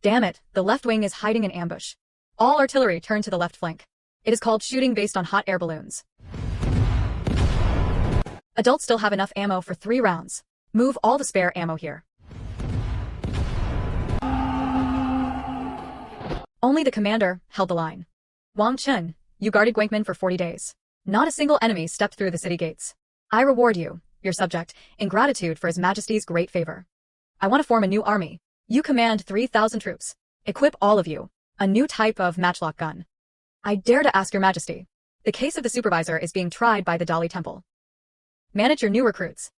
Damn it, the left wing is hiding in ambush. All artillery turned to the left flank. It is called shooting based on hot air balloons. Adults still have enough ammo for 3 rounds. Move all the spare ammo here. Only the commander held the line. Wang Chen, you guarded Guangmen for 40 days. Not a single enemy stepped through the city gates. I reward you, your subject, in gratitude for His Majesty's great favor. I want to form a new army. You command 3,000 troops. Equip all of you. A new type of matchlock gun. I dare to ask your majesty. The case of the supervisor is being tried by the Dali Temple. Manage your new recruits.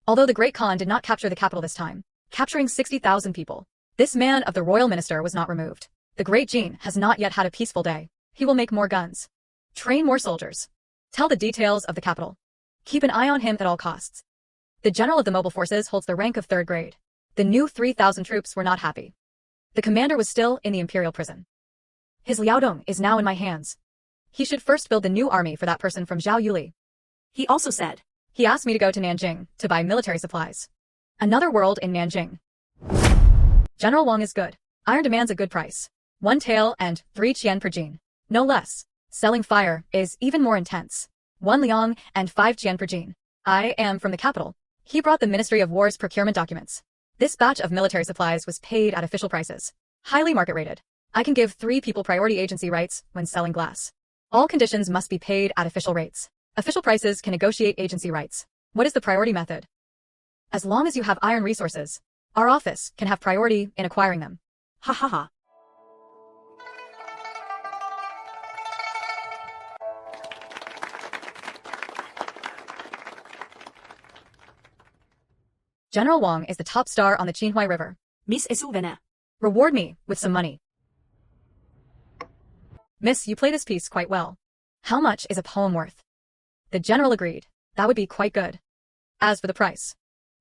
Although the Great Khan did not capture the capital this time, capturing 60,000 people, this man of the royal minister was not removed. The Great Jin has not yet had a peaceful day. He will make more guns. Train more soldiers. Tell the details of the capital. Keep an eye on him at all costs. The general of the mobile forces holds the rank of 3rd grade. The new 3,000 troops were not happy. The commander was still in the imperial prison. His Liaodong is now in my hands. He should first build the new army for that person from Zhao Yuli. He also said. He asked me to go to Nanjing to buy military supplies. Another world in Nanjing. General Wang is good. Iron demands a good price. 1 tael and 3 qian per jean. No less. Selling fire is even more intense. 1 liang and 5 qian per jean. I am from the capital. He brought the Ministry of War's procurement documents. This batch of military supplies was paid at official prices. Highly market rated. I can give 3 people priority agency rights when selling glass. All conditions must be paid at official rates. Official prices can negotiate agency rights. What is the priority method? As long as you have iron resources, our office can have priority in acquiring them. Ha ha ha. General Wang is the top star on the Qinhuai River. Miss Isuvene. Reward me with some money. Miss, you play this piece quite well. How much is a poem worth? The general agreed. That would be quite good. As for the price,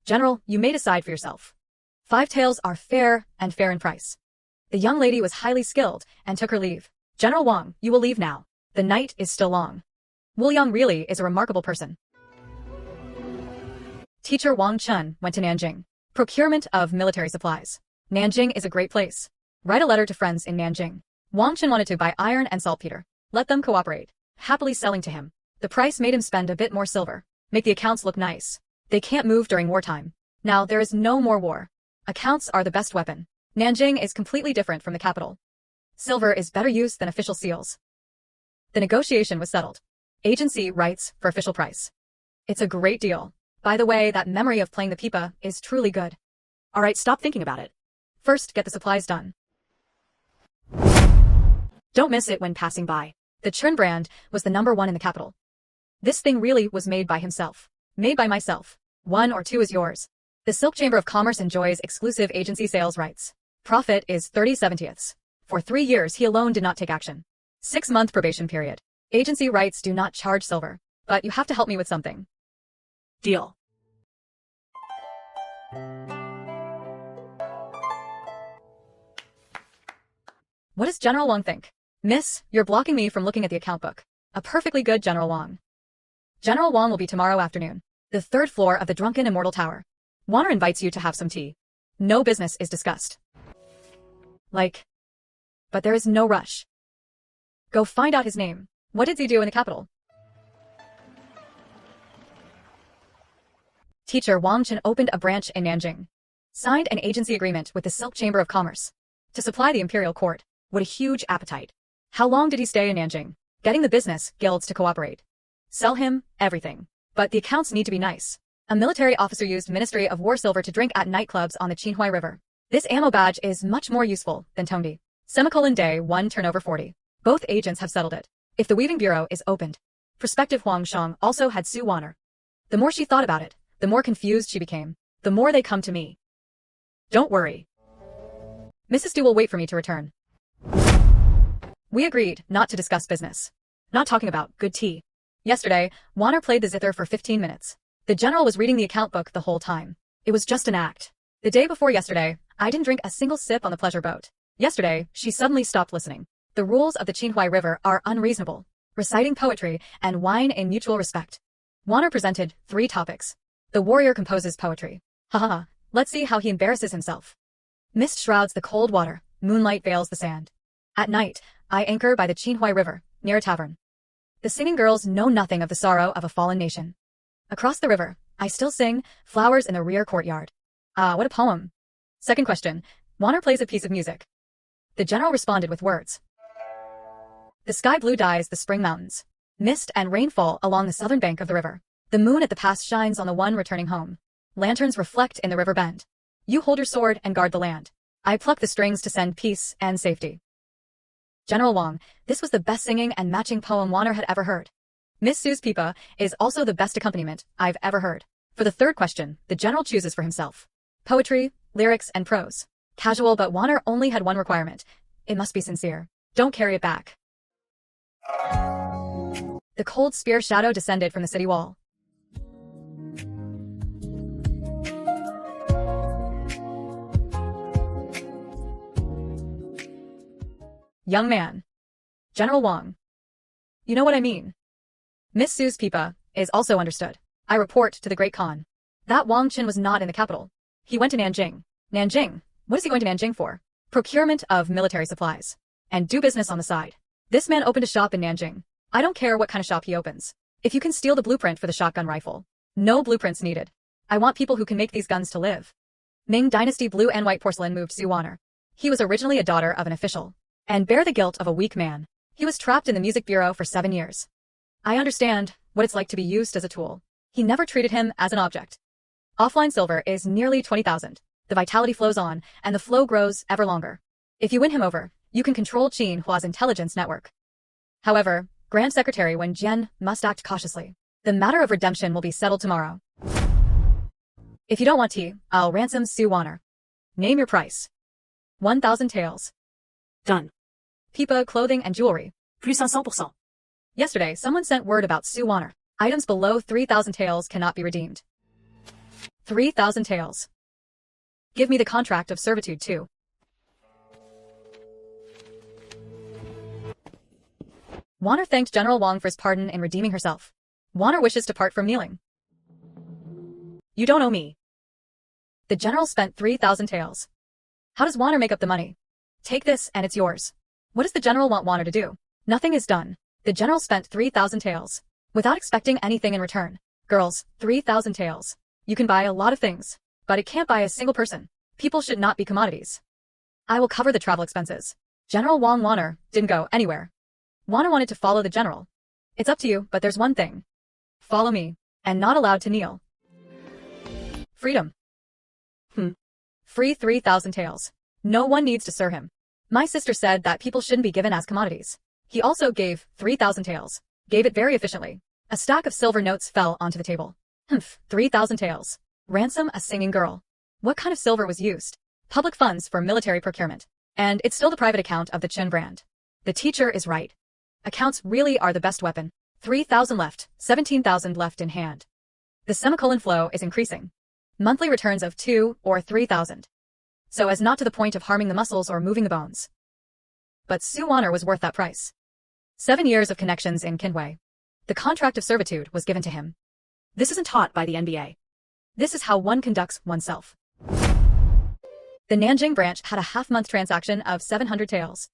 General, you may decide for yourself. 5 taels are fair and fair in price. The young lady was highly skilled and took her leave. General Wang, you will leave now. The night is still long. Wu Yang really is a remarkable person. Teacher Wang Chun went to Nanjing. Procurement of military supplies. Nanjing is a great place. Write a letter to friends in Nanjing. Wang Chun wanted to buy iron and saltpeter. Let them cooperate. Happily selling to him. The price made him spend a bit more silver. Make the accounts look nice. They can't move during wartime. Now there is no more war. Accounts are the best weapon. Nanjing is completely different from the capital. Silver is better used than official seals. The negotiation was settled. Agency rights for official price. It's a great deal. By the way, that memory of playing the pipa is truly good. All right, stop thinking about it. First, get the supplies done. Don't miss it when passing by. The Churn brand was the #1 in the capital. This thing really was made by himself. Made by myself. 1 or 2 is yours. The Silk Chamber of Commerce enjoys exclusive agency sales rights. Profit is 30/70ths. For 3 years he alone did not take action. 6-month probation period. Agency rights do not charge silver. But you have to help me with something. Deal. What does General Wang think? Miss, you're blocking me from looking at the account book. A perfectly good General Wang. General Wang will be tomorrow afternoon. The 3rd floor of the Drunken Immortal Tower. Wanner invites you to have some tea. No business is discussed. But there is no rush. Go find out his name. What did he do in the capital? Teacher Wang Chen opened a branch in Nanjing. Signed an agency agreement with the Silk Chamber of Commerce. To supply the imperial court. What a huge appetite. How long did he stay in Nanjing? Getting the business guilds to cooperate. Sell him everything. But the accounts need to be nice. A military officer used Ministry of War silver to drink at nightclubs on the Qinhuai River. This ammo badge is much more useful than Tongdi. Day 1 turnover 40. Both agents have settled it. If the weaving bureau is opened. Prospective Huang Shang also had Su Wanner. The more she thought about it, the more confused she became. The more they come to me. Don't worry. Mrs. Du will wait for me to return. We agreed not to discuss business. Not talking about good tea. Yesterday, Wanner played the zither for 15 minutes. The general was reading the account book the whole time. It was just an act. The day before yesterday, I didn't drink a single sip on the pleasure boat. Yesterday, she suddenly stopped listening. The rules of the Qinhuai River are unreasonable. Reciting poetry and wine in mutual respect. Wanner presented 3 topics. The warrior composes poetry. Ha. Let's see how he embarrasses himself. Mist shrouds the cold water. Moonlight veils the sand. At night, I anchor by the Qinhuai River, near a tavern. The singing girls know nothing of the sorrow of a fallen nation. Across the river, I still sing, flowers in the rear courtyard. Ah, what a poem. Second question, Wanner plays a piece of music. The general responded with words. The sky blue dyes the spring mountains. Mist and rain fall along the southern bank of the river. The moon at the pass shines on the one returning home. Lanterns reflect in the river bend. You hold your sword and guard the land. I pluck the strings to send peace and safety. General Wang, this was the best singing and matching poem Wanner had ever heard. Miss Su's pipa is also the best accompaniment I've ever heard. For the third question, the general chooses for himself. Poetry, lyrics, and prose. Casual, but Wanner only had one requirement. It must be sincere. Don't carry it back. The cold spear shadow descended from the city wall. Young man. General Wang. You know what I mean. Miss Su's pipa is also understood. I report to the Great Khan. That Wang Qin was not in the capital. He went to Nanjing. Nanjing? What is he going to Nanjing for? Procurement of military supplies. And do business on the side. This man opened a shop in Nanjing. I don't care what kind of shop he opens. If you can steal the blueprint for the shotgun rifle. No blueprints needed. I want people who can make these guns to live. Ming Dynasty blue and white porcelain moved Xuan. He was originally a daughter of an official. And bear the guilt of a weak man. He was trapped in the music bureau for 7 years. I understand what it's like to be used as a tool. He never treated him as an object. Offline silver is nearly 20,000. The vitality flows on, and the flow grows ever longer. If you win him over, you can control Qin Hua's intelligence network. However, Grand Secretary Wen Jian must act cautiously. The matter of redemption will be settled tomorrow. If you don't want tea, I'll ransom Xuan. Name your price. 1,000 taels. Done. Pipa, clothing, and jewelry. Plus 500%. Yesterday, someone sent word about Xuan. Items below 3,000 taels cannot be redeemed. 3,000 taels. Give me the contract of servitude too. Wanner thanked General Wang for his pardon in redeeming herself. Wanner wishes to part from kneeling. You don't owe me. The general spent 3,000 taels. How does Wanner make up the money? Take this and it's yours. What does the general want Wanner to do? Nothing is done. The general spent 3,000 taels. Without expecting anything in return. Girls, 3,000 taels. You can buy a lot of things. But it can't buy a single person. People should not be commodities. I will cover the travel expenses. General Wang Wanner didn't go anywhere. Wanner wanted to follow the general. It's up to you, but there's one thing. Follow me. And not allowed to kneel. Freedom. Free 3,000 taels. No one needs to serve him. My sister said that people shouldn't be given as commodities. He also gave 3,000 taels. Gave it very efficiently. A stack of silver notes fell onto the table. 3,000 taels. Ransom a singing girl. What kind of silver was used? Public funds for military procurement. And it's still the private account of the Chen brand. The teacher is right. Accounts really are the best weapon. 3,000 left, 17,000 left in hand. The semicolon flow is increasing. Monthly returns of 2 or 3,000. So as not to the point of harming the muscles or moving the bones. But Xuan was worth that price. 7 years of connections in Qinhui. The contract of servitude was given to him. This isn't taught by the NBA. This is how one conducts oneself. The Nanjing branch had a half-month transaction of 700 taels.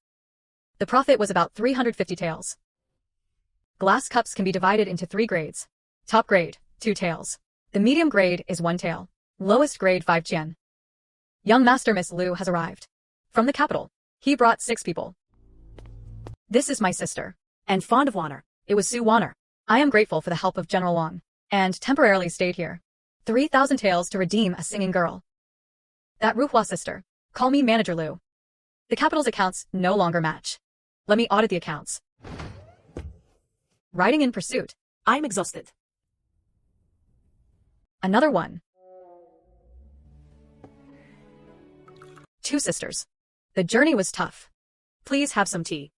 The profit was about 350 taels. Glass cups can be divided into 3 grades. Top grade, 2 taels. The medium grade is 1 tael. Lowest grade 5 qian. Young Master Miss Liu has arrived. From the capital. He brought 6 people. This is my sister. And fond of Wanner. It was Xuan. I am grateful for the help of General Wang. And temporarily stayed here. 3,000 taels to redeem a singing girl. That Ruhua sister. Call me Manager Liu. The capital's accounts no longer match. Let me audit the accounts. Riding in pursuit. I'm exhausted. Another one. 2 sisters. The journey was tough. Please have some tea.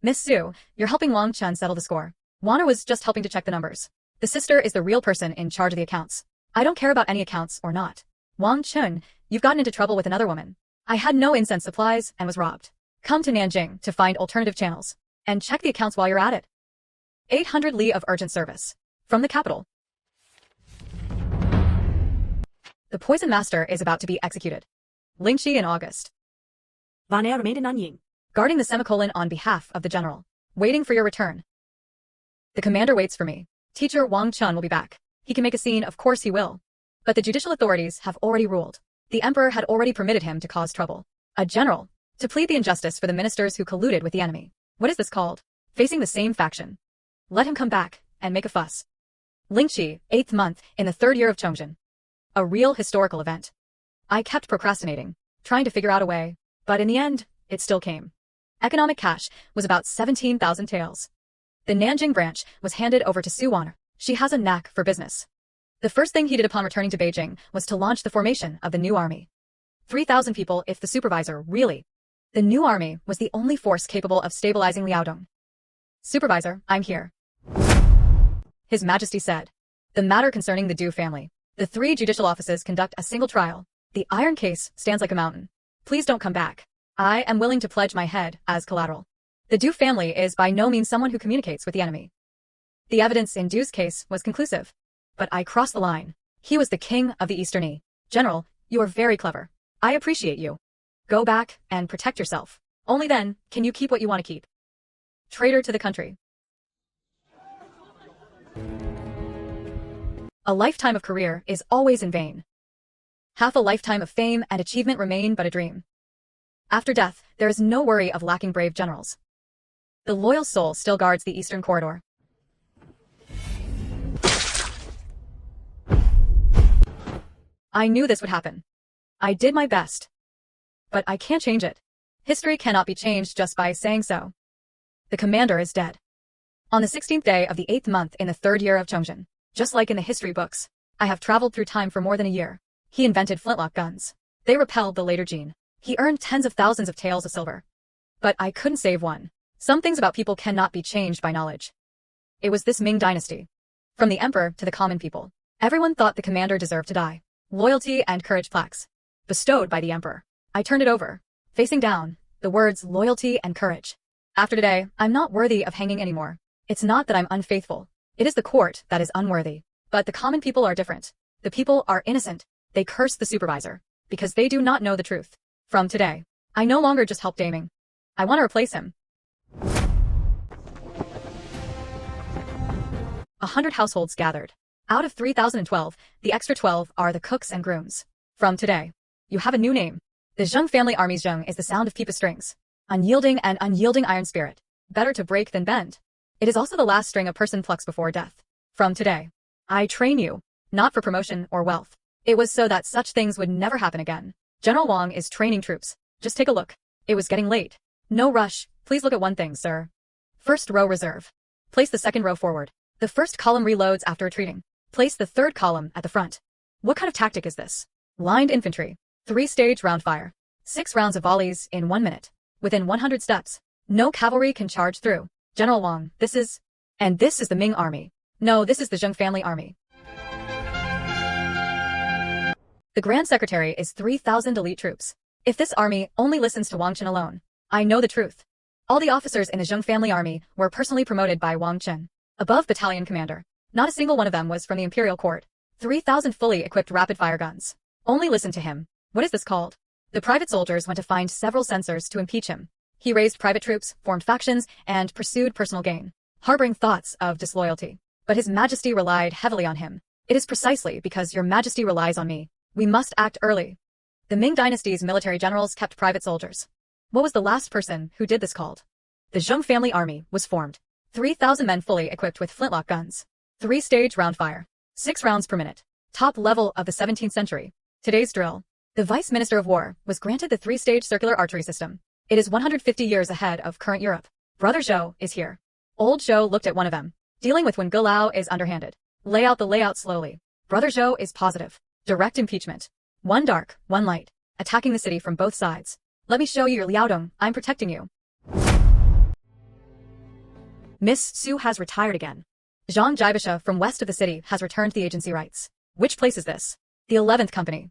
Miss Su, you're helping Long Chen settle the score. Wanner was just helping to check the numbers. The sister is the real person in charge of the accounts. I don't care about any accounts or not. Wang Chun, you've gotten into trouble with another woman. I had no incense supplies and was robbed. Come to Nanjing to find alternative channels. And check the accounts while you're at it. 800 li of urgent service. From the capital. The poison master is about to be executed. Lingqi in August. Wanner remained in Nanjing. Guarding the semicolon on behalf of the general. Waiting for your return. The commander waits for me. Teacher Wang Chun will be back. He can make a scene, of course he will. But the judicial authorities have already ruled. The emperor had already permitted him to cause trouble. A general. To plead the injustice for the ministers who colluded with the enemy. What is this called? Facing the same faction. Let him come back and make a fuss. Lingqi, 8th month, in the 3rd year of Chongzhen. A real historical event. I kept procrastinating, trying to figure out a way, but in the end, it still came. Economic cash was about 17,000 taels. The Nanjing branch was handed over to Xuan. She has a knack for business. The first thing he did upon returning to Beijing was to launch the formation of the new army. 3,000 people if the supervisor really. The new army was the only force capable of stabilizing Liaodong. Supervisor, I'm here. His Majesty said. The matter concerning the Du family. The 3 judicial offices conduct a single trial. The iron case stands like a mountain. Please don't come back. I am willing to pledge my head as collateral. The Du family is by no means someone who communicates with the enemy. The evidence in Du's case was conclusive. But I crossed the line. He was the king of the Eastern E. General, you are very clever. I appreciate you. Go back and protect yourself. Only then can you keep what you want to keep. Traitor to the country. A lifetime of career is always in vain. Half a lifetime of fame and achievement remain but a dream. After death, there is no worry of lacking brave generals. The loyal soul still guards the Eastern Corridor. I knew this would happen. I did my best. But I can't change it. History cannot be changed just by saying so. The commander is dead. On the 16th day of the 8th month in the 3rd year of Chongzhen, just like in the history books, I have traveled through time for more than a year. He invented flintlock guns. They repelled the later Jin. He earned tens of thousands of taels of silver. But I couldn't save one. Some things about people cannot be changed by knowledge. It was this Ming dynasty. From the emperor to the common people, everyone thought the commander deserved to die. Loyalty and courage plaques. Bestowed by the emperor. I turned it over. Facing down, the words loyalty and courage. After today, I'm not worthy of hanging anymore. It's not that I'm unfaithful. It is the court that is unworthy. But the common people are different. The people are innocent. They curse the supervisor. Because they do not know the truth. From today, I no longer just help Daming. I want to replace him. 100 households gathered. Out of 3,012, the extra 12 are the cooks and grooms. From today, you have a new name. The Zheng family army's Zheng is the sound of pipa strings. Unyielding and unyielding iron spirit. Better to break than bend. It is also the last string a person plucks before death. From today, I train you, not for promotion or wealth. It was so that such things would never happen again. General Wang is training troops. Just take a look. It was getting late. No rush. Please look at one thing, sir. First row reserve. Place the second row forward. The first column reloads after retreating. Place the third column at the front. What kind of tactic is this? Lined infantry. 3-stage round fire. 6 rounds of volleys in 1 minute. Within 100 steps. No cavalry can charge through. General Wang, this is... And this is the Ming army. No, this is the Zheng family army. The Grand Secretary is 3,000 elite troops. If this army only listens to Wang Chen alone, I know the truth. All the officers in the Zheng family army were personally promoted by Wang Chen. Above battalion commander. Not a single one of them was from the imperial court. 3,000 fully equipped rapid-fire guns. Only listen to him. What is this called? The private soldiers went to find several censors to impeach him. He raised private troops, formed factions, and pursued personal gain, harboring thoughts of disloyalty. But His Majesty relied heavily on him. It is precisely because Your Majesty relies on me. We must act early. The Ming dynasty's military generals kept private soldiers. What was the last person who did this called? The Zheng family army was formed. 3,000 men fully equipped with flintlock guns. 3-stage round fire. 6 rounds per minute. Top level of the 17th century. Today's drill. The Vice Minister of War was granted the 3-stage circular archery system. It is 150 years ahead of current Europe. Brother Zhou is here. Old Zhou looked at one of them. Dealing with Wen Gulao is underhanded. Lay out the layout slowly. Brother Zhou is positive. Direct impeachment. One dark, one light. Attacking the city from both sides. Let me show you your Liaodong. I'm protecting you. Miss Su has retired again. Zhang Jiabisha from west of the city has returned the agency rights. Which place is this? The 11th company.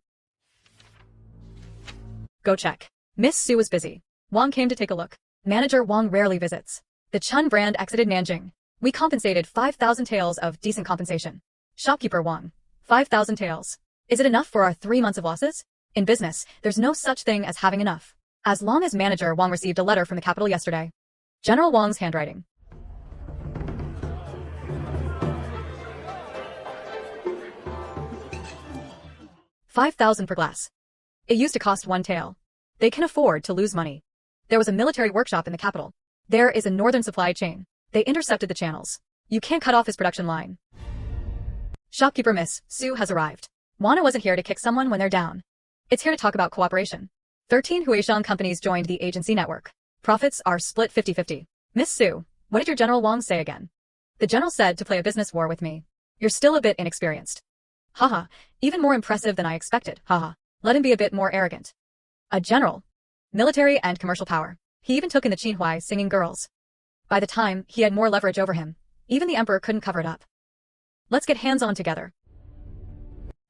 Go check. Miss Su was busy. Wang came to take a look. Manager Wang rarely visits. The Chun brand exited Nanjing. We compensated 5,000 taels of decent compensation. Shopkeeper Wang. 5,000 taels. Is it enough for our 3 months of losses? In business, there's no such thing as having enough. As long as Manager Wang received a letter from the capital yesterday. General Wang's handwriting. 5,000 per glass. It used to cost 1 tael. They can afford to lose money. There was a military workshop in the capital. There is a northern supply chain. They intercepted the channels. You can't cut off his production line. Shopkeeper Miss Su has arrived. Wana wasn't here to kick someone when they're down. It's here to talk about cooperation. 13 Huaishan companies joined the agency network. Profits are split 50-50. Miss Su, what did your General Wang say again? The general said to play a business war with me. You're still a bit inexperienced. Haha, even more impressive than I expected, haha. Let him be a bit more arrogant. A general. Military and commercial power. He even took in the Qinhuai singing girls. By the time he had more leverage over him, even the emperor couldn't cover it up. Let's get hands-on together.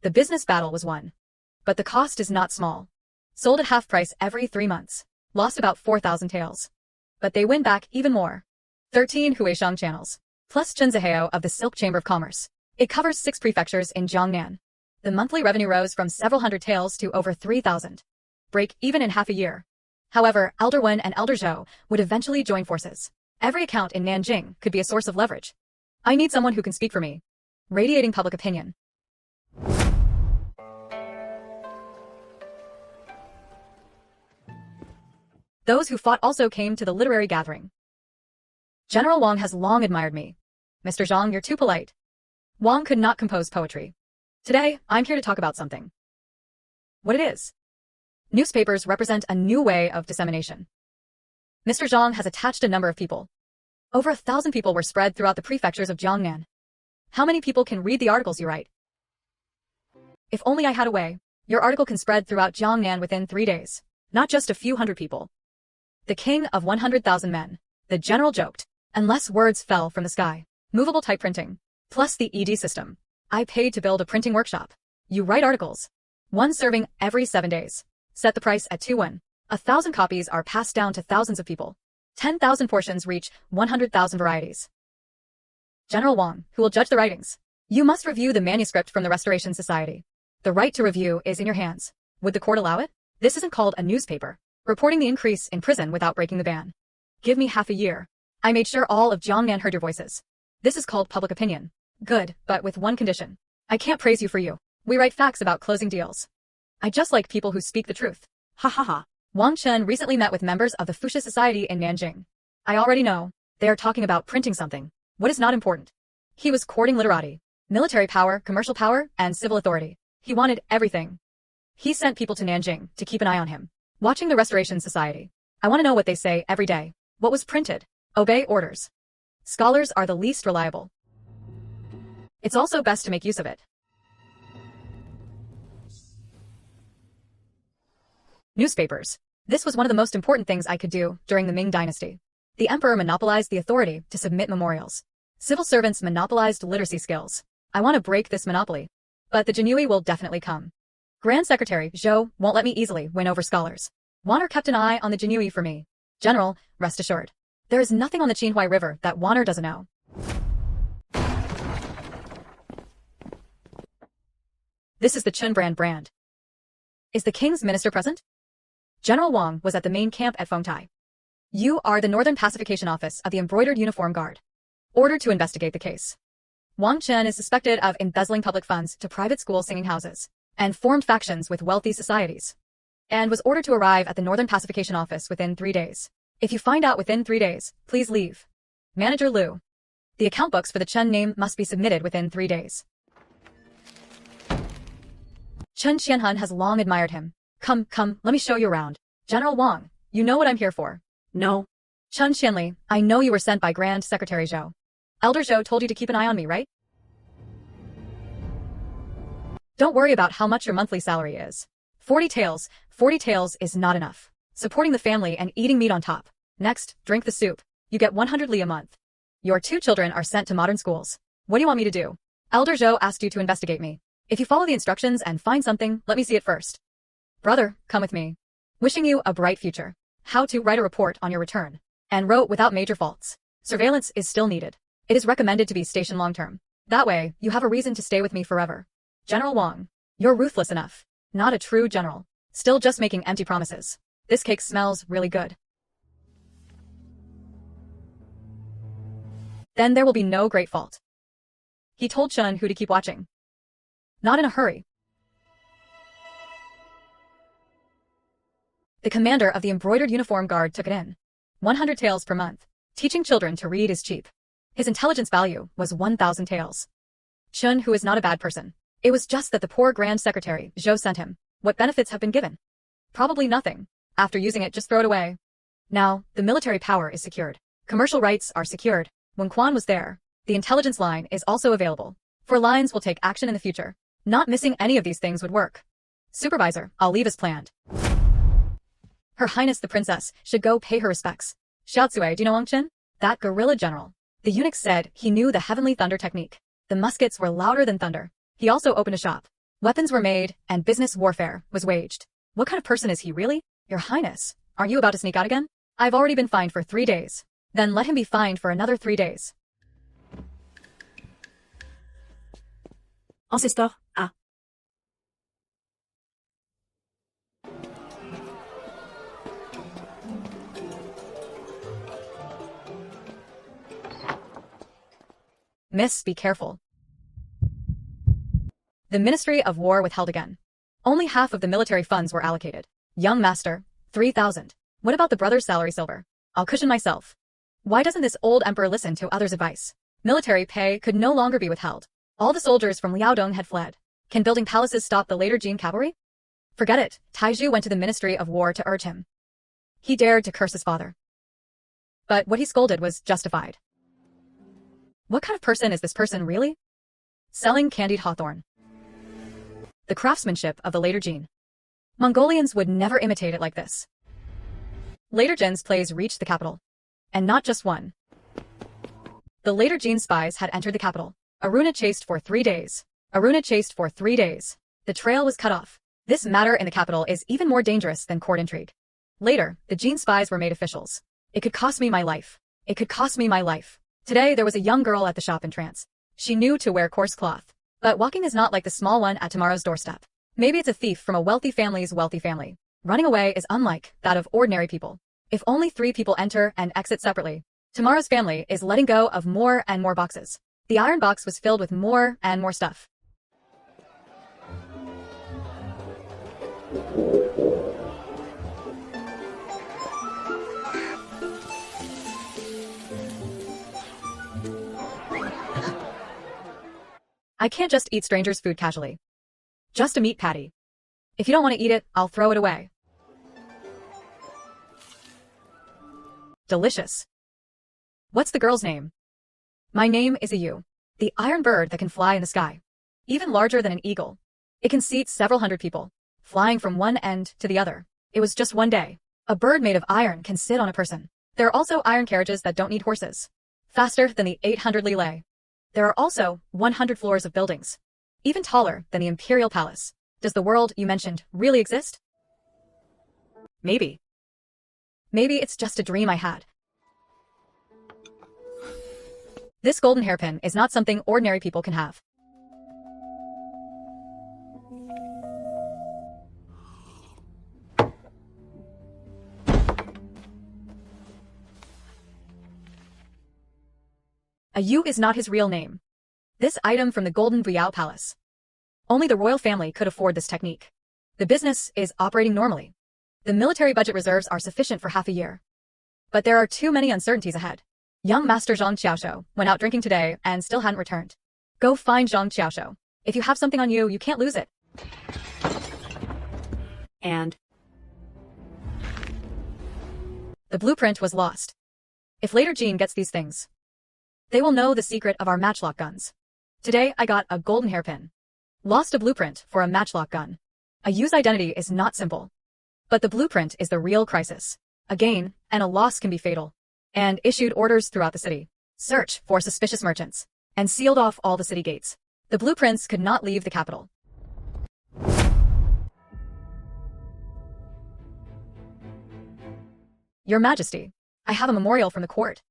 The business battle was won. But the cost is not small. Sold at half price every 3 months. Lost about 4,000 taels. But they win back even more. 13 Huisheng channels. Plus Zhenzhehao of the Silk Chamber of Commerce. It covers 6 prefectures in Jiangnan. The monthly revenue rose from several hundred taels to over 3,000. Break even in half a year. However, Elder Wen and Elder Zhou would eventually join forces. Every account in Nanjing could be a source of leverage. I need someone who can speak for me. Radiating public opinion. Those who fought also came to the literary gathering. General Wang has long admired me. Mr. Zhang, you're too polite. Wang could not compose poetry. Today, I'm here to talk about something. What it is. Newspapers represent a new way of dissemination. Mr. Zhang has attached a number of people. Over 1,000 people were spread throughout the prefectures of Jiangnan. How many people can read the articles you write? If only I had a way. Your article can spread throughout Jiangnan within 3 days. Not just a few hundred people. The king of 100,000 men. The general joked. Unless words fell from the sky. Movable type printing. Plus the ED system. I paid to build a printing workshop. You write articles. 1 serving every 7 days. Set the price at 2 won. 1,000 copies are passed down to thousands of people. 10,000 portions reach 100,000 varieties. General Wang, who will judge the writings. You must review the manuscript from the Restoration Society. The right to review is in your hands. Would the court allow it? This isn't called a newspaper. Reporting the increase in prison without breaking the ban. Give me half a year. I made sure all of Jiangnan heard your voices. This is called public opinion. Good, but with one condition. I can't praise you for you. We write facts about closing deals. I just like people who speak the truth. Ha ha ha. Wang Chen recently met with members of the Fuxia Society in Nanjing. I already know. They are talking about printing something. What is not important? He was courting literati, military power, commercial power, and civil authority. He wanted everything. He sent people to Nanjing to keep an eye on him. Watching the Restoration Society. I want to know what they say every day. What was printed? Obey orders. Scholars are the least reliable. It's also best to make use of it. Newspapers. This was one of the most important things I could do during the Ming Dynasty. The emperor monopolized the authority to submit memorials. Civil servants monopolized literacy skills. I want to break this monopoly. But the Jinhui will definitely come. Grand Secretary Zhou won't let me easily win over scholars. Wanner kept an eye on the Jinhui for me. General, rest assured. There is nothing on the Qinhuai River that Wanner doesn't know. This is the Chun brand. Is the king's minister present? General Wang was at the main camp at Fengtai. You are the Northern Pacification Office of the Embroidered Uniform Guard. Ordered to investigate the case. Wang Chen is suspected of embezzling public funds to private school singing houses and formed factions with wealthy societies, and was ordered to arrive at the Northern Pacification Office within 3 days. If you find out within 3 days, please leave. Manager Liu. The account books for the Chen name must be submitted within 3 days. Chen Qianhun has long admired him. Come, let me show you around. General Wang, you know what I'm here for. No. Chen Qianli, I know you were sent by Grand Secretary Zhou. Elder Zhou told you to keep an eye on me, right? Don't worry about how much your monthly salary is. 40 taels. 40 taels is not enough. Supporting the family and eating meat on top. Next, drink the soup. You get 100 li a month. Your 2 children are sent to modern schools. What do you want me to do? Elder Zhou asked you to investigate me. If you follow the instructions and find something, let me see it first. Brother, come with me. Wishing you a bright future. How to write a report on your return. And wrote without major faults. Surveillance is still needed. It is recommended to be stationed long-term. That way, you have a reason to stay with me forever. General Wang, you're ruthless enough. Not a true general. Still just making empty promises. This cake smells really good. Then there will be no great fault. He told Chun Hu to keep watching. Not in a hurry. The commander of the Embroidered Uniform Guard took it in. 100 taels per month. Teaching children to read is cheap. His intelligence value was 1,000 taels. Chun Hu is not a bad person. It was just that the poor Grand Secretary Zhou sent him. What benefits have been given? Probably nothing. After using it, just throw it away. Now, the military power is secured. Commercial rights are secured. When Quan was there, the intelligence line is also available. 4 lines will take action in the future. Not missing any of these things would work. Supervisor, I'll leave as planned. Her Highness the Princess should go pay her respects. Xiao Tsui, do you know Wang Chen? That guerrilla general. The eunuch said he knew the Heavenly Thunder technique. The muskets were louder than thunder. He also opened a shop. Weapons were made, and business warfare was waged. What kind of person is he really? Your Highness, are you about to sneak out again? I've already been fined for 3 days. Then let him be fined for another 3 days. Ancestor-A. Miss, be careful. The Ministry of War withheld again. Only half of the military funds were allocated. Young master, 3,000. What about the brother's salary silver? I'll cushion myself. Why doesn't this old emperor listen to others' advice? Military pay could no longer be withheld. All the soldiers from Liaodong had fled. Can building palaces stop the later Jin cavalry? Forget it. Taizhu went to the Ministry of War to urge him. He dared to curse his father. But what he scolded was justified. What kind of person is this person really? Selling candied hawthorn. The craftsmanship of the later Jin. Mongolians would never imitate it like this. Later Jin's plays reached the capital. And not just one. The later Jin spies had entered the capital. Aruna chased for 3 days. Aruna chased for 3 days. The trail was cut off. This matter in the capital is even more dangerous than court intrigue. Later, the Jin spies were made officials. It could cost me my life. It could cost me my life. Today there was a young girl at the shop in trance. She knew to wear coarse cloth. But walking is not like the small one at tomorrow's doorstep. Maybe it's a thief from a wealthy family's wealthy family. Running away is unlike that of ordinary people. If only 3 people enter and exit separately. Tomorrow's family is letting go of more and more boxes. The iron box was filled with more and more stuff. I can't just eat strangers' food casually. Just a meat patty. If you don't want to eat it, I'll throw it away. Delicious. What's the girl's name? My name is a Yu. The iron bird that can fly in the sky. Even larger than an eagle. It can seat several hundred people, flying from one end to the other. It was just one day. A bird made of iron can sit on a person. There are also iron carriages that don't need horses. Faster than the 800 li lei. There are also 100 floors of buildings. Even taller than the Imperial Palace. Does the world you mentioned really exist? Maybe. Maybe it's just a dream I had. This golden hairpin is not something ordinary people can have. A Yu is not his real name. This item from the Golden Buyao Palace. Only the royal family could afford this technique. The business is operating normally. The military budget reserves are sufficient for half a year. But there are too many uncertainties ahead. Young Master Zhang Qiaoshu went out drinking today and still hadn't returned. Go find Zhang Qiaoshu. If you have something on you, you can't lose it. And the blueprint was lost. If later Jean gets these things, they will know the secret of our matchlock guns. Today I got a golden hairpin. Lost a blueprint for a matchlock gun. A Yu's identity is not simple. But the blueprint is the real crisis. A gain and a loss can be fatal. And issued orders throughout the city. Search for suspicious merchants. And sealed off all the city gates. The blueprints could not leave the capital. Your Majesty, I have a memorial from the court.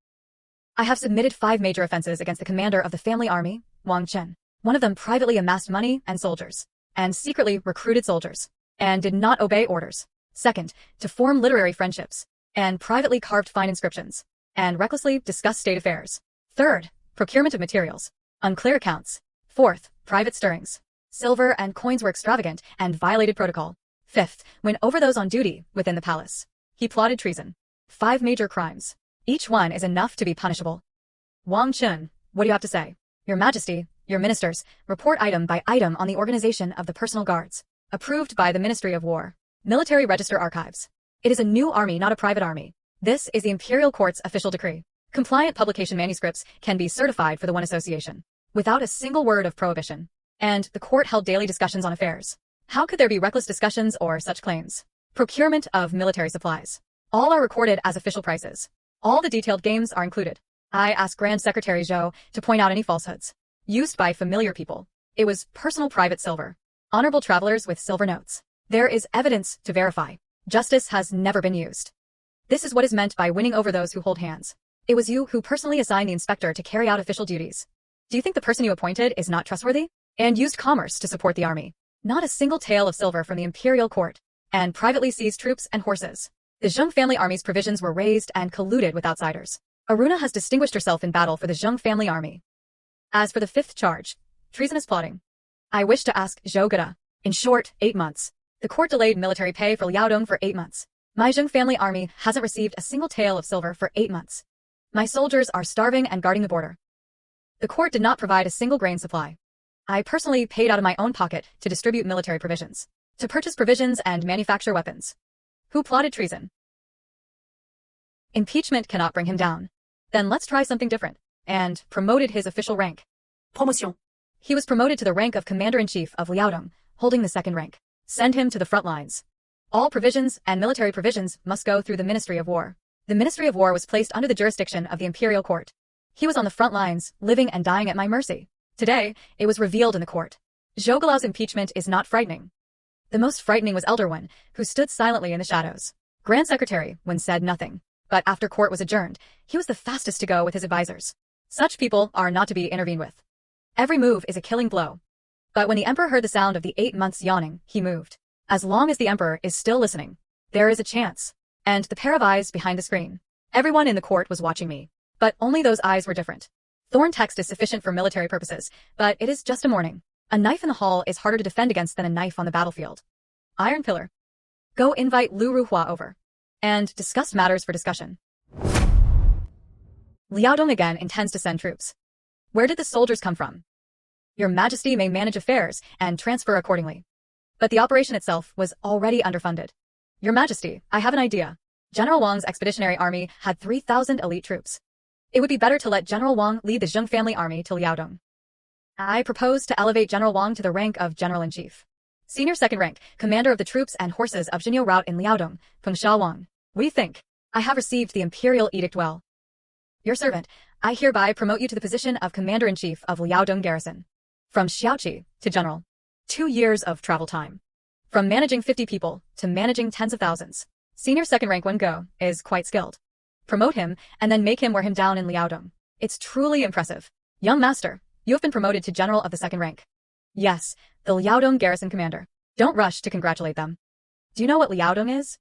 I have submitted 5 major offenses against the commander of the family army, Wang Chen. One of them privately amassed money and soldiers, and secretly recruited soldiers, and did not obey orders. Second, to form literary friendships, and privately carved fine inscriptions, and recklessly discussed state affairs. Third, procurement of materials, unclear accounts. Fourth, private stirrings. Silver and coins were extravagant and violated protocol. Fifth, went over those on duty within the palace. He plotted treason. 5 major crimes. Each one is enough to be punishable. Wang Chen, what do you have to say? Your Majesty, your ministers, report item by item on the organization of the personal guards. Approved by the Ministry of War. Military Register Archives. It is a new army, not a private army. This is the Imperial Court's official decree. Compliant publication manuscripts can be certified for the one association, without a single word of prohibition. And the court held daily discussions on affairs. How could there be reckless discussions or such claims? Procurement of military supplies. All are recorded as official prices. All the detailed games are included. I ask Grand Secretary Zhou to point out any falsehoods. Used by familiar people. It was personal private silver. Honorable travelers with silver notes. There is evidence to verify. Justice has never been used. This is what is meant by winning over those who hold hands. It was you who personally assigned the inspector to carry out official duties. Do you think the person you appointed is not trustworthy? And used commerce to support the army. Not a single tael of silver from the imperial court. And privately seized troops and horses. The Zheng family army's provisions were raised and colluded with outsiders. Aruna has distinguished herself in battle for the Zheng family army. As for the fifth charge, treasonous plotting. I wish to ask Zhou Geda. In short, 8 months. The court delayed military pay for Liaodong for 8 months. My Zheng family army hasn't received a single tael of silver for 8 months. My soldiers are starving and guarding the border. The court did not provide a single grain supply. I personally paid out of my own pocket to distribute military provisions, to purchase provisions and manufacture weapons. Who plotted treason? Impeachment cannot bring him down. Then let's try something different. And promoted his official rank. Promotion. He was promoted to the rank of Commander-in-Chief of Liaodong, holding the second rank. Send him to the front lines. All provisions and military provisions must go through the Ministry of War. The Ministry of War was placed under the jurisdiction of the Imperial Court. He was on the front lines, living and dying at my mercy. Today, it was revealed in the court. Zhou Gelao's impeachment is not frightening. The most frightening was Elder Wen, who stood silently in the shadows. Grand Secretary, Wen said nothing. But after court was adjourned, he was the fastest to go with his advisors. Such people are not to be intervened with. Every move is a killing blow. But when the emperor heard the sound of the 8 months yawning, he moved. As long as the emperor is still listening, there is a chance. And the pair of eyes behind the screen. Everyone in the court was watching me. But only those eyes were different. Thorn text is sufficient for military purposes, but it is just a warning. A knife in the hall is harder to defend against than a knife on the battlefield. Iron Pillar. Go invite Lu Ruhua over. And discuss matters for discussion. Liaodong again intends to send troops. Where did the soldiers come from? Your Majesty may manage affairs and transfer accordingly. But the operation itself was already underfunded. Your Majesty, I have an idea. General Wang's expeditionary army had 3,000 elite troops. It would be better to let General Wang lead the Zheng family army to Liaodong. I propose to elevate General Wang to the rank of General-in-Chief. Senior second rank, commander of the troops and horses of Jinyo route in Liaodong, Fengsha Wang. We think. I have received the imperial edict well. Your servant, I hereby promote you to the position of Commander-in-Chief of Liaodong Garrison. From Xiaoqi to General. 2 years of travel time. From managing 50 people to managing tens of thousands. Senior second rank Wen Go is quite skilled. Promote him and then make him wear him down in Liaodong. It's truly impressive. Young master, you have been promoted to general of the second rank. Yes, the Liaodong garrison commander. Don't rush to congratulate them. Do you know what Liaodong is?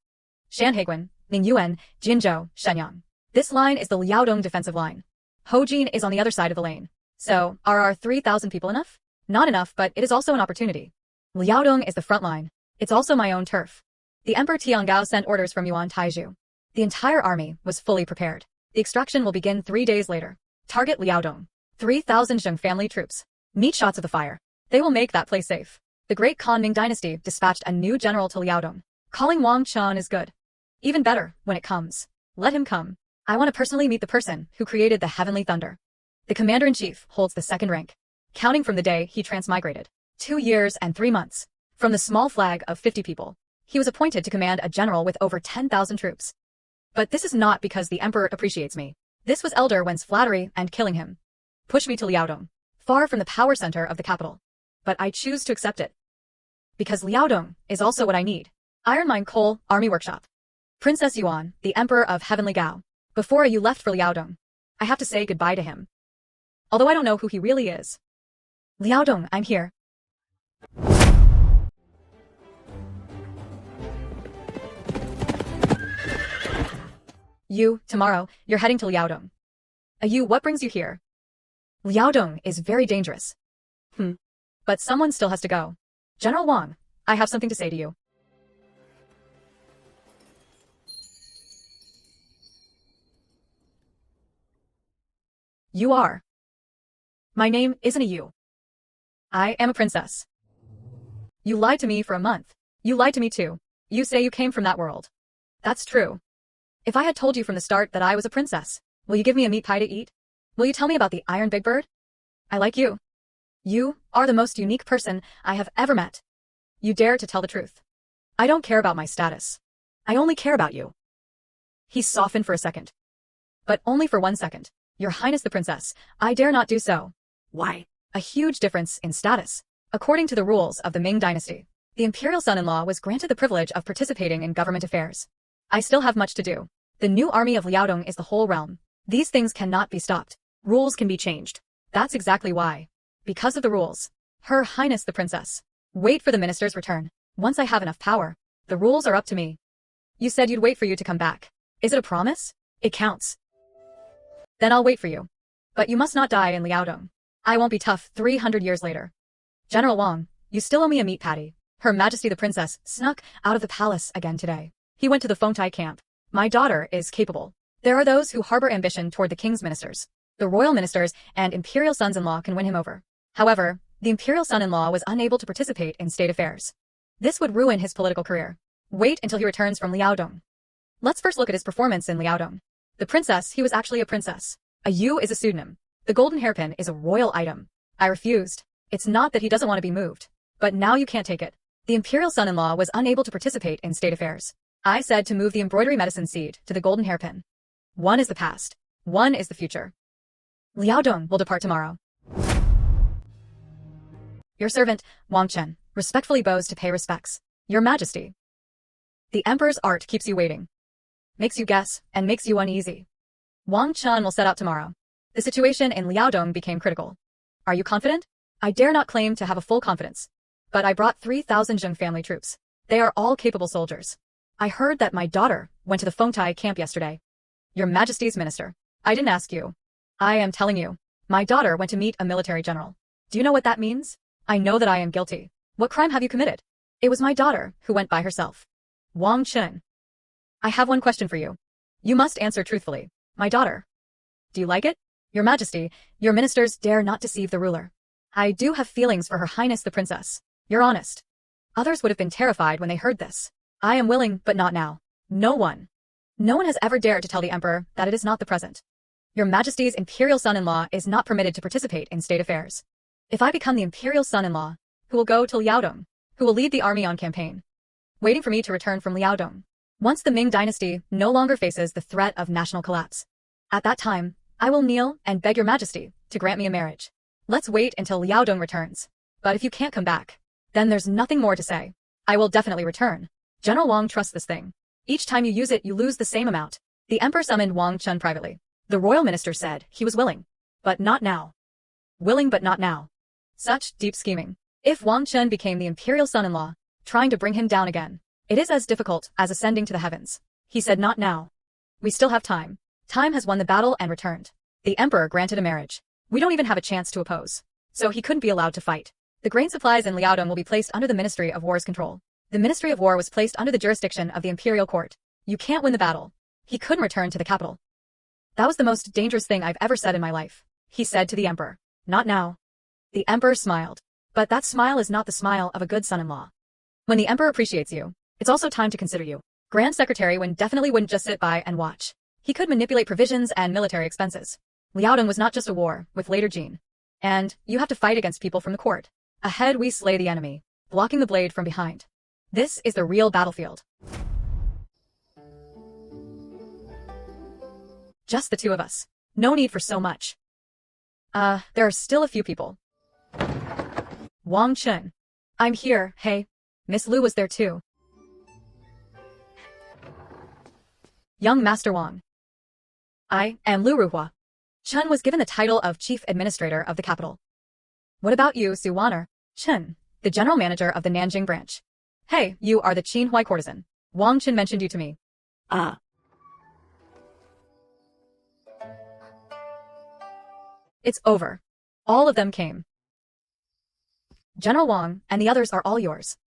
Shanhaiguan, Ningyuan, Jinzhou, Shenyang. This line is the Liaodong defensive line. Hojin is on the other side of the lane. So, are our 3,000 people enough? Not enough, but it is also an opportunity. Liaodong is the front line. It's also my own turf. The Emperor Tianggao sent orders from Yuan Taizhu. The entire army was fully prepared. The extraction will begin 3 days later. Target Liaodong. 3,000 Zheng family troops. Meet shots of the fire. They will make that place safe. The great Kan Ming dynasty dispatched a new general to Liaodong. Calling Wang Chan is good. Even better, when it comes. Let him come. I want to personally meet the person who created the heavenly thunder. The commander-in-chief holds the second rank. Counting from the day he transmigrated. 2 years and 3 months. From the small flag of 50 people. He was appointed to command a general with over 10,000 troops. But this is not because the emperor appreciates me. This was Elder Wen's flattery and killing him. Push me to Liaodong, far from the power center of the capital. But I choose to accept it. Because Liaodong is also what I need. Iron Mine Coal, Army Workshop. Princess Yuan, the Emperor of Heavenly Gao. Before you left for Liaodong, I have to say goodbye to him. Although I don't know who he really is. Liaodong, I'm here. You, tomorrow, you're heading to Liaodong. You, what brings you here? Liaodong is very dangerous. But someone still has to go. General Wang, I have something to say to you. You are. My name isn't a you. I am a princess. You lied to me for a month. You lied to me too. You say you came from that world. That's true. If I had told you from the start that I was a princess, will you give me a meat pie to eat? Will you tell me about the Iron Big Bird? I like you. You are the most unique person I have ever met. You dare to tell the truth. I don't care about my status. I only care about you. He softened for a second. But only for 1 second. Your Highness the Princess, I dare not do so. Why? A huge difference in status. According to the rules of the Ming dynasty, the imperial son-in-law was granted the privilege of participating in government affairs. I still have much to do. The new army of Liaodong is the whole realm. These things cannot be stopped. Rules can be changed. That's exactly why. Because of the rules. Her Highness the Princess. Wait for the minister's return. Once I have enough power, the rules are up to me. You said you'd wait for you to come back. Is it a promise? It counts. Then I'll wait for you. But you must not die in Liaodong. I won't be tough 300 years later. General Wang, you still owe me a meat patty. Her Majesty the Princess snuck out of the palace again today. He went to the Fengtai camp. My daughter is capable. There are those who harbor ambition toward the king's ministers. The royal ministers and imperial sons-in-law can win him over. However, the imperial son-in-law was unable to participate in state affairs. This would ruin his political career. Wait until he returns from Liaodong. Let's first look at his performance in Liaodong. The princess, he was actually a princess. A U is a pseudonym. The golden hairpin is a royal item. I refused. It's not that he doesn't want to be moved. But now you can't take it. The imperial son-in-law was unable to participate in state affairs. I said to move the embroidery medicine seed to the golden hairpin. One is the past. One is the future. Liaodong will depart tomorrow. Your servant, Wang Chen, respectfully bows to pay respects. Your Majesty. The Emperor's art keeps you waiting. Makes you guess, and makes you uneasy. Wang Chen will set out tomorrow. The situation in Liaodong became critical. Are you confident? I dare not claim to have a full confidence. But I brought 3,000 Zheng family troops. They are all capable soldiers. I heard that my daughter went to the Fengtai camp yesterday. Your Majesty's minister. I didn't ask you. I am telling you. My daughter went to meet a military general. Do you know what that means? I know that I am guilty. What crime have you committed? It was my daughter who went by herself. Wang Chen. I have one question for you. You must answer truthfully. My daughter. Do you like it? Your Majesty, your ministers dare not deceive the ruler. I do have feelings for Her Highness the Princess. You're honest. Others would have been terrified when they heard this. I am willing, but not now. No one has ever dared to tell the Emperor that it is not the present. Your Majesty's imperial son-in-law is not permitted to participate in state affairs. If I become the imperial son-in-law, who will go to Liaodong, who will lead the army on campaign, waiting for me to return from Liaodong. Once the Ming dynasty no longer faces the threat of national collapse. At that time, I will kneel and beg your Majesty to grant me a marriage. Let's wait until Liaodong returns. But if you can't come back, then there's nothing more to say. I will definitely return. General Wang trusts this thing. Each time you use it, you lose the same amount. The Emperor summoned Wang Chen privately. The royal minister said he was willing. But not now. Willing but not now. Such deep scheming. If Wang Chen became the imperial son-in-law, trying to bring him down again, it is as difficult as ascending to the heavens. He said not now. We still have time. Time has won the battle and returned. The Emperor granted a marriage. We don't even have a chance to oppose. So he couldn't be allowed to fight. The grain supplies in Liaodong will be placed under the Ministry of War's control. The Ministry of War was placed under the jurisdiction of the imperial court. You can't win the battle. He couldn't return to the capital. That was the most dangerous thing I've ever said in my life. He said to the Emperor. Not now. The Emperor smiled. But that smile is not the smile of a good son-in-law. When the Emperor appreciates you, it's also time to consider you. Grand Secretary Wen definitely wouldn't just sit by and watch. He could manipulate provisions and military expenses. Liaodong was not just a war with later Jin. And you have to fight against people from the court. Ahead we slay the enemy, blocking the blade from behind. This is the real battlefield. Just the two of us. No need for so much. There are still a few people. Wang Chen. I'm here, hey. Miss Lu was there too. Young Master Wang. I am Lu Ruhua. Chen was given the title of Chief Administrator of the capital. What about you, Xuan? Chen, the General Manager of the Nanjing branch. Hey, you are the Qinhuai courtesan. Wang Chen mentioned you to me. Ah. It's over. All of them came. General Wang and the others are all yours.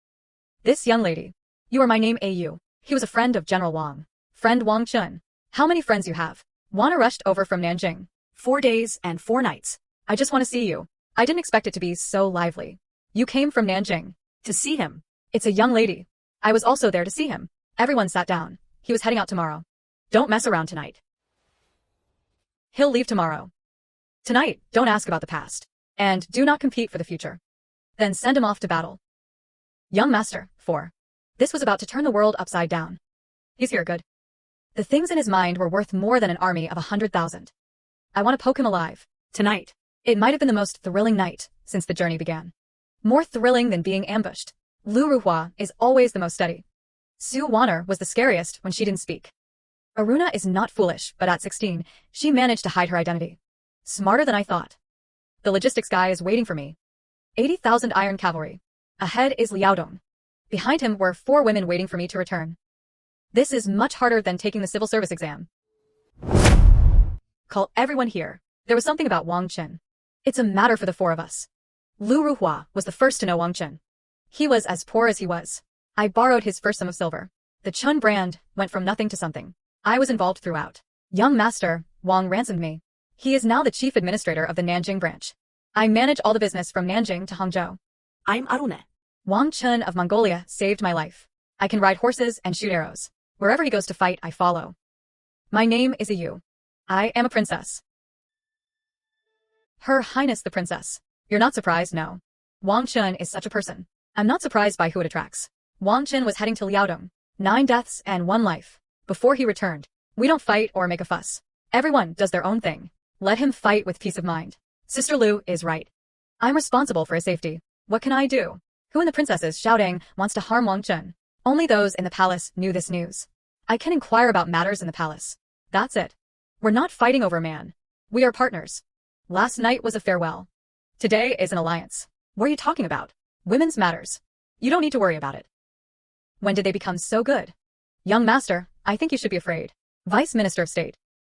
This young lady. You are my name AU. He was a friend of General Wang. Friend Wang Chen. How many friends you have? Wana rushed over from Nanjing. 4 days and 4 nights. I just want to see you. I didn't expect it to be so lively. You came from Nanjing. To see him. It's a young lady. I was also there to see him. Everyone sat down. He was heading out tomorrow. Don't mess around tonight. He'll leave tomorrow. Tonight, don't ask about the past. And do not compete for the future. Then send him off to battle. Young Master, 4. This was about to turn the world upside down. He's here, good. The things in his mind were worth more than an army of 100,000. I want to poke him alive. Tonight. It might have been the most thrilling night since the journey began. More thrilling than being ambushed. Lu Ruhua is always the most steady. Su Waner was the scariest when she didn't speak. Aruna is not foolish, but at 16, she managed to hide her identity. Smarter than I thought. The logistics guy is waiting for me. 80,000 iron cavalry. Ahead is Liaodong. Behind him were 4 women waiting for me to return. This is much harder than taking the civil service exam. Call everyone here. There was something about Wang Chen. It's a matter for the 4 of us. Lu Ruhua was the first to know Wang Chen. He was as poor as he was. I borrowed his first sum of silver. The Chun brand went from nothing to something. I was involved throughout. Young master, Wang ransomed me. He is now the chief administrator of the Nanjing branch. I manage all the business from Nanjing to Hangzhou. I'm Arune. Wang Chen of Mongolia saved my life. I can ride horses and shoot arrows. Wherever he goes to fight, I follow. My name is Yu. I am a princess. Her Highness the Princess. You're not surprised, no. Wang Chen is such a person. I'm not surprised by who it attracts. Wang Chen was heading to Liaodong. 9 deaths and 1 life. Before he returned. We don't fight or make a fuss. Everyone does their own thing. Let him fight with peace of mind. Sister Lu is right. I'm responsible for his safety. What can I do? Who in the princesses shouting wants to harm Wang Chen? Only those in the palace knew this news. I can inquire about matters in the palace. That's it. We're not fighting over a man. We are partners. Last night was a farewell. Today is an alliance. What are you talking about? Women's matters. You don't need to worry about it. When did they become so good? Young master, I think you should be afraid. Vice Minister of State.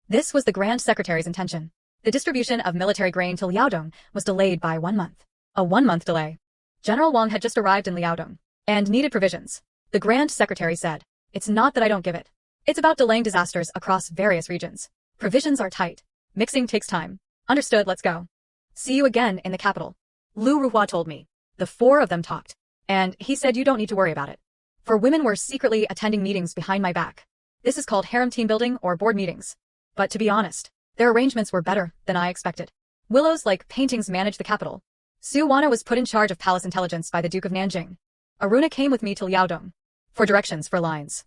This was the Grand Secretary's intention. The distribution of military grain to Liaodong was delayed by 1 month. A 1-month delay. General Wang had just arrived in Liaodong and needed provisions. The Grand Secretary said, "It's not that I don't give it. It's about delaying disasters across various regions. Provisions are tight. Mixing takes time. Understood, let's go. See you again in the capital." Lu Ruhua told me. The 4 of them talked. And he said you don't need to worry about it. For women were secretly attending meetings behind my back. This is called harem team building or board meetings. But to be honest, their arrangements were better than I expected. Willows like paintings managed the capital. Su Wana was put in charge of palace intelligence by the Duke of Nanjing. Aruna came with me to Liaodong for directions for lines.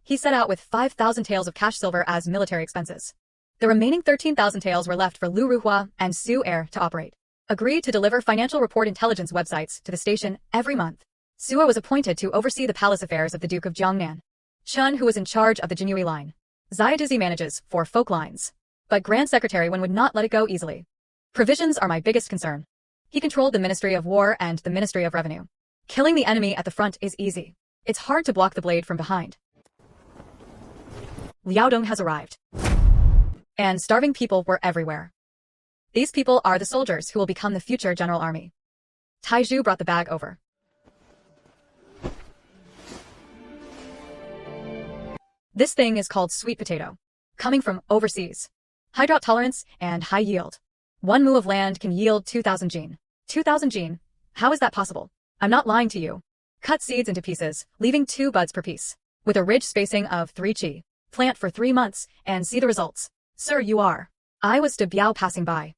He set out with 5,000 taels of cash silver as military expenses. The remaining 13,000 taels were left for Lu Ruhua and Su Er to operate. Agreed to deliver financial report intelligence websites to the station every month. Sua was appointed to oversee the palace affairs of the Duke of Jiangnan. Chun, who was in charge of the Jinyue line. Xiaodizi manages for folk lines. But Grand Secretary Wen would not let it go easily. Provisions are my biggest concern. He controlled the Ministry of War and the Ministry of Revenue. Killing the enemy at the front is easy. It's hard to block the blade from behind. Liaodong has arrived. And starving people were everywhere. These people are the soldiers who will become the future general army. Taizhu brought the bag over. This thing is called sweet potato. Coming from overseas. High drought tolerance and high yield. 1 mu of land can yield 2,000 jin. 2,000 jin? How is that possible? I'm not lying to you. Cut seeds into pieces, leaving 2 buds per piece. With a ridge spacing of 3 chi. Plant for 3 months and see the results. Sir, you are. I was De Biao passing by.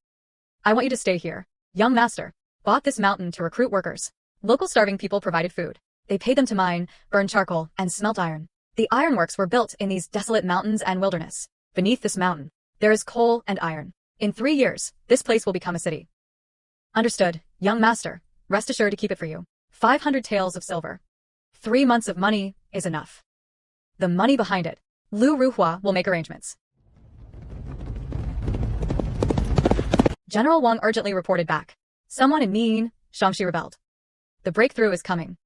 I want you to stay here. Young master. Bought this mountain to recruit workers. Local starving people provided food. They paid them to mine, burn charcoal, and smelt iron. The ironworks were built in these desolate mountains and wilderness. Beneath this mountain, there is coal and iron. In 3 years, this place will become a city. Understood, young master. Rest assured to keep it for you. 500 taels of silver. 3 months of money is enough. The money behind it. Lu Ruhua will make arrangements. General Wang urgently reported back. Someone in Min, Shangxi rebelled. The breakthrough is coming.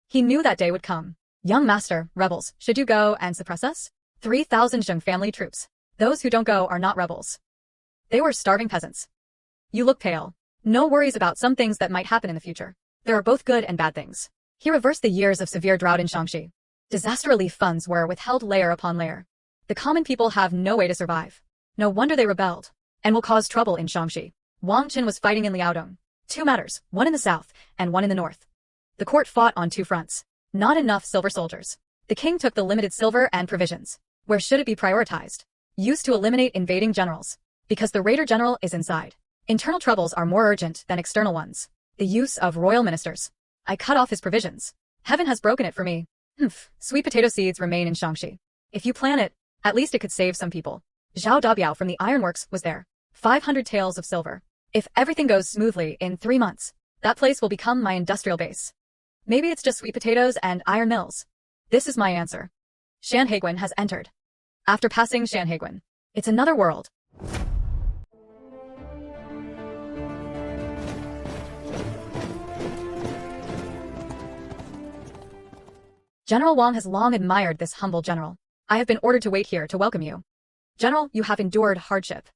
He knew that day would come. Young master, rebels, should you go and suppress us? 3,000 Zheng family troops. Those who don't go are not rebels. They were starving peasants. You look pale. No worries about some things that might happen in the future. There are both good and bad things. He reversed the years of severe drought in Shangxi. Disaster relief funds were withheld layer upon layer. The common people have no way to survive. No wonder they rebelled. And will cause trouble in Shangxi. Wang Chen was fighting in Liaodong. 2 matters, one in the south and one in the north. The court fought on 2 fronts. Not enough silver soldiers. The king took the limited silver and provisions. Where should it be prioritized? Used to eliminate invading generals. Because the raider general is inside. Internal troubles are more urgent than external ones. The use of royal ministers. I cut off his provisions. Heaven has broken it for me. Sweet potato seeds remain in Shangxi. If you plant it, at least it could save some people. Zhao Dabiao from the ironworks was there. 500 taels of silver. If everything goes smoothly in 3 months, that place will become my industrial base. Maybe it's just sweet potatoes and iron mills. This is my answer. Shanhaiguan has entered. After passing Shanhaiguan, it's another world. General Wang has long admired this humble general. I have been ordered to wait here to welcome you. General, you have endured hardship.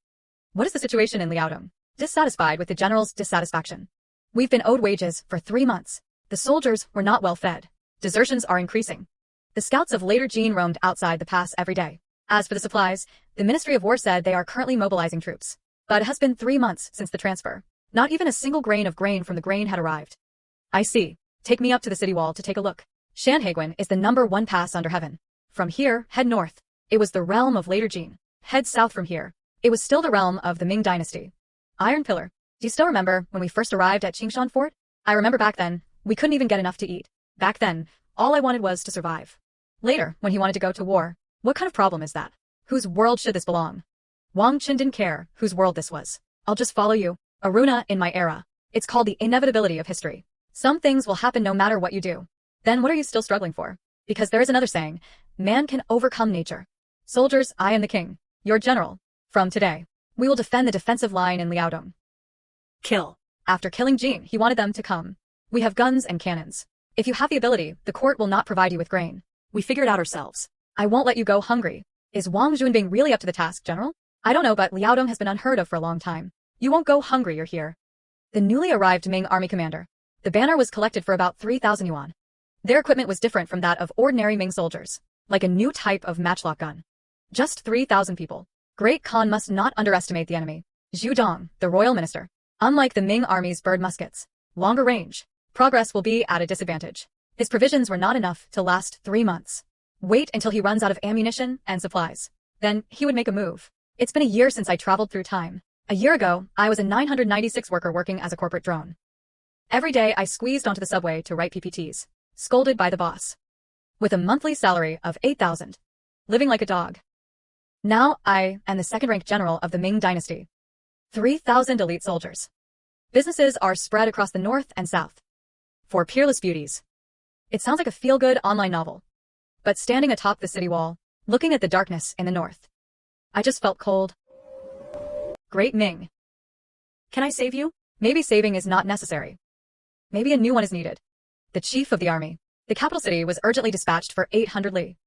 What is the situation in Liaodong? Dissatisfied with the general's dissatisfaction. We've been owed wages for 3 months. The soldiers were not well fed. Desertions are increasing. The scouts of later Jin roamed outside the pass every day. As for the supplies, the Ministry of War said they are currently mobilizing troops. But it has been 3 months since the transfer. Not even a single grain of grain from the grain had arrived. I see. Take me up to the city wall to take a look. Shanhaiguan is the #1 pass under heaven. From here, head north. It was the realm of later Jin. Head south from here. It was still the realm of the Ming dynasty. Iron Pillar. Do you still remember when we first arrived at Qingshan Fort? I remember back then, we couldn't even get enough to eat. Back then, all I wanted was to survive. Later, when he wanted to go to war, what kind of problem is that? Whose world should this belong? Wang Qin didn't care whose world this was. I'll just follow you. Aruna in my era. It's called the inevitability of history. Some things will happen no matter what you do. Then what are you still struggling for? Because there is another saying, man can overcome nature. Soldiers, I am the king, your general. From today, we will defend the defensive line in Liaodong. Kill. After killing Jin, he wanted them to come. We have guns and cannons. If you have the ability, the court will not provide you with grain. We figured out ourselves. I won't let you go hungry. Is Wang Junbing really up to the task, General? I don't know, but Liaodong has been unheard of for a long time. You won't go hungry, you're here. The newly arrived Ming army commander. The banner was collected for about 3,000 yuan. Their equipment was different from that of ordinary Ming soldiers, like a new type of matchlock gun. Just 3,000 people. Great Khan must not underestimate the enemy. Zhu Dong, the royal minister. Unlike the Ming army's bird muskets, longer range, progress will be at a disadvantage. His provisions were not enough to last 3 months. Wait until he runs out of ammunition and supplies. Then he would make a move. It's been a year since I traveled through time. A year ago, I was a 996 worker working as a corporate drone. Every day I squeezed onto the subway to write PPTs. Scolded by the boss. With a monthly salary of 8,000. Living like a dog. Now I am the second-ranked general of the Ming dynasty. 3,000 elite soldiers. Businesses are spread across the north and south. For peerless beauties. It sounds like a feel-good online novel. But standing atop the city wall, looking at the darkness in the north, I just felt cold. Great Ming. Can I save you? Maybe saving is not necessary. Maybe a new one is needed. The chief of the army. The capital city was urgently dispatched for 800 li.